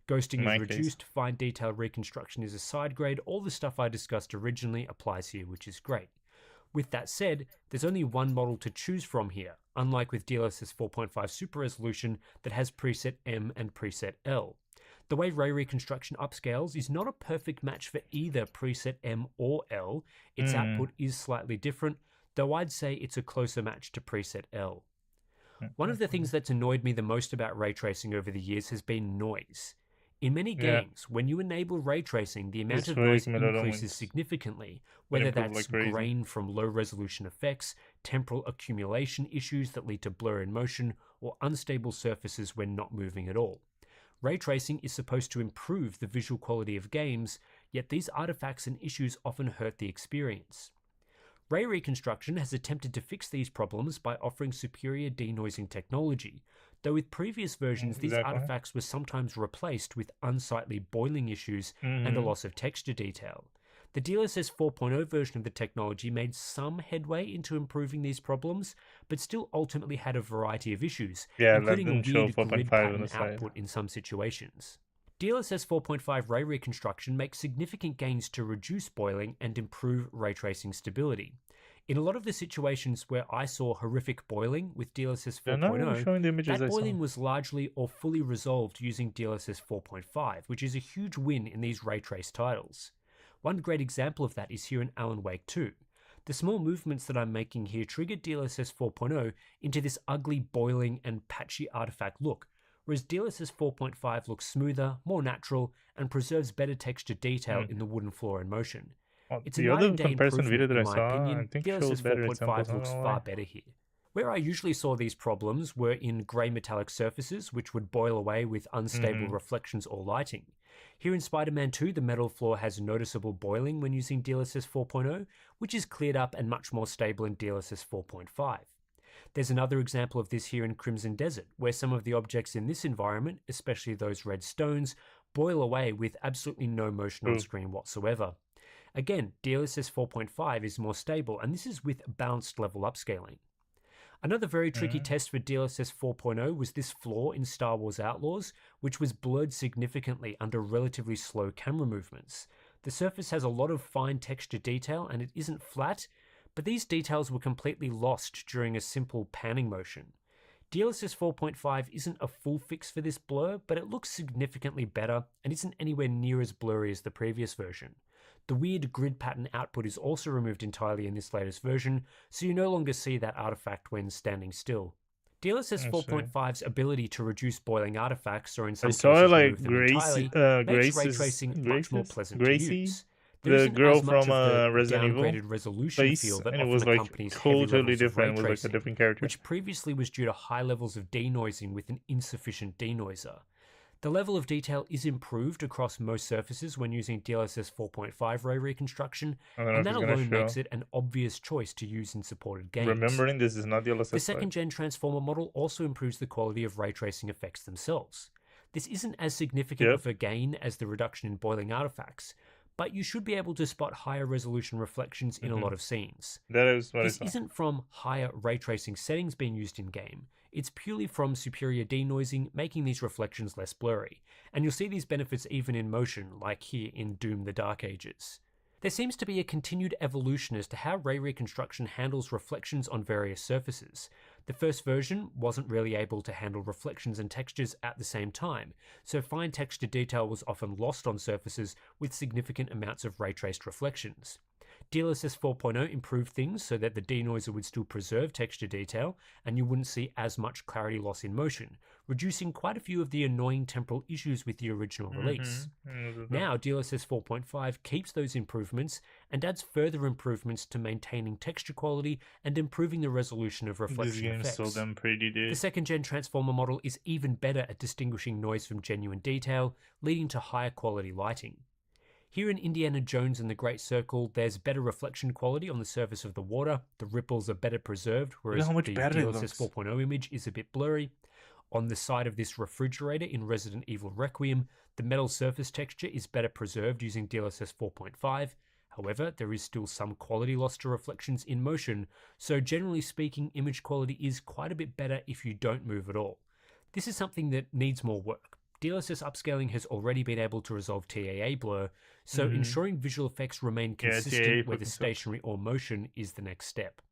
Ghosting is reduced, fine detail reconstruction is a side grade, all the stuff I discussed originally applies here, which is great. With that said, there's only one model to choose from here, unlike with DLSS 4.5 Super Resolution that has preset M and preset L. The way Ray Reconstruction upscales is not a perfect match for either preset M or L. Its output is slightly different, though I'd say it's a closer match to preset L. One of the things that's annoyed me the most about ray tracing over the years has been noise. In many games, when you enable ray tracing, the amount of noise increases significantly, whether that's grain from low-resolution effects, temporal accumulation issues that lead to blur in motion, or unstable surfaces when not moving at all. Ray tracing is supposed to improve the visual quality of games, yet these artifacts and issues often hurt the experience. Ray reconstruction has attempted to fix these problems by offering superior denoising technology, though with previous versions these artifacts were sometimes replaced with unsightly boiling issues and a loss of texture detail. The DLSS 4.0 version of the technology made some headway into improving these problems, but still ultimately had a variety of issues, including a weird grid pattern output in some situations. DLSS 4.5 ray reconstruction makes significant gains to reduce boiling and improve ray tracing stability. In a lot of the situations where I saw horrific boiling with DLSS 4.0, that boiling was largely or fully resolved using DLSS 4.5, which is a huge win in these ray trace titles. One great example of that is here in Alan Wake 2. The small movements that I'm making here triggered DLSS 4.0 into this ugly boiling and patchy artifact look, whereas DLSS 4.5 looks smoother, more natural, and preserves better texture detail in the wooden floor in motion. It's a night and day improvement, in my opinion. DLSS 4.5 looks far better here. Where I usually saw these problems were in grey metallic surfaces, which would boil away with unstable reflections or lighting. Here in Spider-Man 2, the metal floor has noticeable boiling when using DLSS 4.0, which is cleared up and much more stable in DLSS 4.5. There's another example of this here in Crimson Desert, where some of the objects in this environment, especially those red stones, boil away with absolutely no motion on screen whatsoever. Again, DLSS 4.5 is more stable, and this is with balanced level upscaling. Another very tricky test for DLSS 4.0 was this flaw in Star Wars Outlaws, which was blurred significantly under relatively slow camera movements. The surface has a lot of fine texture detail and it isn't flat, but these details were completely lost during a simple panning motion. DLSS 4.5 isn't a full fix for this blur, but it looks significantly better and isn't anywhere near as blurry as the previous version. The weird grid pattern output is also removed entirely in this latest version, so you no longer see that artifact when standing still. DLSS 4.5's ability to reduce boiling artifacts, or in some cases remove them entirely, makes ray tracing much more pleasant to use. The girl from Resident Evil resolution face, feel that and it was like totally different. It was like a different character, which previously was due to high levels of denoising with an insufficient denoiser. The level of detail is improved across most surfaces when using DLSS 4.5 ray reconstruction, and that alone makes it an obvious choice to use in supported games. Remembering this is not DLSS. The second-gen transformer model also improves the quality of ray tracing effects themselves. This isn't as significant of a gain as the reduction in boiling artifacts, but you should be able to spot higher resolution reflections in a lot of scenes. That is what this isn't from higher ray tracing settings being used in-game. It's purely from superior denoising, making these reflections less blurry. And you'll see these benefits even in motion, like here in Doom: The Dark Ages. There seems to be a continued evolution as to how ray reconstruction handles reflections on various surfaces. The first version wasn't really able to handle reflections and textures at the same time, so fine texture detail was often lost on surfaces with significant amounts of ray-traced reflections. DLSS 4.0 improved things so that the denoiser would still preserve texture detail and you wouldn't see as much clarity loss in motion, reducing quite a few of the annoying temporal issues with the original release. Now DLSS 4.5 keeps those improvements and adds further improvements to maintaining texture quality and improving the resolution of reflection effects. So damn pretty, dude. The second-gen transformer model is even better at distinguishing noise from genuine detail, leading to higher quality lighting. Here in Indiana Jones and the Great Circle, there's better reflection quality on the surface of the water, the ripples are better preserved, whereas the DLSS 4.0 image is a bit blurry. On the side of this refrigerator in Resident Evil Requiem, the metal surface texture is better preserved using DLSS 4.5. However, there is still some quality loss to reflections in motion, so generally speaking, image quality is quite a bit better if you don't move at all. This is something that needs more work. DLSS upscaling has already been able to resolve TAA blur, so ensuring visual effects remain consistent whether stationary or motion is the next step.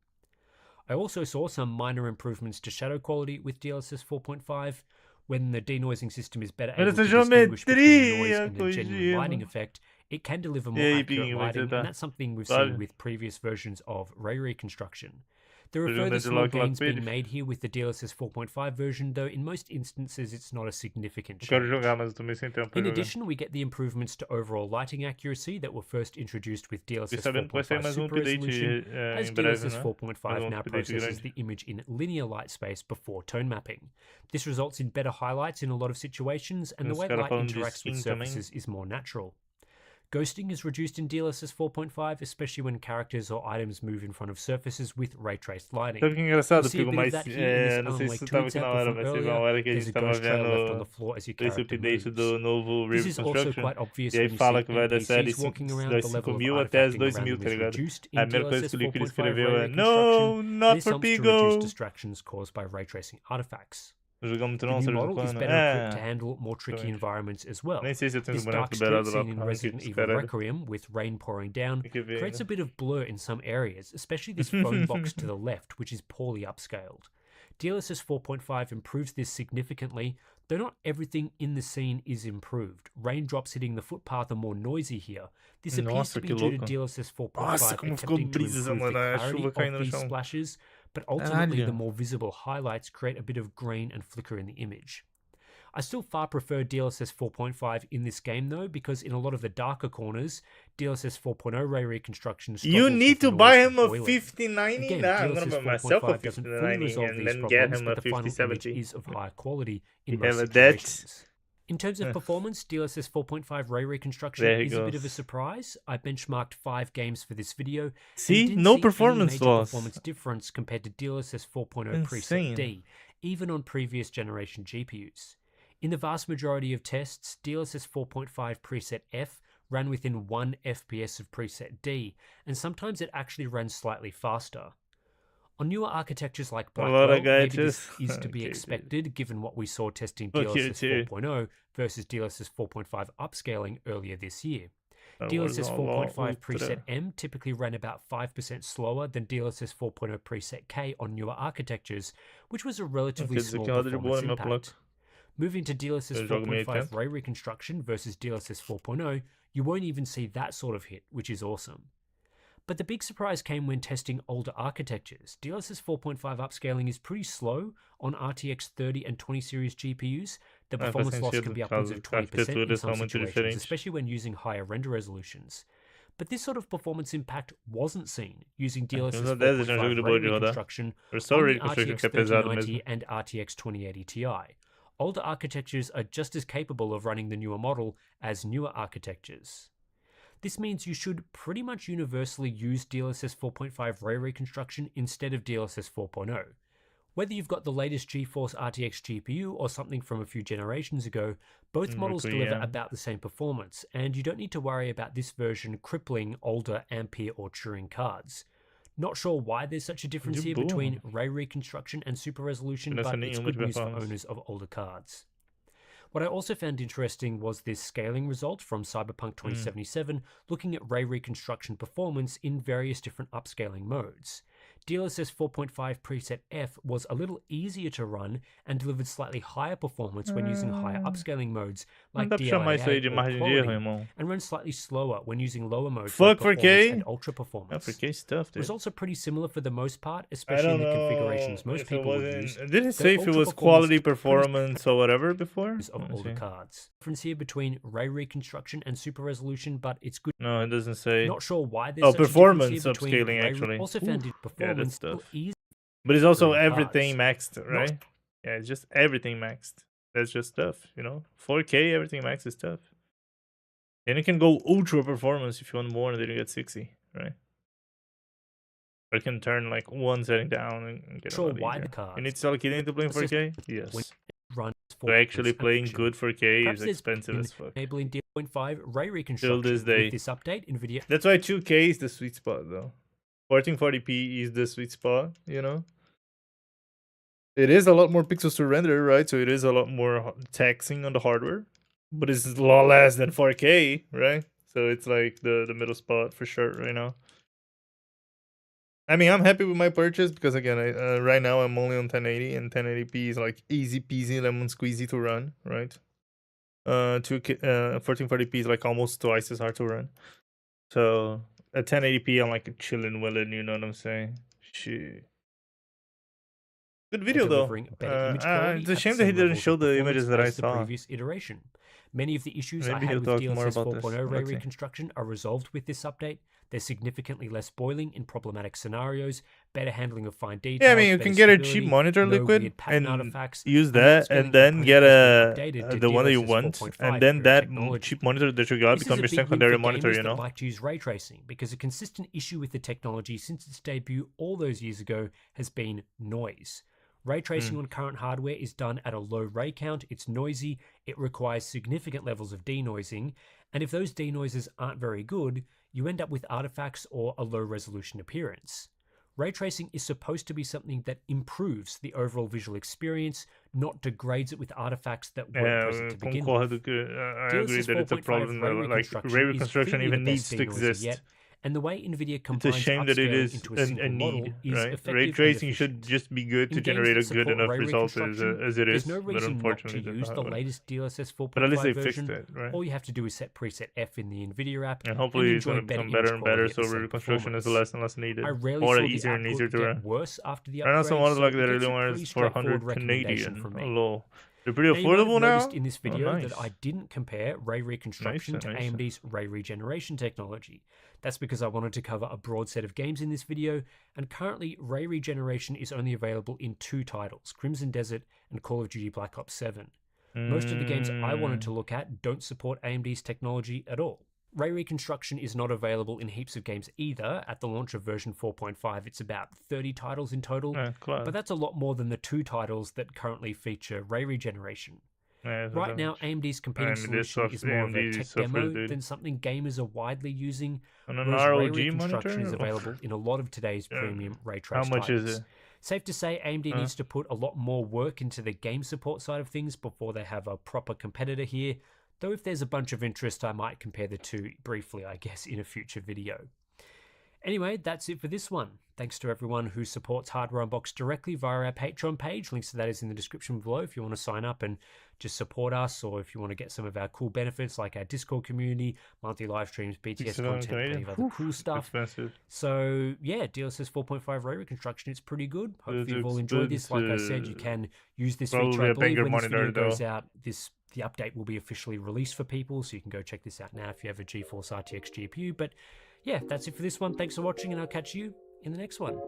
I also saw some minor improvements to shadow quality with DLSS 4.5. When the denoising system is better able to distinguish between noise and a genuine lighting effect, it can deliver more accurate lighting, and that's something we've seen with previous versions of ray reconstruction. There are Presumo further de small logo gains being Pires. made here with the DLSS 4.5 version, though in most instances it's not a significant Eu quero change. jogar, mas eu tô meio sem tempo pra In jogar. addition, we get the improvements to overall lighting accuracy that were first introduced with Fiquei DLSS sabendo que vai sair 4.5 mais um Super update Resolution, as em breve, DLSS né? 4.5 Mais um now update processes grande. the image in linear light space before tone mapping. This results in better highlights in a lot of situations, and the Os way caras light falam de interacts with skin também. surfaces is more natural. Ghosting is reduced in DLSS 4.5, especially when characters or items move in front of surfaces with ray-traced lighting. Sabe que é engraçado? You'll see a Fico bit mais. of that here in this Não Alan sei se Wake tu 2 tava aqui na example hora, from mas teve uma earlier. hora que a There's gente a tava ghost trail left on the vendo floor as your esse character update moves. do novo This River is also Construction. quite obvious E aí when you fala see que vai da série NPCs walking around. das The level of 5.000 até as artifacting 2.000, around tá them is ligado? reduced A in primeira coisa DLSS que o Liquid 4.5 escreveu ray é ray construction. No, not This for helps to reduce Pigo! distractions caused by ray tracing artifacts. Jogamos The Tron, new de vez em model is quando. better equipped to handle more tricky exatamente. environments as well. Nem sei se eu tenho os This bonecos dark street liberados lá scene in pra Resident ranking, Evil caralho. Requiem, with rain pouring down, Tem que ver creates a ainda. bit of blur in some areas, especially this phone box to the left, which is poorly upscaled. DLSS 4.5 improves this significantly, though not everything in the scene is improved. Raindrops hitting the footpath are more noisy here. This appears Nossa, to be que due to louco. DLSS 4.5 Nossa, como ficou attempting to brisa, improve the mano. A clarity chuva caindo of no these chão. splashes, but ultimately the Caralho. more visible highlights create a bit of grain and flicker in the image. I still far prefer DLSS 4.5 in this game though, because in a lot of the darker corners, DLSS 4.0 ray reconstruction You struggles need with to noise buy and him a boiling. 5090. Again, Nah, I'm DLSS gonna buy myself a 4.5 doesn't fully 5090 resolve and these then get problems, him but a the final image 5070. is of higher quality in You most have a debt? situations. In terms of performance, DLSS 4.5 ray reconstruction There he is a bit goes. of a surprise. I benchmarked 5 games for this video. See? and didn't No see performance any major loss. performance difference compared to DLSS 4.0 Insane. preset D, even on previous generation GPUs. In the vast majority of tests, DLSS 4.5 preset F ran within 1 FPS of preset D, and sometimes it actually ran slightly faster. On newer architectures like A lot Blackwell, of guys maybe this just- is to be okay, expected given what we saw testing Fuck you DLSS too. 4.0 versus DLSS 4.5 upscaling earlier this year. Star Wars DLSS 4.5 Ultra. preset M typically ran about 5% slower than DLSS 4.0 preset K on newer architectures, which was a relatively Quer dizer small que roda de boa performance na minha impact. placa. Moving to DLSS Eu jogo 4.5 1080. ray reconstruction versus DLSS 4.0, you won't even see that sort of hit, which is awesome. But the big surprise came when testing older architectures. DLSS 4.5 upscaling is pretty slow on RTX 30 and 20 series GPUs. The faz performance loss sentido, can be por upwards causa of que a 20% in arquiteturas some são muito situations, diferentes. especially when using higher render resolutions. But this sort of performance impact wasn't seen using DLSS Usa 10 já é um jogo de 4.5 boa ray de rodar. reconstruction Eu só on the reconstruction RTX que é pesado 3090 mesmo. and RTX 2080 Ti. Older architectures are just as capable of running the newer model as newer architectures. This means you should pretty much universally use DLSS 4.5 ray reconstruction instead of DLSS 4.0. Whether you've got the latest GeForce RTX GPU or something from a few generations ago, both models deliver yeah. about the same performance, and you don't need to worry about this version crippling older Ampere or Turing cards. Not sure why there's such a difference De here boa. between ray reconstruction and super resolution, Não but essa it's nenhuma good de news for performance. owners of older cards. What I also found interesting was this scaling result from Cyberpunk 2077, looking at ray reconstruction performance in various different upscaling modes. DLSS 4.5 preset F was a little easier to run and delivered slightly higher performance when using higher upscaling modes like Não dá pra chamar isso aí de DLAA or margem de erro, quality, irmão. and runs slightly slower when using lower modes Fuck like 4K? performance and ultra Yeah, performance. 4K stuff, dude. Results are pretty similar for the most part, I especially in don't the know configurations most if it people would wasn't. use. It didn't though say if it ultra was performance quality is pretty performance or whatever before. of Let me older see. cards. Difference here between ray reconstruction and super resolution, but it's good. No, it doesn't say. Not sure why there's Oh, such a difference performance here between upscaling ray actually. Also found Oof. it Yeah, that's performance stuff. easy. But it's also Turing everything cards. maxed, right? Yeah, it's just everything maxed. That's just stuff, you know? 4K, everything maxed is stuff. And it can go ultra performance if you want more and then you get 60, right? Or it can turn like one setting down and get a Sure lot why easier. the cards. You need to start getting into playing It's just 4K? when Yes. it runs So actually playing action. good 4K Perhaps is there's expensive been as fuck. enabling D.5 ray Till reconstruction this day. with this update, NVIDIA That's why 2K is the sweet spot though. 1440p is the sweet spot, you know? It is a lot more pixels to render, right? So it is a lot more taxing on the hardware. But it's a lot less than 4K, right? So it's like the middle spot for sure right now. I mean, I'm happy with my purchase because again, right now I'm only on 1080 and 1080p is like easy peasy lemon squeezy to run, right? 1440p is like almost twice as hard to run. So at 1080p, I'm like chilling, willing, you know what I'm saying? Shit. Good video though. It's a shame that he didn't show the images that I the saw. previous iteration. Many of the issues I Maybe had he'll with talk more DLSS about this. 4.0 ray Let's see. reconstruction are resolved with this update. There's significantly less spoiling in problematic scenarios, better handling of fine details. Yeah, I mean, you better can get a stability, cheap monitor no liquid weird pattern and artifacts, use and that, scaling and then component get has been updated to the one that you DLSS want, 4.5 and then for that technology. cheap monitor that you got This become is your a big win for secondary monitor, gamers you know. that like to use ray tracing, because a consistent issue with the technology since its debut all those years ago has been noise. Ray tracing on current hardware is done at a low ray count, it's noisy, it requires significant levels of denoising, and if those denoisers aren't very good, you end up with artifacts or a low resolution appearance. Ray tracing is supposed to be something that improves the overall visual experience, not degrades it with artifacts that weren't present to begin with. Concordo que I agree DLSS that it's a 4.5 problem ray that like reconstruction ray is reconstruction clearly even the needs best to denoiser exist. yet, and the way NVIDIA It's a combines shame that it upscaling is into a single a model need, is right? effective Ray and tracing efficient. should just be good to In games generate that a good support enough ray result reconstruction, as it is, there's no but reason not to unfortunately that's use not the how it is. latest DLSS 4.5 But at least they fixed version. it, right? All you have to do is set preset F in the NVIDIA app, And hopefully it's enjoy going to better become better image and better, quality so at the same reconstruction is performance. less and less needed, I rarely or saw the easier and easier output to get run. worse after the Right now, upgrade, someone so like it that gets really a wants pretty 400 straightforward recommendation Canadian. from Oh, me. lol. They're pretty Now, you might have affordable now? noticed in this video nice. that I didn't compare ray reconstruction Nice, to nice. AMD's ray regeneration technology. That's because I wanted to cover a broad set of games in this video, and currently ray regeneration is only available in 2 titles, Crimson Desert and Call of Duty Black Ops 7. Most of the games I wanted to look at don't support AMD's technology at all. Ray reconstruction is not available in heaps of games either. At the launch of version 4.5, it's about 30 titles in total, but that's a lot more than the 2 titles that currently feature ray regeneration. Right now, AMD's competing solution is more of a tech demo than something gamers are widely using, On an whereas ray ROG reconstruction monitor? is available in a lot of today's premium ray How trace much titles. is it? Safe to say, AMD needs to put a lot more work into the game support side of things before they have a proper competitor here, though if there's a bunch of interest, I might compare the two briefly, I guess, in a future video. Anyway, that's it for this one. Thanks to everyone who supports Hardware Unboxed directly via our Patreon page. Links to that is in the description below if you want to sign up and just support us, or if you want to get some of our cool benefits like our Discord community, monthly live streams, BTS content, plenty of other cool stuff. Expensive. So yeah, DLSS 4.5 ray reconstruction, it's pretty good. Hopefully you've all enjoyed this. Like I said, you can use this feature. I believe when this video goes out, the update will be officially released for people, so you can go check this out now if you have a GeForce RTX GPU. But yeah, that's it for this one. Thanks for watching, and I'll catch you in the next one.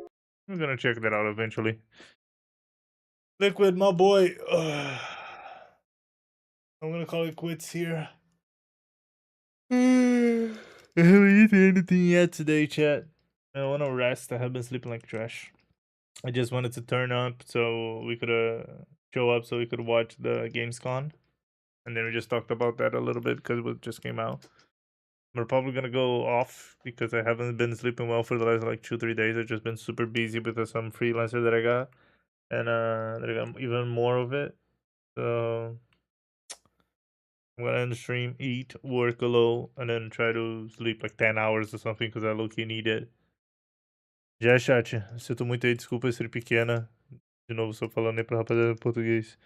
I'm gonna check that out eventually. Liquid, my boy. I'm gonna call it quits here. I haven't eaten anything yet today, chat. I want to rest. I have been sleeping like trash. I just wanted to turn up so we could show up so we could watch the Gamescom. And then we just talked about that a little bit because it just came out. We're probably gonna go off because I haven't been sleeping well for the last like 2-3 days. I've just been super busy with some freelancer that I got, and that I got even more of it. So I'm gonna end the stream, eat, work a little, and then try to sleep like 10 hours or something because I low-key need it. Já, chat, sinto muito aí, desculpa ser pequena. De novo, só falando aí pra rapaziada em português.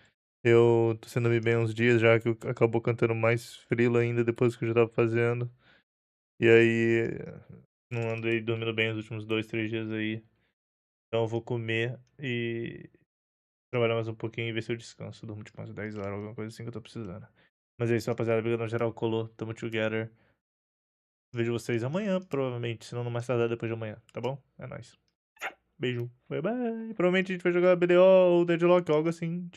Eu tô sendo bem uns dias já que acabou cantando mais frila ainda depois que eu já tava fazendo. E aí, não andei dormindo bem os últimos 2-3 dias aí. Então eu vou comer e trabalhar mais um pouquinho e ver se eu descanso. Durmo tipo umas 10 horas, alguma coisa assim que eu tô precisando. Mas é isso, rapaziada. Obrigado, geral, colou. Tamo together. Vejo vocês amanhã, provavelmente. Se não, mais tardar depois de amanhã, tá bom? É nóis. Beijo. Bye, bye. Provavelmente a gente vai jogar BDO ou Deadlock, algo assim.